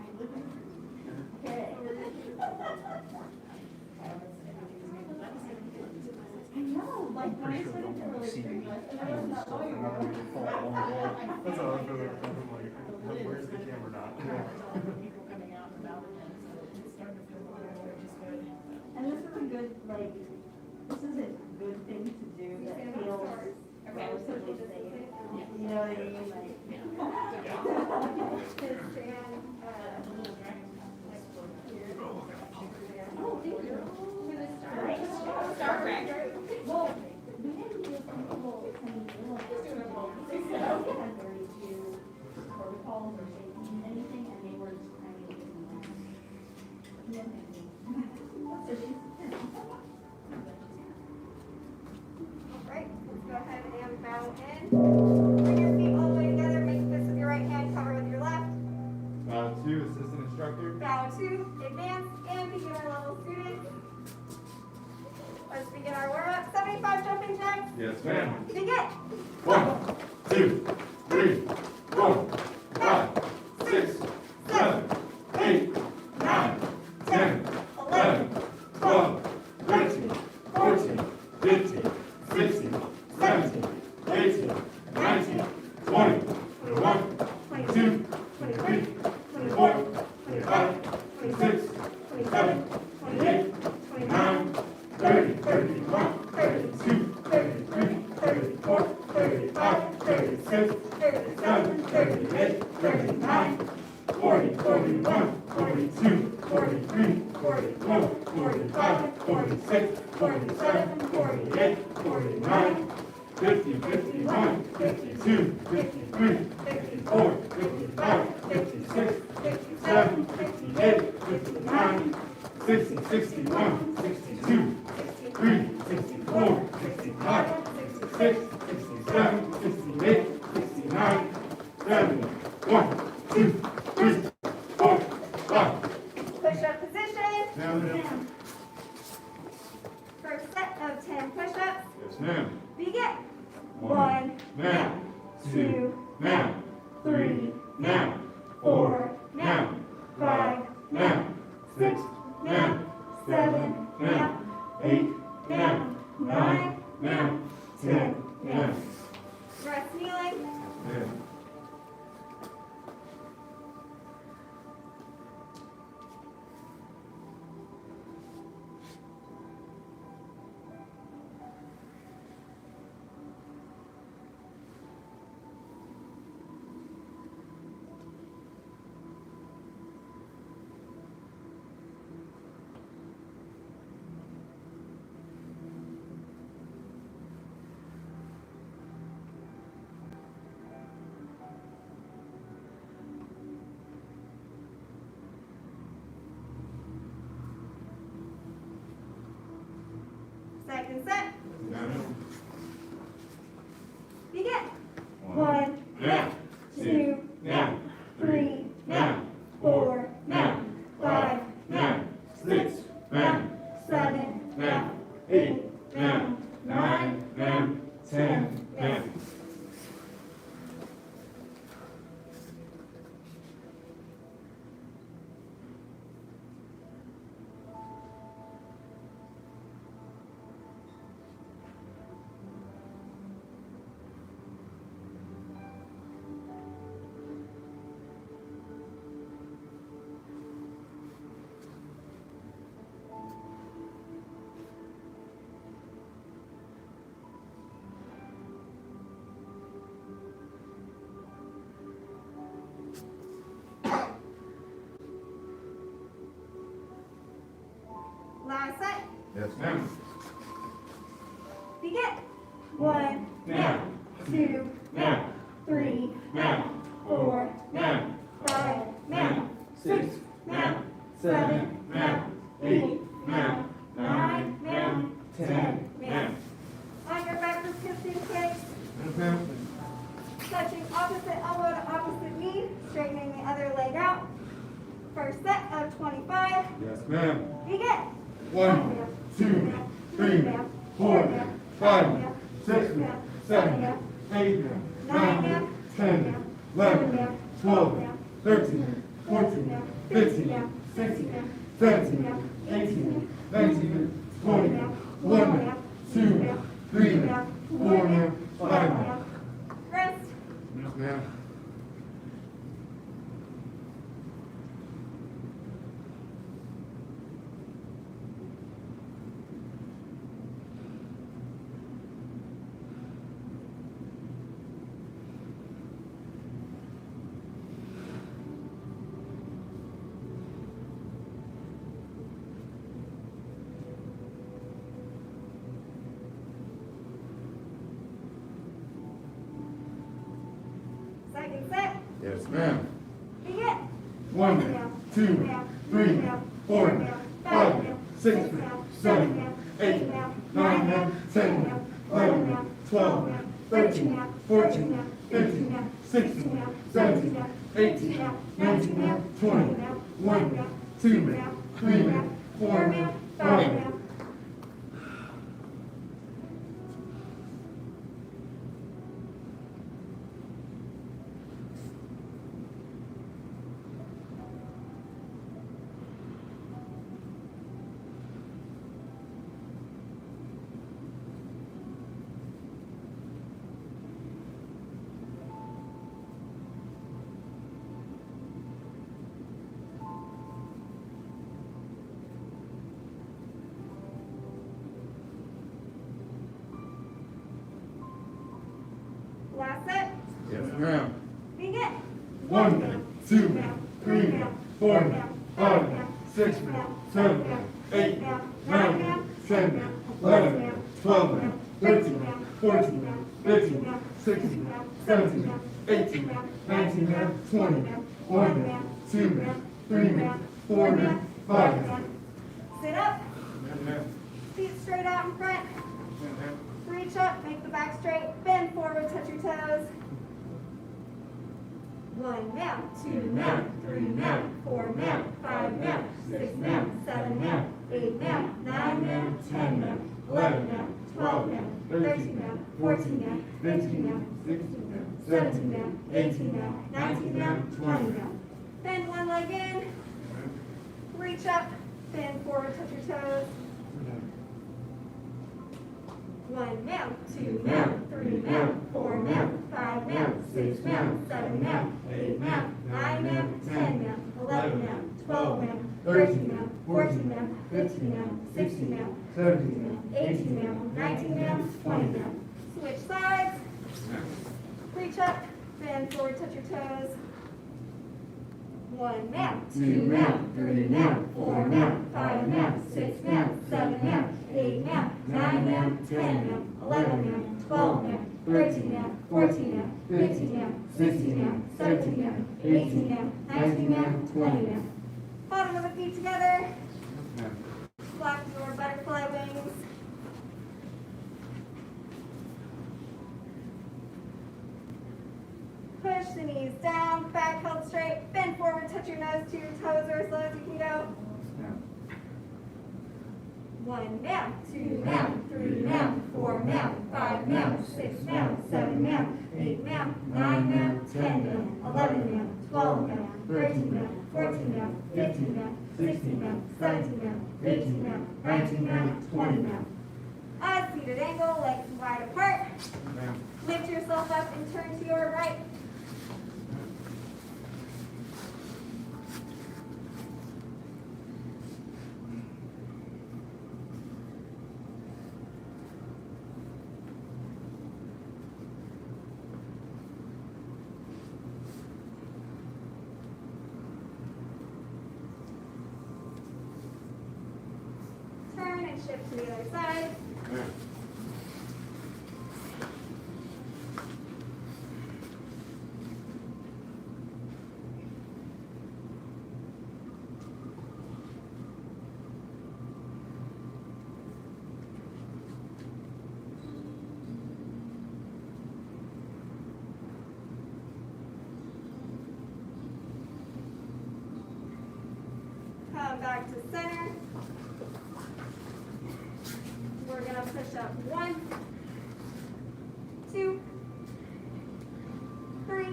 I: I know, like, when I
B: Pretty sure
I: started to
B: they'll
I: really
B: see me.
I: think, like,
B: And stuff, and I'm gonna fall along the wall.
H: That's all I'm doing. I'm like, where's the camera now?
I: people coming out and about, and so it's starting to feel a little more just good. And this is a good, like, this is a good thing to do that feels relatively safe. You know,
A: what I mean? Like, to stand,
I: Star Trek.
C: Well, we didn't give people any protocols or safety, anything, and they were just kind of so she's
A: Alright, let's go ahead and bow in. Bring your feet all the way together, make fists with your right hand, cover with your left.
M: Bow to assistant instructor.
A: Bow to advanced and beginner level students. Let's begin our warm-up. 75 jumping jacks.
M: Yes, ma'am.
A: Begin.
M: 1, 2, 3, 4, 5, 6, 7, 8, 9, 10, 11, 12, 13, 14, 15, 16, 17, 18, 19, 20, 21, 22, 23, 24, 25, 26, 27, 28, 29, 30, 31, 32, 33, 34, 35, 36, 37, 38, 39, 40, 41, 42, 43, 44, 45, 46, 47, 48, 49, 50, 51, 52, 53, 54, 55, 56, 57, 58, 59, 60, 61, 62, 63, 64, 65, 66, 67, 68, 69, 70, 1, 2, 3, 4, 5.
A: Push-up position.
M: Ma'am.
A: First set of 10 push-ups.
M: Yes, ma'am.
A: Begin. 1,
M: Now.
A: 2,
M: Now.
A: 3,
M: Now.
A: 4,
M: Now.
A: 5,
M: Now.
A: 6,
M: Now.
A: 7,
M: Now. 8. Now.
A: 9, 10.
M: Now.
A: Rest kneeling.
M: Ma'am.
A: Second set.
M: Ma'am.
A: Begin. 1,
M: Now.
A: 2,
M: Now.
A: 3,
M: Now.
A: 4,
M: Now.
A: 5,
M: Now. 6. Now.
A: 7,
M: Now. 8. Now. 9. Now. 10. Now.
A: Last set.
M: Yes, ma'am.
A: Begin. 1,
M: Now.
A: 2,
M: Now.
A: 3,
M: Now.
A: 4,
M: Now.
A: 5,
M: Now. 6. Now. 7. Now. 8. Now. 9. Now. 10. Now.
A: On your back for kissing kicks.
M: Yes, ma'am.
A: Touching opposite elbow to opposite knee. Straightening the other leg out. First set of 25.
M: Yes, ma'am.
A: Begin.
M: 1, 2, 3, 4, 5, 6, 7, 8, 9, 10, 11, 12, 13, 14, 15, 16, 17, 18, 19, 20, 1, 2, 3, 4, 5.
A: Rest.
M: Yes, ma'am. Yes, ma'am.
A: Begin.
M: 1, 2, 3, 4, 5, 6, 7, 8, 9, 10, 11, 12, 13, 14, 15, 16, 17, 18, 19, 20, 1, 2, 3, 4, 5.
A: Last set.
M: Yes, ma'am.
A: Begin.
M: 1, 2, 3, 4, 5, 6, 7, 8, 9, 10, 11, 12, 13, 14, 15, 16, 17, 18, 19, 20, 1, 2, 3, 4, 5.
A: Sit up. Feet straight out in front. Reach up, make the back straight, bend forward, touch your toes. 1 now, 2 now, 3 now, 4 now, 5 now, 6 now, 7 now, 8 now, 9 now, 10 now, 11 now, 12 now, 13 now, 14 now, 15 now, 16 now, 17 now, 18 now, 19 now, 20 now. Bend one leg in, reach up, bend forward, touch your toes. 1 now, 2 now, 3 now, 4 now, 5 now, 6 now, 7 now, 8 now, 9 now, 10 now, 11 now, 12 now, 13 now, 14 now, 15 now, 16 now, 17 now, 18 now, 19 now, 20 now. Switch sides. Reach up, bend forward, touch your toes. 1 now, 2 now, 3 now, 4 now, 5 now, 6 now, 7 now, 8 now, 9 now, 10 now, 11 now, 12 now, 13 now, 14 now, 15 now, 16 now, 17 now, 18 now, 19 now, 20 now. Bottom of the feet together. Flap your butterfly wings. Push the knees down, back held straight, bend forward, touch your nose to your toes or as low as you can go. 1 now, 2 now, 3 now, 4 now, 5 now, 6 now, 7 now, 8 now, 9 now, 10 now, 11 now, 12 now, 13 now, 14 now, 15 now, 16 now, 17 now, 18 now, 19 now, 20 now. A seated angle, legs wide apart. Lift yourself up and turn to your right. Turn and shift to the other side. Come back to center. We're going to push up 1, 2, 3.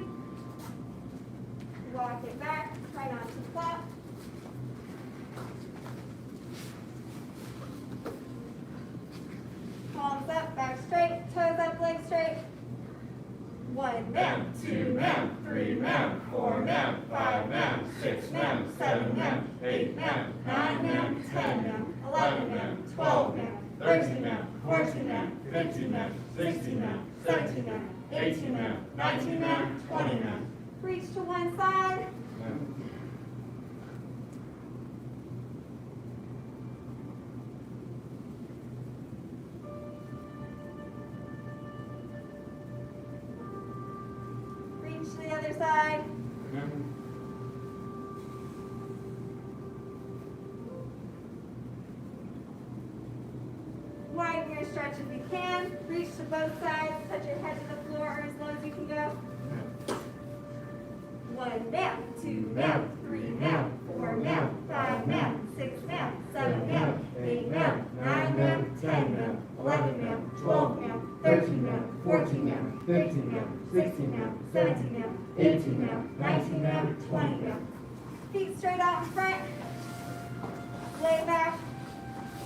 A: Walk it back. Try not to flop. Palms up, back straight. Toes up, legs straight. 1 now, 2 now, 3 now, 4 now, 5 now, 6 now, 7 now, 8 now, 9 now, 10 now, 11 now, 12 now, 13 now, 14 now, 15 now, 16 now, 17 now, 18 now, 19 now, 20 now. Reach to one side. Reach to the other side. can, reach to both sides, touch your head to the floor or as low as you can go. 1 down, 2 down, 3 down, 4 down, 5 down, 6 down, 7 down, 8 down, 9 down, 10 down, 11 down, 12 down, 13 down, 14 down, 15 down, 16 down, 17 down, 18 down, 19 down, 20 down. Feet straight out in front. Lay back.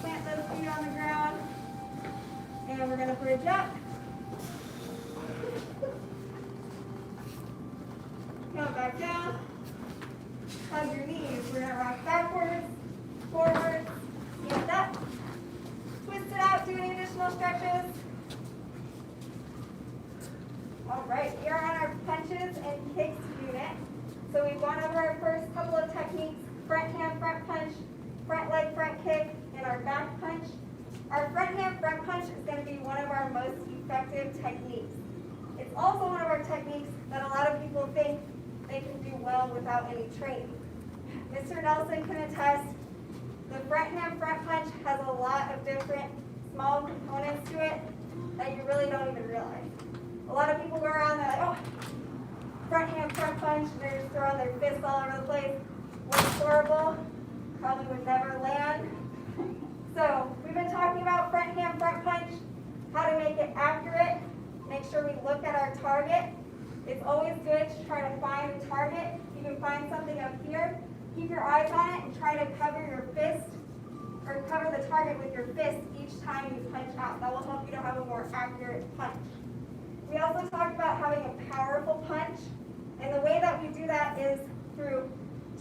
A: Plant those feet on the ground. And we're going to bridge up. Come back down. Hug your knees. We're going to rock backwards, forwards, stand up. Twist it out. Do any additional stretches. All right, we are on our punches and kicks unit. So we've gone over our first couple of techniques: front hand, front punch, front leg, front kick, and our back punch. Our front hand, front punch is going to be one of our most effective techniques. It's also one of our techniques that a lot of people think they can do well without any training. Mr. Nelson can attest, the front hand, front punch has a lot of different small components to it that you really don't even realize. A lot of people go around, they're like, oh, front hand, front punch, and they're just throwing their fists all over the place. Works horrible, probably would never land. So we've been talking about front hand, front punch, how to make it accurate, make sure we look at our target. It's always good to try to find a target. You can find something up here, keep your eyes on it, and try to cover your fist, or cover the target with your fist each time you punch out. That will help you to have a more accurate punch. We also talked about having a powerful punch, and the way that we do that is through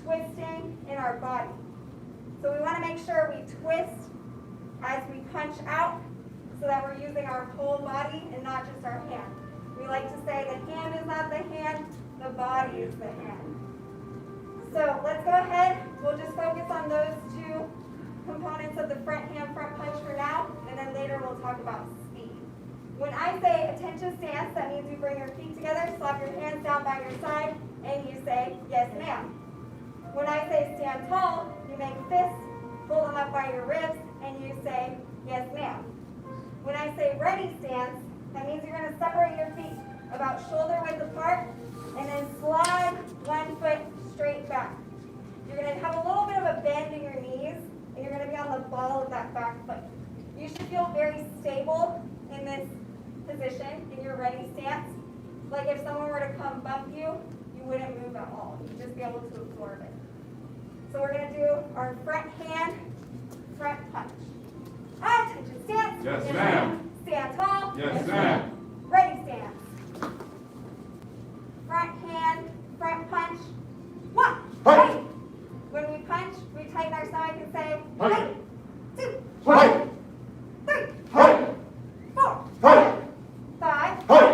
A: twisting in our body. So we want to make sure we twist as we punch out so that we're using our whole body and not just our hand. We like to say the hand is not the hand, the body is the hand. So let's go ahead, we'll just focus on those two components of the front hand, front punch for now, and then later we'll talk about speed. When I say attention stance, that means you bring your feet together, slap your hands down by your side, and you say, yes ma'am. When I say stand tall, you make fists, pull them up by your ribs, and you say, yes ma'am. When I say ready stance, that means you're going to separate your feet about shoulder width apart, and then slide one foot straight back. You're going to have a little bit of a bend in your knees, and you're going to be on the ball of that back foot. You should feel very stable in this position, in your ready stance. Like if someone were to come bump you, you wouldn't move at all. You'd just be able to absorb it. So we're going to do our front hand, front punch. Attention stance.
M: Yes, ma'am.
A: Stand tall.
M: Yes, ma'am.
A: Ready stance. Front hand, front punch. 1.
M: Hey.
A: When we punch, we tighten our stomach and say,
M: Hey.
A: hey. 2.
M: Hey.
A: 3.
M: Hey.
A: 4.
M: Hey.
A: 5.
M: Hey.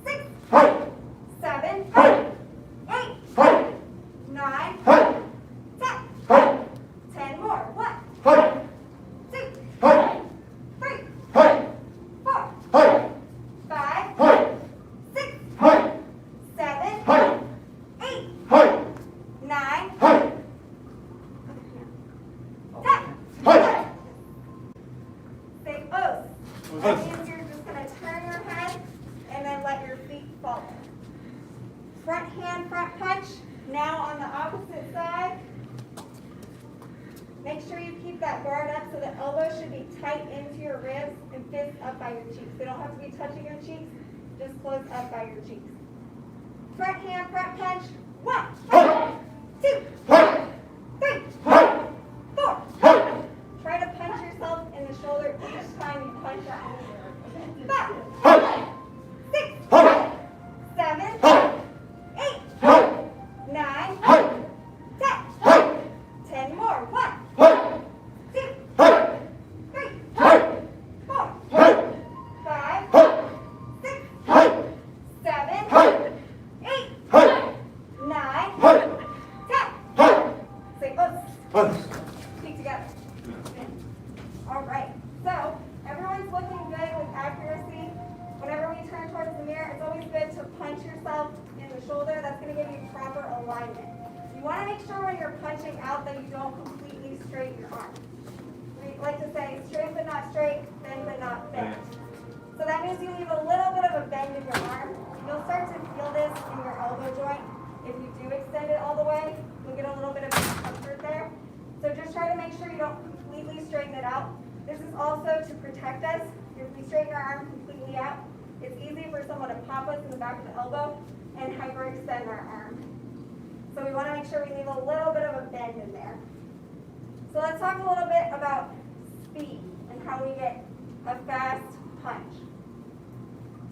A: 6.
M: Hey.
A: 7.
M: Hey.
A: 8.
M: Hey.
A: 9.
M: Hey.
A: 10.
M: Hey.
A: 10 more. 1.
M: Hey.
A: 2.
M: Hey.
A: 3.
M: Hey.
A: 4.
M: Hey.
A: 5.
M: Hey.
A: 6.
M: Hey.
A: 7.
M: Hey.
A: 8.
M: Hey.
A: 9.
M: Hey.
A: 10.
M: Hey.
A: Say oath. That means you're just going to turn your head and then let your feet follow. Front hand, front punch. Now on the opposite side. Make sure you keep that guard up so the elbows should be tight into your ribs and fists up by your cheeks. They don't have to be touching your cheeks, just close up by your cheeks. Front hand, front punch. 1. 2. 3. 4. Try to punch yourself in the shoulder each time you punch out. 5. 6. 7. 8. 9. 10. 10 more. 1. 2. 3. 4. 5. 6. 7. 8. 9. 10. Say oops. Feet together. All right. So everyone's looking good with accuracy. Whenever we turn towards the mirror, it's always good to punch yourself in the shoulder. That's going to give you proper alignment. You want to make sure when you're punching out that you don't completely straighten your arm. We like to say straight but not straight, bend but not bent. So that means you leave a little bit of a bend in your arm. You'll start to feel this in your elbow joint. If you do extend it all the way, you'll get a little bit of discomfort there. So just try to make sure you don't completely straighten it out. This is also to protect us. If we straighten our arm completely out, it's easy for someone to pop us in the back of the elbow and hyperextend our arm. So we want to make sure we leave a little bit of a bend in there. So let's talk a little bit about speed and how we get a fast punch.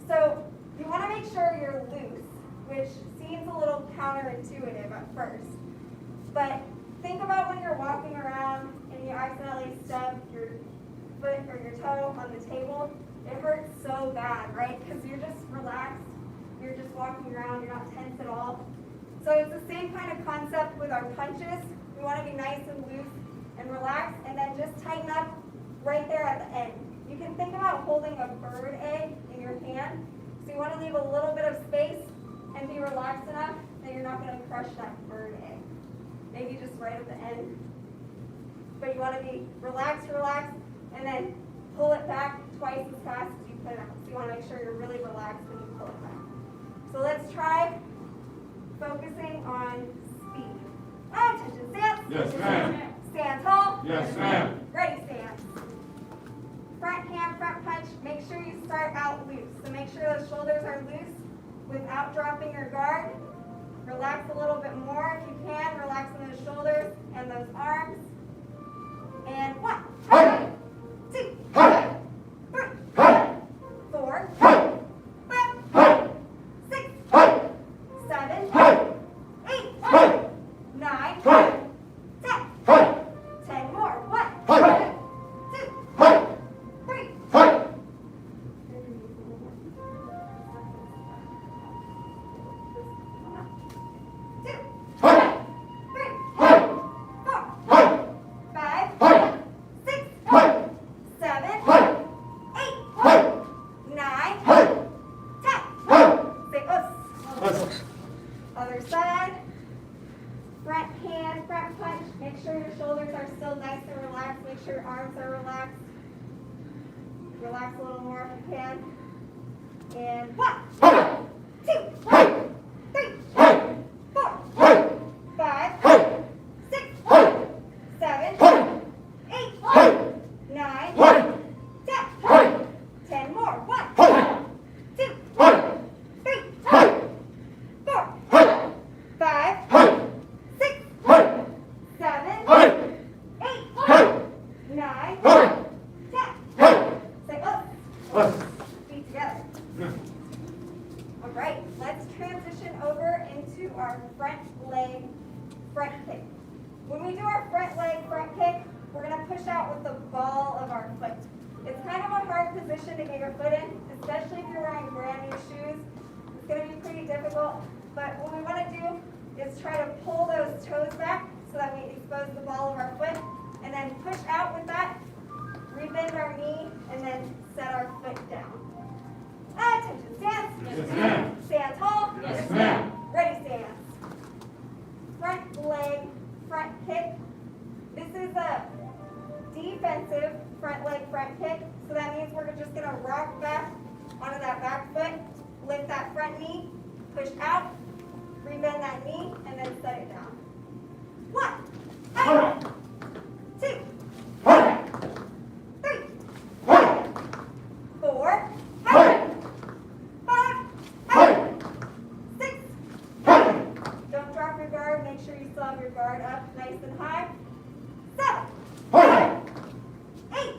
A: So you want to make sure you're loose, which seems a little counterintuitive at first. But think about when you're walking around and you accidentally stub your foot or your toe on the table. It hurts so bad, right? Because you're just relaxed. You're just walking around. You're not tense at all. So it's the same kind of concept with our punches. We want to be nice and loose and relaxed, and then just tighten up right there at the end. You can think about holding a bird egg in your hand. So you want to leave a little bit of space and be relaxed enough that you're not going to crush that bird egg. Maybe just right at the end. But you want to be relaxed, and then pull it back twice as fast as you put it out. So you want to make sure you're really relaxed when you pull it back. So let's try focusing on speed. Attention, stance.
M: Yes, ma'am.
A: Stand tall.
M: Yes, ma'am.
A: Ready, stance. Front hand, front punch. Make sure you start out loose. So make sure those shoulders are loose without dropping your guard. Relax a little bit more if you can. Relaxing those shoulders and those arms. And 1, 2, 3, 4, 5, 6, 7, 8, 9, 10 more. 1, 2, 3. Other side. Front hand, front punch. Make sure your shoulders are still nice and relaxed. Make sure your arms are relaxed. Relax a little more if you can. And 1, 2, 3, 4, 5, 6, 7, 8, 9, 10 more. 1, 2, 3, 4, 5, 6, 7, 8, 9, 10. Say up. Feet together. All right, let's transition over into our front leg front kick. When we do our front leg front kick, we're going to push out with the ball of our foot. It's kind of a hard position to get your foot in, especially if you're wearing brand new shoes. It's going to be pretty difficult, but what we want to do is try to pull those toes back so that we expose the ball of our foot, and then push out with that, rebend our knee, and then set our foot down. Attention, stance.
M: Yes, ma'am.
A: Stand tall.
M: Yes, ma'am.
A: Ready, stance. Front leg front kick. This is a defensive front leg front kick, so that means we're just going to rock back onto that back foot, lift that front knee, push out, rebend that knee, and then set it down. 1, 2, 3, 4, 5, 6. Don't drop your guard. Make sure you still have your guard up nice and high. 7, 8,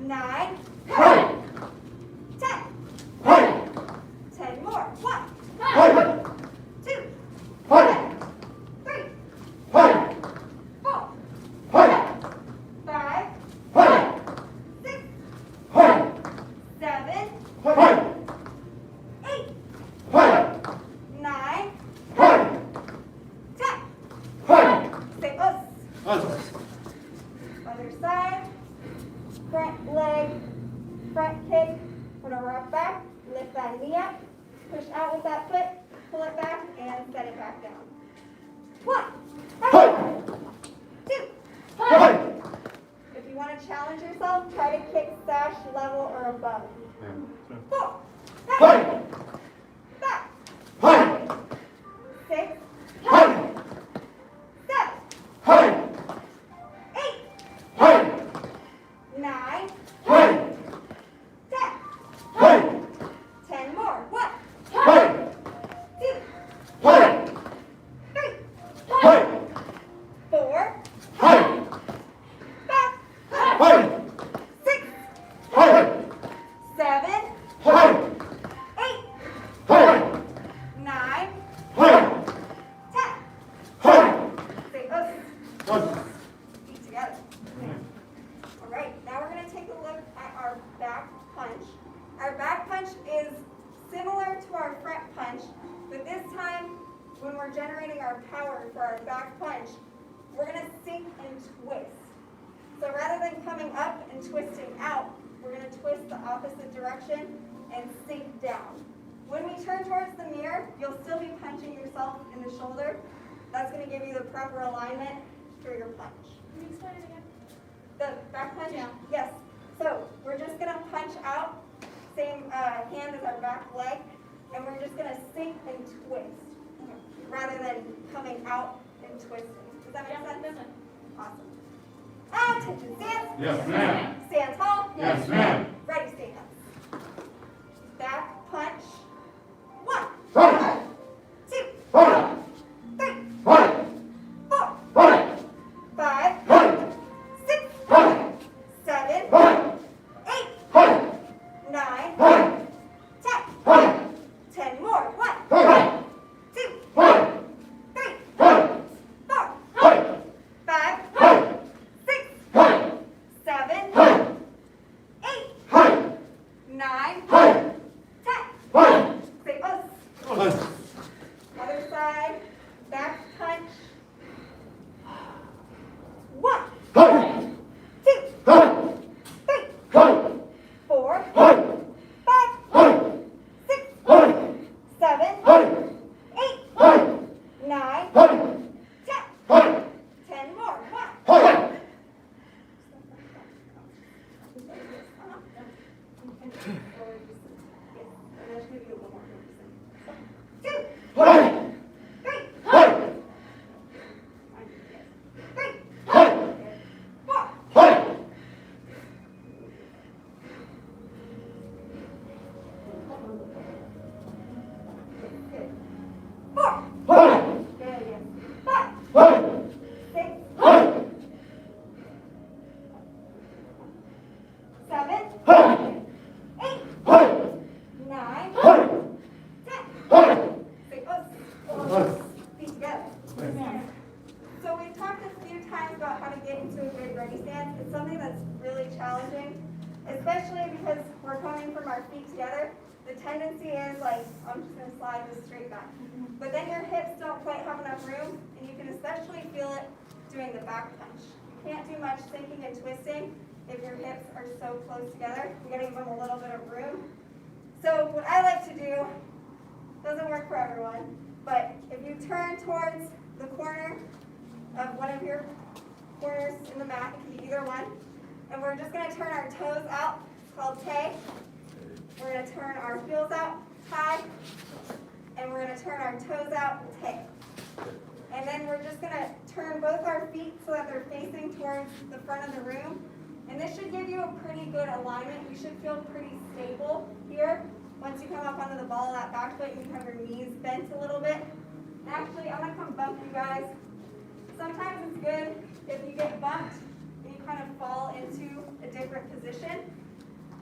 A: 9, 10. 10 more. 1, 2, 3, 4, 5, 6, 7, 8, 9, 10. Say us. Other side. Front leg, front kick. We're gonna rock back, lift that knee up, push out with that foot, pull it back, and set it back down. 1, 2. If you want to challenge yourself, try to kick side sash level or above. 4,
M: Hey!
A: 5,
M: Hey!
A: 6,
M: Hey!
A: 7,
M: Hey!
A: 8,
M: Hey!
A: 9,
M: Hey!
A: 10.
M: Hey!
A: 10 more. 1,
M: Hey!
A: 2,
M: Hey!
A: 3,
M: Hey!
A: 4,
M: Hey!
A: 5,
M: Hey!
A: 6,
M: Hey!
A: 7,
M: Hey!
A: 8,
M: Hey!
A: 9,
M: Hey!
A: 10.
M: Hey!
A: Say feet together. All right, now we're going to take a look at our back punch. Our back punch is similar to our front punch, but this time when we're generating our power for our back punch, we're going to sink and twist. So rather than coming up and twisting out, we're going to twist the opposite direction and sink down. When we turn towards the mirror, you'll still be punching yourself in the shoulder. That's going to give you the proper alignment for your punch.
E: Can you explain it again?
A: The back punch?
E: Yeah.
A: Yes. So we're just going to punch out, same hand as our back leg, and we're just going to sink and twist rather than coming out and twisting. Does that make sense? Awesome. Attention, stand.
M: Yes, ma'am.
A: Stand tall.
M: Yes, ma'am.
A: Ready, stand up. Back punch. 1,
M: Hey!
A: 2,
M: Hey!
A: 3,
M: Hey!
A: 4,
M: Hey!
A: 5,
M: Hey!
A: 6,
M: Hey!
A: 7,
M: Hey!
A: 8,
M: Hey!
A: 9,
M: Hey!
A: 10.
M: Hey!
A: 10 more. 1,
M: Hey!
A: 2,
M: Hey!
A: 3,
M: Hey!
A: 4,
M: Hey!
A: 5,
M: Hey!
A: 6,
M: Hey!
A: 7,
M: Hey!
A: 8,
M: Hey!
A: 9,
M: Hey!
A: 10.
M: Hey!
A: Say us. Other side. Back punch. 1,
M: Hey!
A: 2,
M: Hey!
A: 3,
M: Hey!
A: 4,
M: Hey!
A: 5,
M: Hey!
A: 6,
M: Hey!
A: 7,
M: Hey!
A: 8,
M: Hey!
A: 9,
M: Hey!
A: 10.
M: Hey!
A: 10 more. 1.
M: Hey!
A: Two,
M: Hey!
A: three,
M: Hey!
A: three,
M: Hey!
A: 4,
M: Hey!
A: 4.
M: Hey!
A: Good, yes. 5,
M: Hey!
A: 6,
M: Hey!
A: 7,
M: Hey!
A: 8,
M: Hey!
A: 9,
M: Hey!
A: 10.
M: Hey!
A: Say us. Feet together. So we've talked a few times about how to get into a good ready stance. It's something that's really challenging, especially because we're coming from our feet together. The tendency is like, I'm just going to slide this straight back. But then your hips don't quite have enough room, and you can especially feel it doing the back punch. You can't do much sinking and twisting if your hips are so close together. You got to give them a little bit of room. So what I like to do, doesn't work for everyone, but if you turn towards the corner of one of your corners in the mat, it can be either one, and we're just going to turn our toes out. It's called Tai. We're going to turn our heels out, Tai, and we're going to turn our toes out, Tai. And then we're just going to turn both our feet so that they're facing towards the front of the room. And this should give you a pretty good alignment. You should feel pretty stable here. Once you come up onto the ball of that back foot, you can have your knees bent a little bit. And actually, I'm going to come bump you guys. Sometimes it's good if you get bumped and you kind of fall into a different position.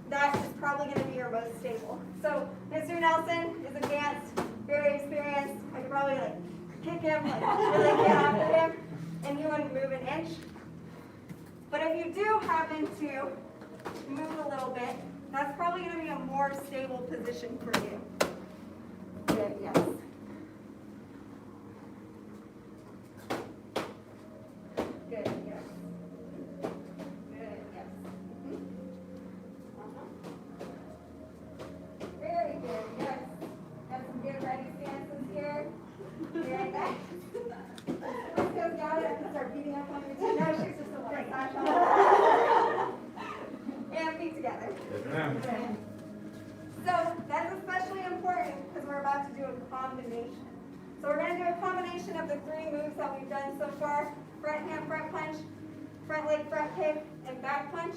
A: That is probably going to be your most stable. So Mr. Nelson is advanced, very experienced. I could probably like kick him, like really get after him, and he wouldn't move an inch. But if you do happen to move a little bit, that's probably going to be a more stable position for you. Good, yes. Good, yes. Good, yes. Very good, yes. Got some good ready stances here. Very nice. Let's got it. I'm going to start beating up on your team. No, she's just a little Sash on. And feet together. do a combination. So we're going to do a combination of the 3 moves that we've done so far: front hand, front punch, front leg, front kick, and back punch.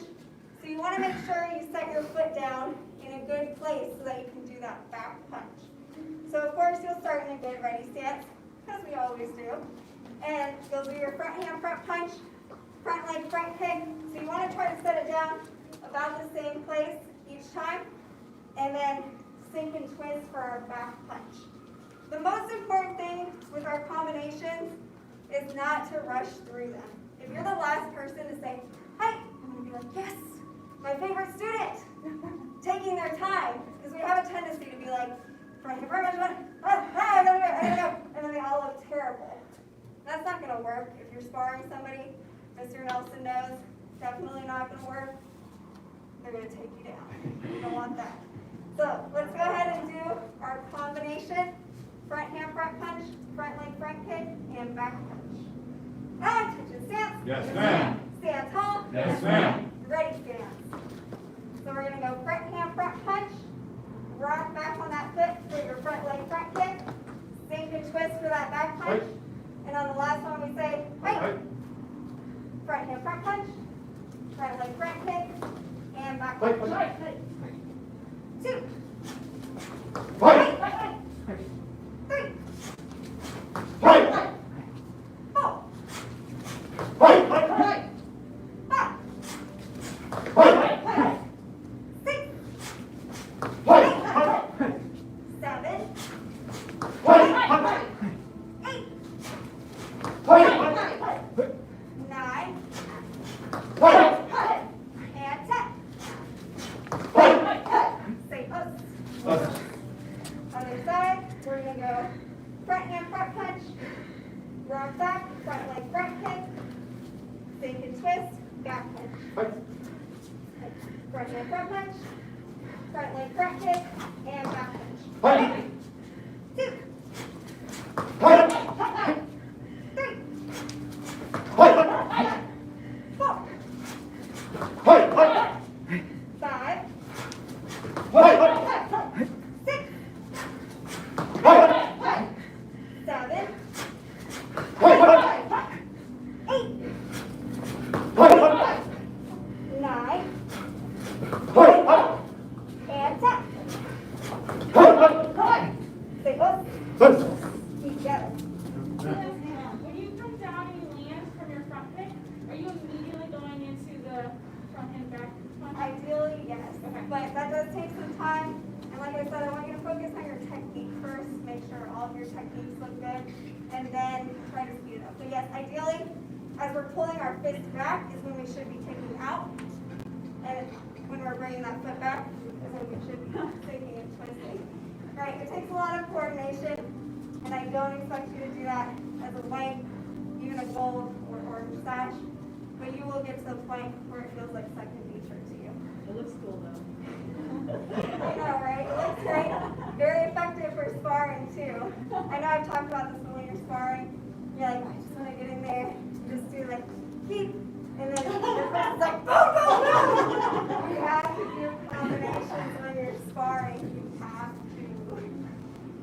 A: So you want to make sure you set your foot down in a good place so that you can do that back punch. So of course you'll start in a good ready stance, as we always do. And you'll do your front hand, front punch, front leg, front kick. So you want to try to set it down about the same place each time. And then sink and twist for our back punch. The most important thing with our combinations is not to rush through them. If you're the last person to say, "Hi," I'm going to be like, "Yes, my favorite student," taking their time, because we have a tendency to be like, "Front hand, front punch, I gotta go," and then they all look terrible. That's not going to work. If you're sparring somebody, Mr. Nelson knows, definitely not going to work. They're going to take you down. You don't want that. So let's go ahead and do our combination: front hand, front punch, front leg, front kick, and back punch. Attention stance.
M: Yes, ma'am.
A: Stand tall.
M: Yes, ma'am.
A: Ready stance. So we're going to go front hand, front punch, rock back on that foot for your front leg, front kick, sink and twist for that back punch. And on the last one we say, "Hey." Front hand, front punch, front leg, front kick, and back punch. 2. 3. 4. 'Sash, but you will get to the point where it feels like second nature to you.
G: It looks cool though.
A: I know, right? It looks great. Very effective for sparring too. I know I've talked about this, but when you're sparring, you're like, "I just want to get in there, just do like keep," and then your friend's like, "Boom, boom, boom." You have to do combinations when you're sparring. You have to.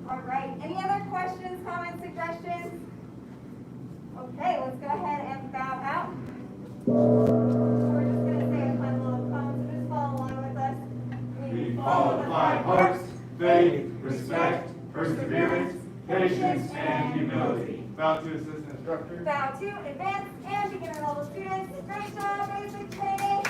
A: All right. Any other questions, comments, suggestions? Okay, let's go ahead and bow out. We're just going to say a fun little poem, so just follow along with us.
M: We follow the 5 hearts: faith, respect, perseverance, patience, and humility. Bow to assistant instructor.
A: Bow to advanced and beginner level students. Great job, basic training.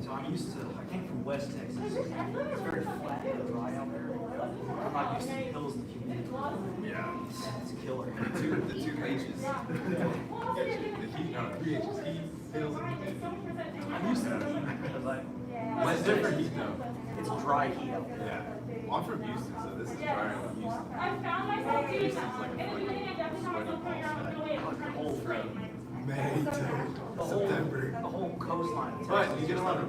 N: So I'm used to, I came from West Texas. It's very flat and dry out there. I'm not used to the hills and the humidity.
F: Yeah.
N: It's a killer.
F: The two H's. The heat, no, 3 H's. Heat, hills, and humidity.
N: I'm used to that because
F: It's different heat though.
N: it's dry heat out there.
F: Yeah. Well, I'm from Houston, so this is drier than Houston. Houston's like a fucking sweaty ball
N: Like the whole thing.
F: May to September.
N: The whole coastline. of
F: But
N: Texas
F: you get a lot of
N: is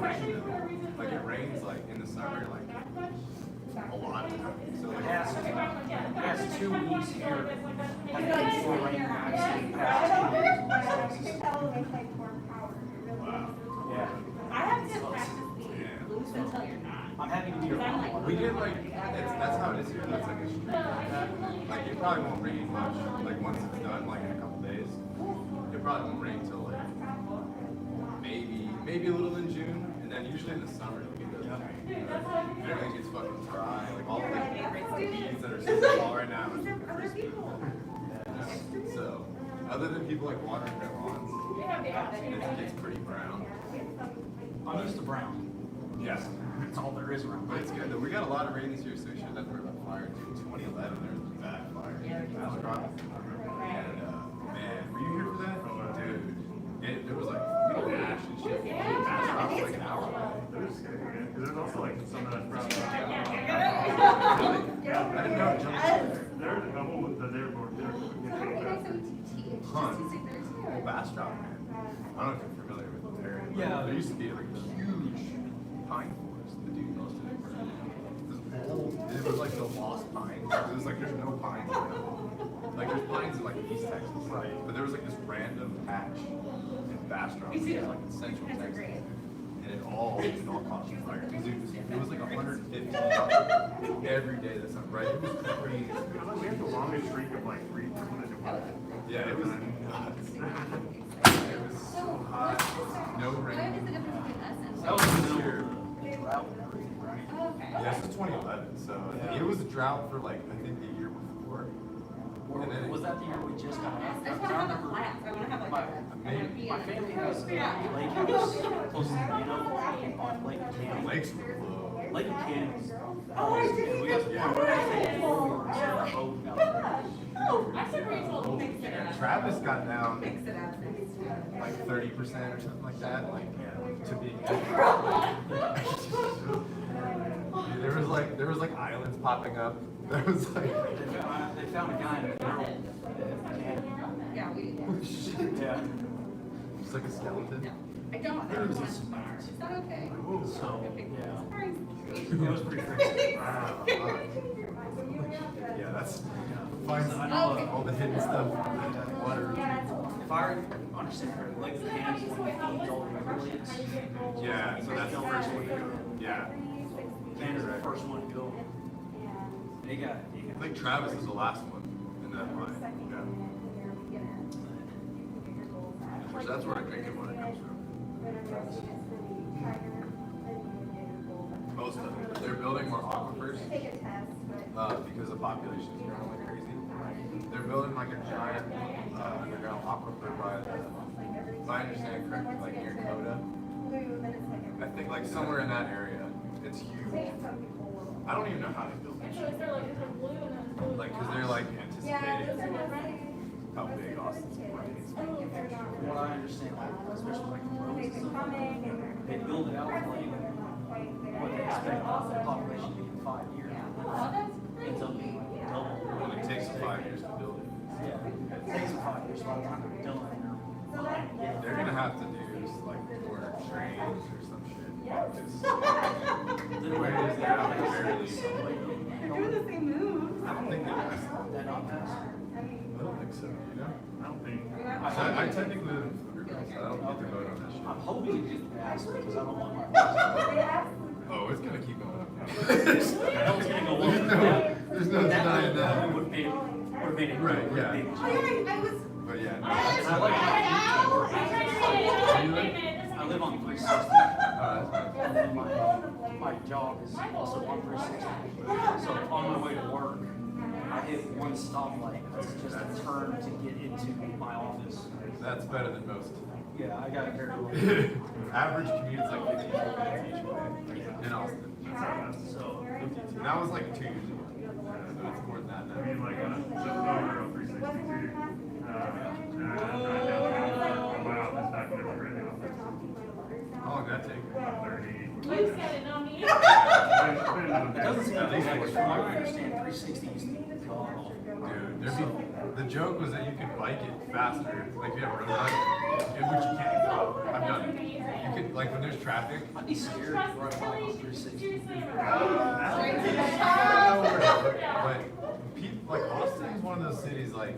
F: rain though. Like it rains like in the summer, like a lot. So like
N: Past 2 weeks here have been more rain than I've seen the past 2 years in West
A: You
N: Texas.
A: can tell it makes like more power. It really
F: wow.
N: Yeah.
A: I have to practice being
F: Yeah.
A: loose until you're not.
N: I'm happy to be here.
F: We get like that's how it is here. That's like a street like that. Like it probably won't rain much. Like once it's done, like in a couple days, it probably won't rain till like maybe a little in June, and then usually in the summer it'll get good. Everything gets fucking dry. Like all the bees that are super tall right now is crispy. So other than people like watering their lawns, it gets pretty brown.
N: I'm used to brown.
F: Yes.
N: That's all there is around.
F: But it's good though. We got a lot of rain this year, so we shouldn't have to worry about fire. Dude, 2011, there was a bad fire. And man, were you here for that? Dude, there was like ash and shit. It was like an hour away.
H: They're just kidding, man. 'Cause there's also like some of that brown.
F: Really? I didn't know it jumped over there.
H: There's a couple that they're more there.
F: Huh. Well, Bass Drop, man. I don't know if you're familiar with the area. But
N: Yeah.
F: there used to be like a huge pine forest. The dude most of it. It was like the lost pines. It was like there's no pines around. Like there's pines in like East Texas, right? But there was like this random patch in Bastrop, which is like in Central Texas, and it all caught on fire. Dude, it was like 150 every day that summer, right? It was crazy.
H: We had the longest streak of like 3 minutes.
F: Yeah, it was nuts. It was so hot. No rain.
J: What is the difference between us and?
N: That was the middle of the drought period, right?
F: Yeah, this is 2011, so it was a drought for like I think the year before.
N: Or
F: And then
N: was that the year we just got out?
A: I just want to have a class. I want to have like
N: My,
A: a.
F: Maybe
N: my family has a lake house close to the Toledo on Lake Buchanan.
F: lakes were low.
N: Lake Buchanan is, and we got the point where we take 4 wheelers and our boat out there.
F: And Travis got down
A: Mix it up.
F: like 30% or something like that, like to be. Dude, there was like islands popping up. There was like.
N: They found a guy in a barrel.
A: Yeah, we.
N: Yeah.
F: It's like a skeleton.
A: I don't.
N: I think it was a spider.
A: Is that okay?
N: So, yeah.
A: Sorry.
N: It was pretty crazy.
F: Wow. Yeah, that's fine.
N: I know,
F: All the hidden stuff. Water.
N: if I understand correctly, Lake Buchanan is one that feeds all the river lakes.
F: Yeah, so that's
N: the first one to go.
F: Yeah.
N: Buchanan's the first one to go. They got.
F: I think Travis is the last one in that line. Yeah. Which that's where I think it comes from. Most of them. They're building more aquifers because the population is growing like crazy. They're building like a giant underground aquifer by the, if I understand correctly, like near Coda. I think like somewhere in that area. It's huge. I don't even know how they built it. Like, cause they're like anticipating how big Austin's market is.
N: From what I understand, like, especially like the roads and stuff, they build it out for like what they expect the population to be in 5 years. Ends up being like double.
F: And it takes 5 years to build it.
N: Yeah, it takes 5 years by the time they're done.
F: They're gonna have to do like more trains or some shit.
N: Where is
F: They're out there barely.
A: They're doing the same moves.
F: I don't think they pass.
N: That not pass?
F: I don't think so, you know?
H: I don't think.
F: I technically live in Pflugerville, so I don't get to vote on that shit.
N: I'm hoping it gets passed because I don't want my.
F: Oh, it's gonna keep going up.
N: I know it's gonna go up.
F: There's no denying that.
N: Would have made it.
F: Right, yeah.
A: I was.
F: But yeah.
N: And I like I live on 360. And then my job is also on 360. So on my way to work, I hit one stoplight. That's just a turn to get into my office.
F: That's better than most.
N: Yeah, I got it very well.
F: Average commute is like 15 minutes each way in Austin.
A: cat.
N: So,
M: And that was like 2 years ago. So it's more than that now.
H: I mean, like, just over 362. Wow, that's back when they were in the office.
M: How long did that take?
H: About 30.
E: You said it, not me.
N: it doesn't seem like, from what I understand, 360 used to be god awful.
M: Dude, the joke was that you could bike it faster, like if you have a road bike, which you can't. I've done it. You could, like when there's traffic.
N: I'd be scared to ride a bike on 360.
M: But people, like Austin is one of those cities, like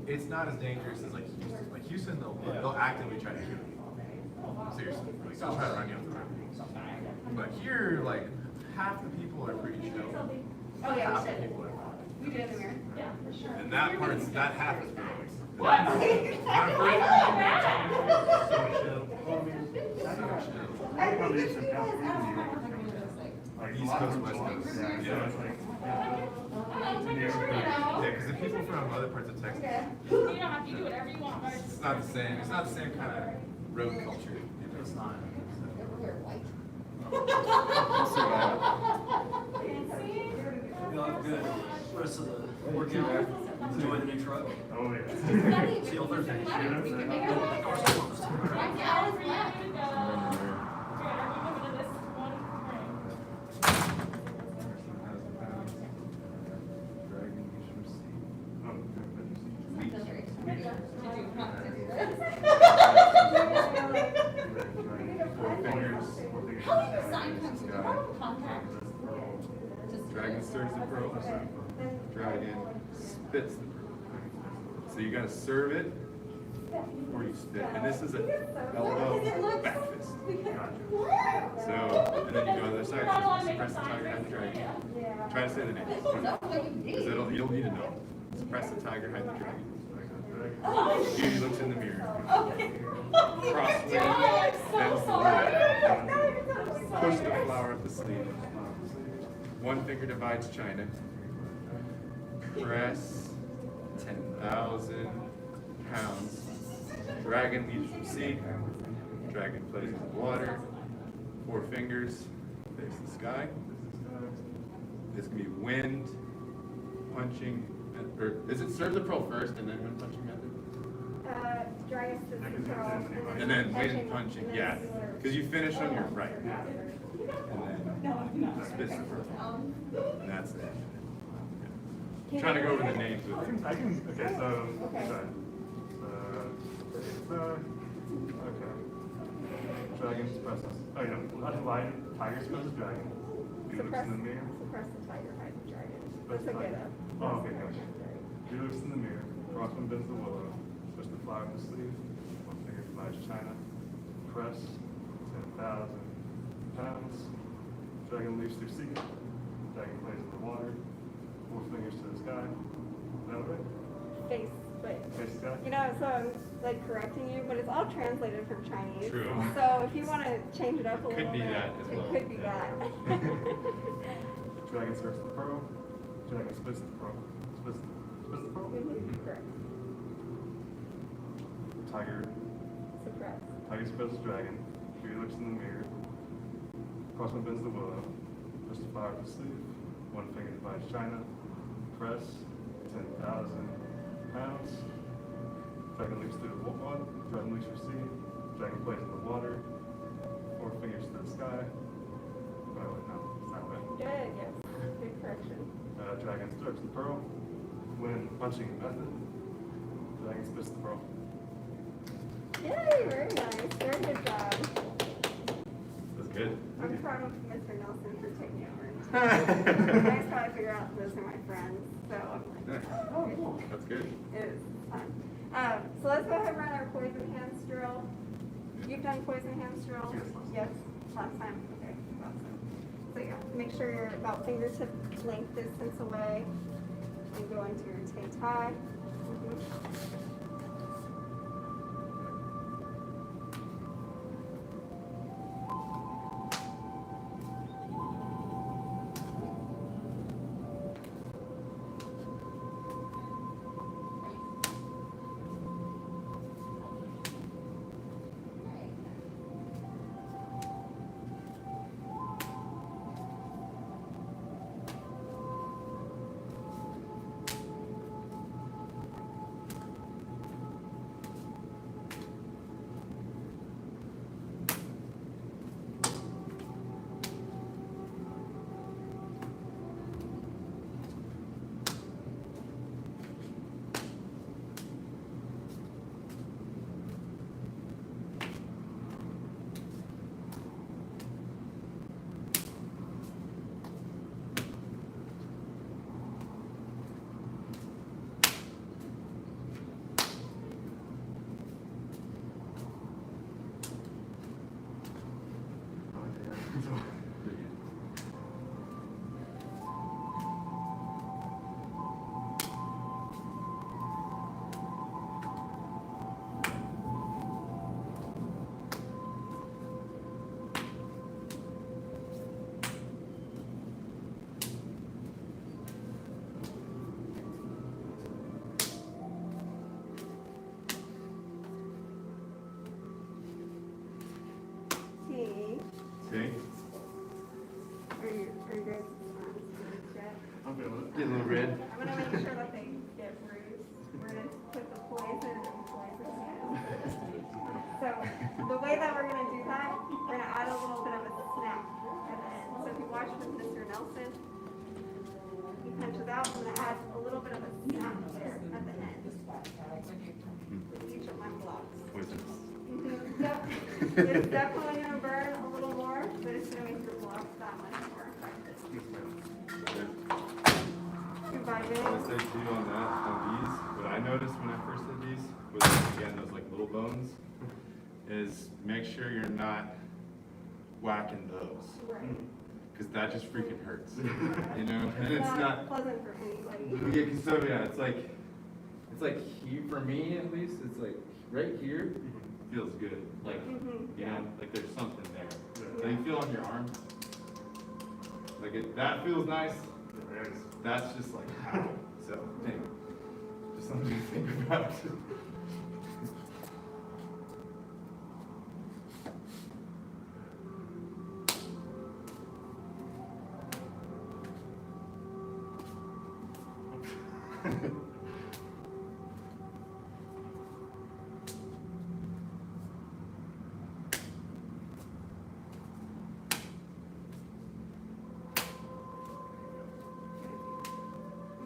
M: it's not as dangerous as like Houston. Like Houston, they'll actively try to kill you. Seriously, like they'll try to run you off the road. But here, like half the people are pretty chill.
A: Oh yeah,
M: Half
A: we
M: the
A: should.
M: people are fine.
A: We did in the mirror.
E: Yeah, for sure.
M: And that half is growing.
E: What?
M: So chill.
H: Probably just in California. Like
M: East Coast, West Coast.
H: Yeah, so it's like,
M: Yeah, because the people from other parts of Texas,
E: You don't have to do whatever you want, right?
M: it's not the same. It's not the same kind of road culture. You know?
N: It's not. You'll have a good rest of the workout. Enjoy the new truck.
H: oh yeah.
N: See you on Thursday.
M: Dragon stirs the pearl. Dragon spits the pearl. So you gotta serve it before you spit. And this is an elbow back fist. So, and then you go on the other side, so suppress the tiger, hide the dragon. Try to say the name. Because you'll need to know. Suppress the tiger, hide the dragon. Beauty looks in the mirror. Crosswind, bends the wood. Push the flower up the sleeve. One finger divides China. Press 10,000 pounds. Dragon leaves from sea. Dragon plays in the water. 4 fingers face the sky. It's gonna be wind, punching, or is it serve the pearl first and then wind punching method?
A: Dragon spits the pearl.
M: And then wind punching, yeah. Because you finish on your right. And then spits the pearl. And that's it. I'm trying to go over the names with you.
H: I can, okay, so, sorry. Okay. Dragon suppresses, oh, you know, lion, tiger suppresses dragon. He looks in the mirror.
A: Suppress the tiger, hide the dragon.
H: Suppress
A: That's a
H: the
A: good
H: tiger. Oh, okay, gotcha. He looks in the mirror. Crossman bends the willow. Push the flower in the sleeve. One finger divides China. Press 10,000 pounds. Dragon leaps through sea. Dragon plays in the water. 4 fingers to the sky. Is that right?
A: Face, but
H: Face the sky?
A: you know, so I'm like correcting you, but it's all translated from Chinese.
M: True.
A: So if you want to change it up a
M: Could
A: little
M: be
A: bit,
M: that as well.
A: it could be that.
H: Dragon serves the pearl. Dragon splits the pearl. Splits the pearl.
A: Correct.
H: Tiger.
A: Suppress.
H: Tiger splits the dragon. Beauty looks in the mirror. Crossman bends the willow. Push the flower to sleeve. One finger divides China. Press 10,000 pounds. Dragon leaps through the water. Dragon leaps for sea. Dragon plays in the water. 4 fingers to the sky. Oh, wait, no, it's not right.
A: Good, yes. Good correction.
H: Dragon stirs the pearl. When punching method. Dragon spits the pearl.
A: Yay, very nice. Very good job.
M: That's good.
A: I'm proud of Mr. Nelson for taking over. I probably figure out those are my friends, so I'm like, oh, cool.
M: That's good.
A: It is fun. So let's go ahead and run our poison hands drill. You've done poison hands drill? Yes, last time. Okay, awesome. So yeah, make sure you're about fingertip length distance away and go into your Tai Tai.
M: Get a little red.
A: I'm gonna make sure that they get bruised. We're gonna put the poison and poison in. So the way that we're gonna do that, we're gonna add a little bit of a snap at the end. So if you watch with Mr. Nelson, he punches out, I'm gonna add a little bit of a snap there at the end. With each of my blocks. Yep. It's definitely gonna burn a little more, but it's gonna make your blocks that much more effective. Goodbye,
M: What
A: James.
M: they do on that, on these, what I noticed when I first did these, was again, those like little bones, is make sure you're not whacking those.
A: Right.
M: Cause that just freaking hurts, you know, and it's
A: Not
M: not,
A: pleasant for anybody.
M: yeah, cause so, yeah, it's like here, for me at least, it's like, right here, feels good, like, you know, like there's something there. Like you feel on your arm, like that feels nice, that's just like, ow, so, anyway, just something to think about.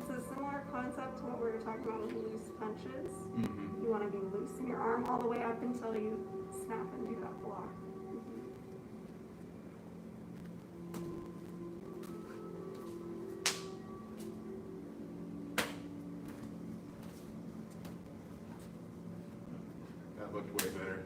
A: It's a similar concept to what we were talking about with loose punches.
M: Mhm.
A: You want to be loose in your arm all the way up until you snap and do that block.
M: That looked way better.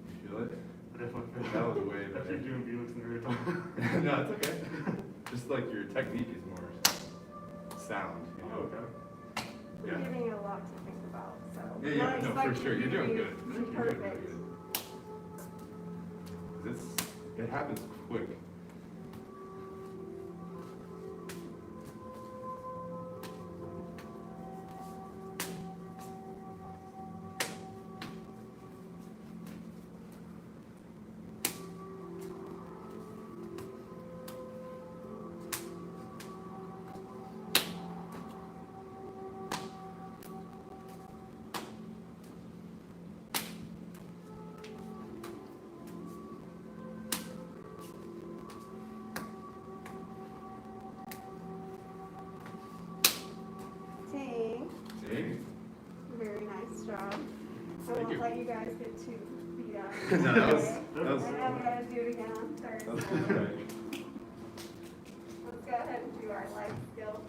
M: You feel it?
H: I definitely feel
M: That was way
H: I
M: better.
H: keep doing Felix in the rear time.
M: No, it's okay. Just like your technique is more sound, you know?
H: Okay.
A: We're
M: Yeah.
A: giving you a lot to think about, so.
M: Yeah,
A: I'm
M: yeah,
A: not
M: no, for
A: expecting
M: sure,
A: you
M: you're
A: to
M: doing
A: be
M: good. You're doing really
A: Perfect.
M: good. It happens quick.
A: Ting,
M: See?
A: very nice job. I
M: Thank
A: won't
M: you.
A: let you guys get too beat up.
M: No, that was-
A: Okay?
M: that was-
A: I know we gotta do it again on
M: That's
A: Thursday.
M: right.
A: Let's go ahead and do our life skill.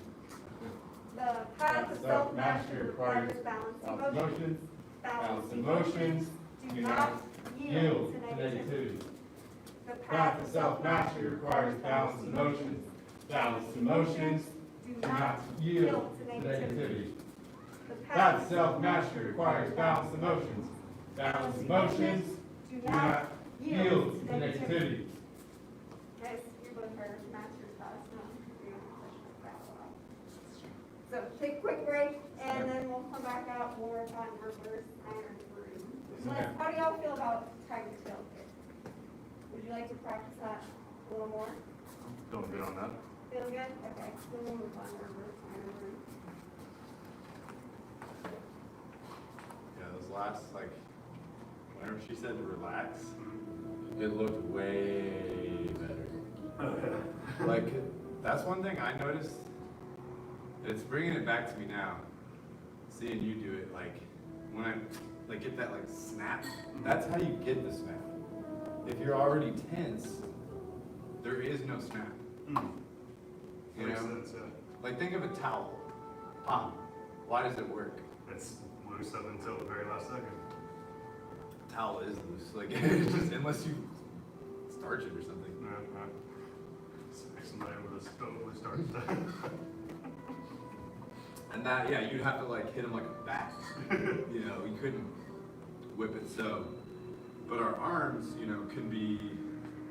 A: The path to self-mastery requires balanced emotions. Balanced emotions do not yield to negativity. The path to self-mastery requires balanced emotions. Balanced emotions do not yield to negativity. The path to self-mastery requires balanced emotions. Balanced emotions do not yield to negativity. Guys, you're both our master's class, no? We don't push this back a lot. So take a quick break, and then we'll come back out, we'll work on reverse iron broom. How do y'all feel about tiger tail kick? Would you like to practice that a little more?
H: Feeling good on that.
A: Feel good? Okay, then we'll move on to reverse iron broom.
M: Yeah, those last, like, whenever she said to relax, it looked way better. Like, that's one thing I noticed. It's bringing it back to me now, seeing you do it. Like, when I like get that like snap, that's how you get the snap. If you're already tense, there is no snap. You
H: Makes
M: know,
H: sense, yeah.
M: like think of a towel. Pop. Why does it work?
H: It's loose up until the very last second.
M: Towel is loose. Like it's just unless you starch it or something.
H: Yeah, right. Smack somebody with a stove with starch.
M: And that, yeah, you'd have to like hit him like a bat. You know, we couldn't whip it so. But our arms, you know, can be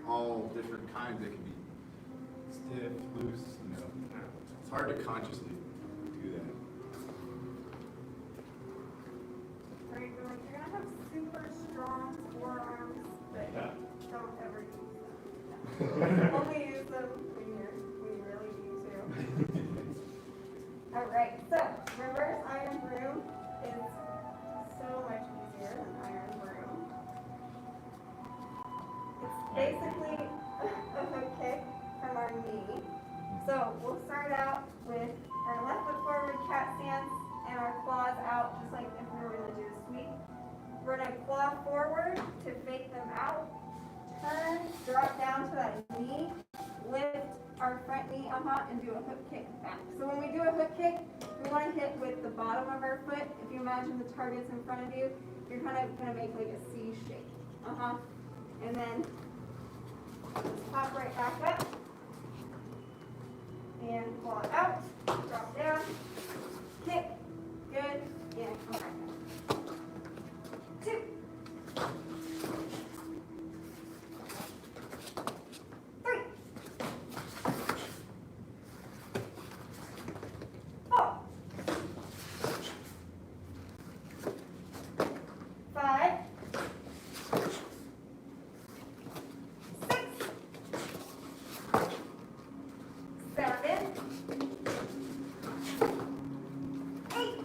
M: all different kinds. They can be stiff, loose, you know. It's hard to consciously do that.
A: Right, you're gonna have super strong forearms
B: Yeah.
A: Don't ever use them. Only use them when you really need to. All right, so reverse iron broom is so much easier than iron broom. It's basically a hook kick from our knee. So we'll start out with our left foot forward cat stance and our claws out, just like if we were going to do a sweep. We're going to claw forward to fake them out, turn, drop down to that knee, lift our front knee, and do a hook kick back. So when we do a hook kick, we want to hit with the bottom of our foot. If you imagine the target's in front of you, you're kind of going to make like a C shape. And then just pop right back up. And claw out, drop down, kick, good, and come back up. 2. 3. 4. 5. 6. 7. 8.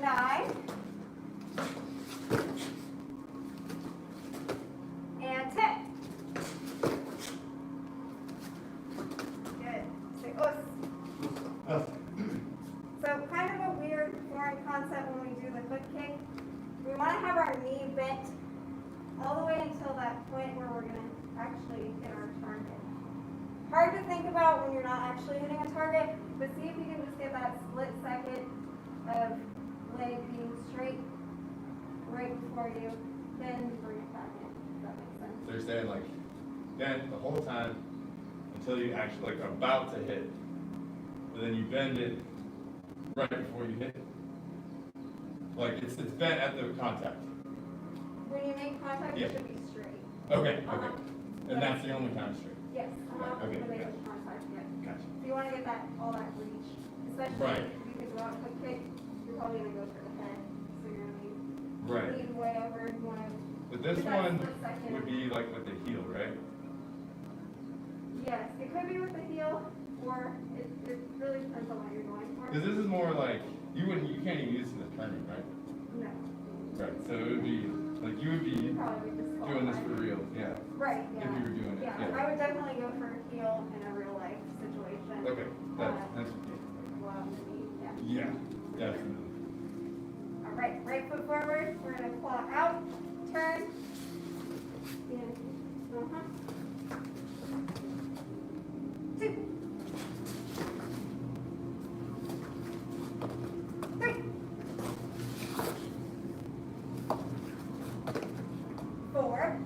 A: 9. And 10. Good. Say us. So kind of a weird foreign concept when we do the hook kick. We want to have our knee bent all the way until that point where we're going to actually hit our target. Hard to think about when you're not actually hitting a target, but see if you can just get that split second of leg being straight right before you, then bring it back in. Does that make sense?
M: So you're saying like, bend the whole time until you actually like about to hit, but then you bend it right before you hit. Like it's bent at the contact.
A: When you make contact,
M: Yeah.
A: it should be straight.
M: Okay, okay. And that's the only time straight.
A: Yes.
M: Okay,
A: When they
M: gotcha.
A: make contact, yeah.
M: Gotcha.
A: So you want to get that all that reach, especially
M: Right.
A: if you could go out quick kick, you're probably going to go for the head, so you're going to be
M: Right.
A: lean way over. You want to.
M: But this one would be like with the heel, right?
A: Yes, it could be with the heel, or it really depends on what you're going for.
M: Because this is more like you can't even use it as turning, right?
A: No.
M: Right. So it would be like you would be
A: You probably would disqualify.
M: doing this for real, yeah.
A: Right,
M: If
A: yeah.
M: you were doing it,
A: Yeah,
M: yeah.
A: I would definitely go for a heel in a real life situation.
M: Okay, that's
A: Well, maybe, yeah.
M: yeah, definitely.
A: All right, right foot forward, we're gonna claw out, turn. In. 2. 3. 4.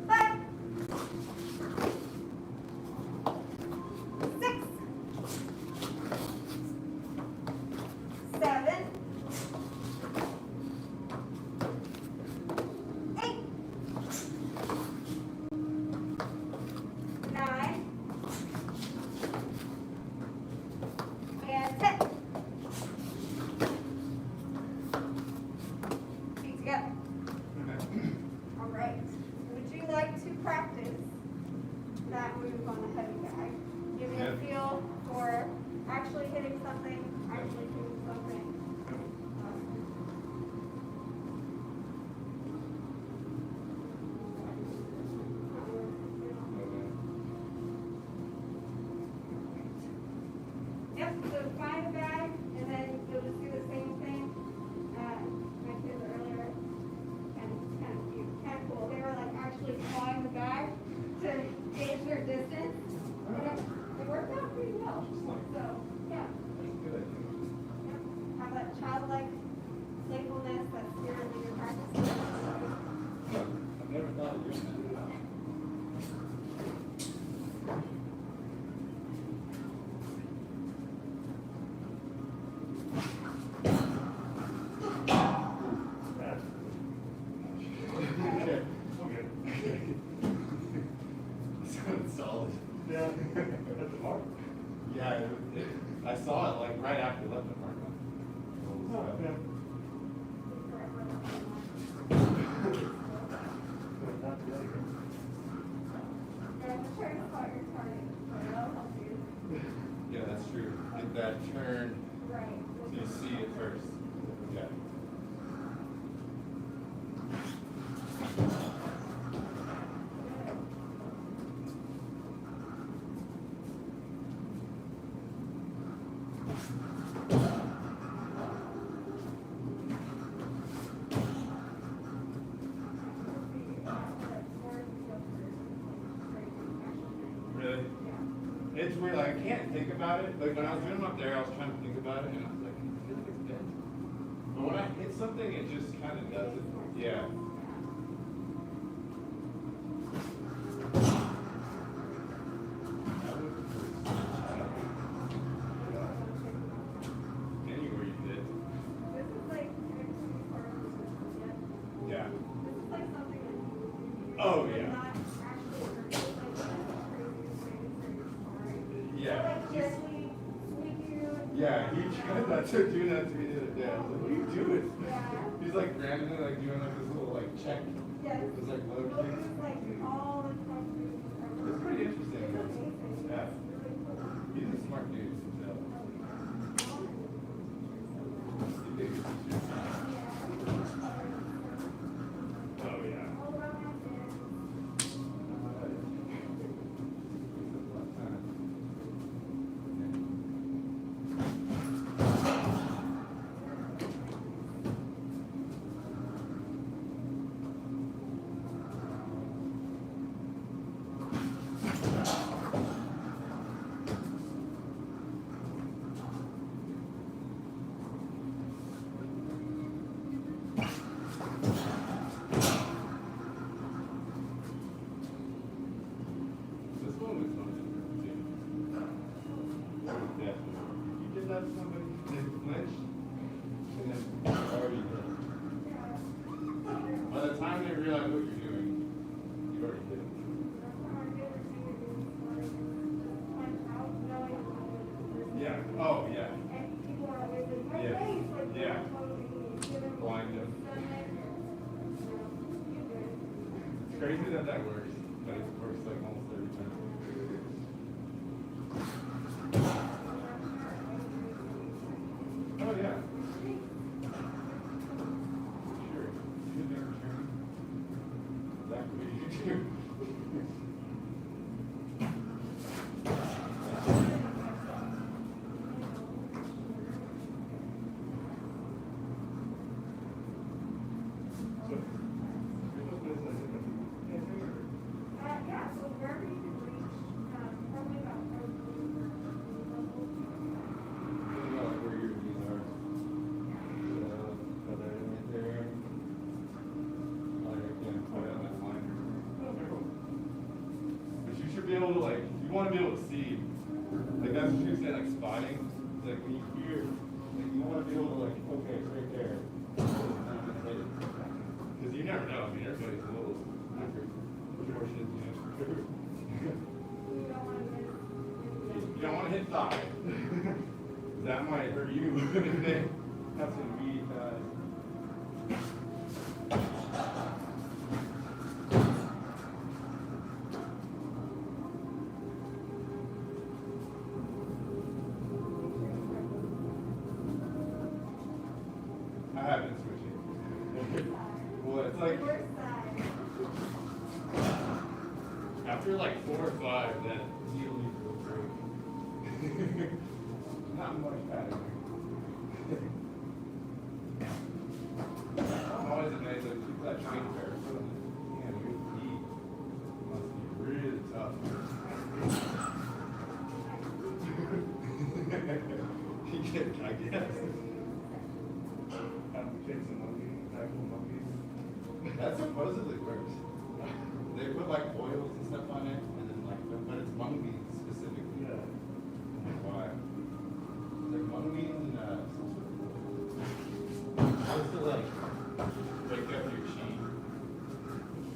A: 5. 6. 7. 8. 9. And 10. Feet together. All right. Would you like to practice that move on the heavy guy? Give me a feel for actually hitting something, actually doing something. Yep, so find a bag, and then you'll just do the same thing. My kids earlier, and it's kind of cute, kind of cool. They were like actually clawing the bag to gauge their distance. And it worked out pretty well. So, yeah. Yep. Have that childlike playfulness, that spirit when you're practicing.
M: I've never thought of using that. Solid. Yeah. At the mark. Yeah, I saw it like right after left the mark. it's weird, like I can't think about it. Like when I was doing them up there, I was trying to think about it, and I was like, I feel like it's bent. But when I hit something, it just kind of does it. Yeah. Anywhere you did.
A: This is like actually part of the system yet.
M: Yeah.
A: This is like something that you would do.
M: Oh,
A: but
M: yeah.
A: not actually hurt you, like that's the craziest way to say you're sorry.
M: Yeah.
A: So, like gently squeak you.
M: Yeah, he tried that to do that to me the other day. I was like, what are you doing?
A: Yeah.
M: He's like randomly like doing like this little like check.
A: Yes.
M: It's like low
A: We'll
M: kick.
A: use like all the countries.
M: It's pretty interesting.
A: It's amazing.
M: Yeah.
A: It's really cool.
M: He's a smart dude. So. Oh yeah. This one was fun. Yeah. You did that to somebody, they flinched, and then already did. By the time they realize what you're doing, you already did it. Yeah. Oh, yeah. Yeah. Yeah. Blind them. It's crazy that that works, but it works like almost every time. Oh, yeah. Sure. Good never turn. Exactly what you do.
A: Yeah, so wherever you can reach, probably about
M: Think about like where your knees are. Put that in right there. Like again, put it on that line. But you should be able to like, you want to be able to see. Like that's what you say, like spotting. It's like when you hear, like you want to be able to like, okay, it's right there. Because you never know. I mean, everybody's a little proportionate, you know. You don't want to hit thigh. That might hurt you if they have some meaty thighs. I have been switching. Well, it's like after like 4 or 5, that needle needs to go through. Not much padding. I'm always amazed at people that train barefoot. Man, your feet must be really tough. I guess. Have to kick some monkeys, tackle monkeys. That supposedly works. They put like oils and stuff on it, and then like, but it's mung beans specifically. Yeah. Why? It's like mung beans and some sort of oil. Supposed to like break up your chi.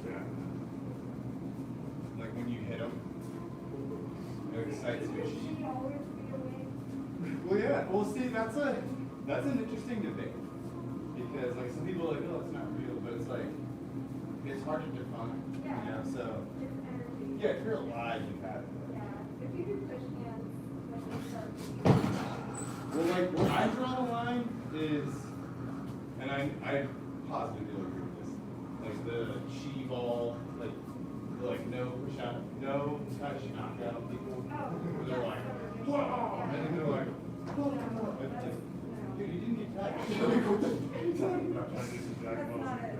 M: Yeah. Like when you hit them, it excites your chi. Well, yeah. Well, see, that's an interesting debate because like some people are like, oh, it's not real, but it's like it's hard to define. You know, so yeah, if you're alive, you have it.
A: Yeah, if you do push hands, like you start.
M: Well, like where I draw the line is, and I positively agree with this, like the chi ball, like no push out, no touch knockout people. Where they're like, whoa, and then they're like, whoa, dude, you didn't get touched. What are you talking about?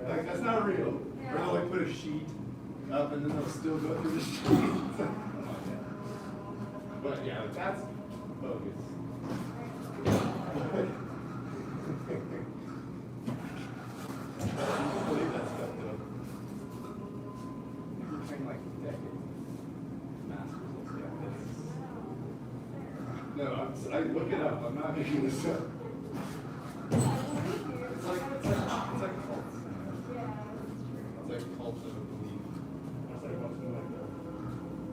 M: Like that's not real. Or they'll like put a sheet up and then they'll still go through the sheet. But But yeah, like, that's bogus. I believe that stuff though. You're trained like decades. Masters will say this. No, I look it up. I'm not making this up. It's like cults. You know? It's like cults of belief.
H: That's like watching like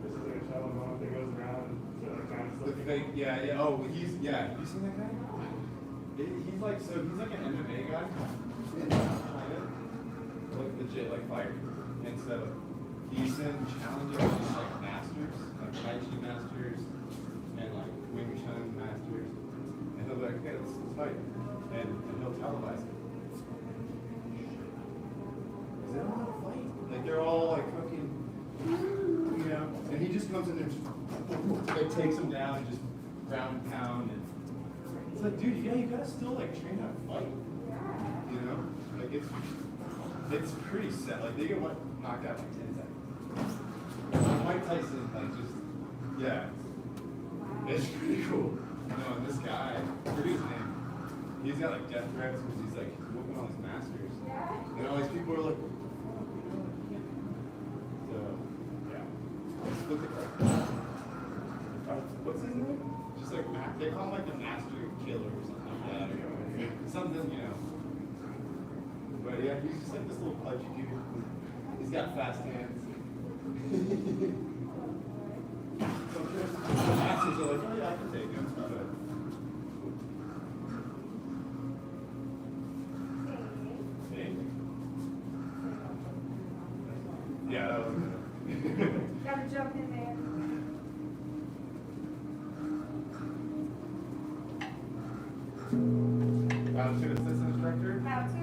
H: this is like a child mom that goes around and like kind of
M: The fake, yeah. Oh, you seen that guy? He's like, so he's like an MMA guy in China, like legit, like fighter. And so he's been challenging these like masters, like Tai Chi masters, and like Wing Chun masters. And he'll be like, okay, let's fight. And he'll televise it. Because they don't want to fight. Like they're all like fucking, you know. And he just comes in there and just like takes them down and just ground and pound. And it's like, dude, yeah, you gotta still like train how to fight. You know? Like it's pretty sad. Like they get knocked out in 10 seconds. Mike Tyson, like just, yeah. It's pretty cool. You know, and this guy, I forget his name. He's got like death threats because he's like whooping all his masters. And all these people are like, so, yeah. Look at that. What's his name? Just like, they call him like the master killer or something like that. Or something, you know. But yeah, he's just like this little pudgy dude. He's got fast hands. So the masters are like, oh yeah, I can take him. But, yeah, that was good.
A: Gotta jump in there.
M: How to assist instructor?
A: How to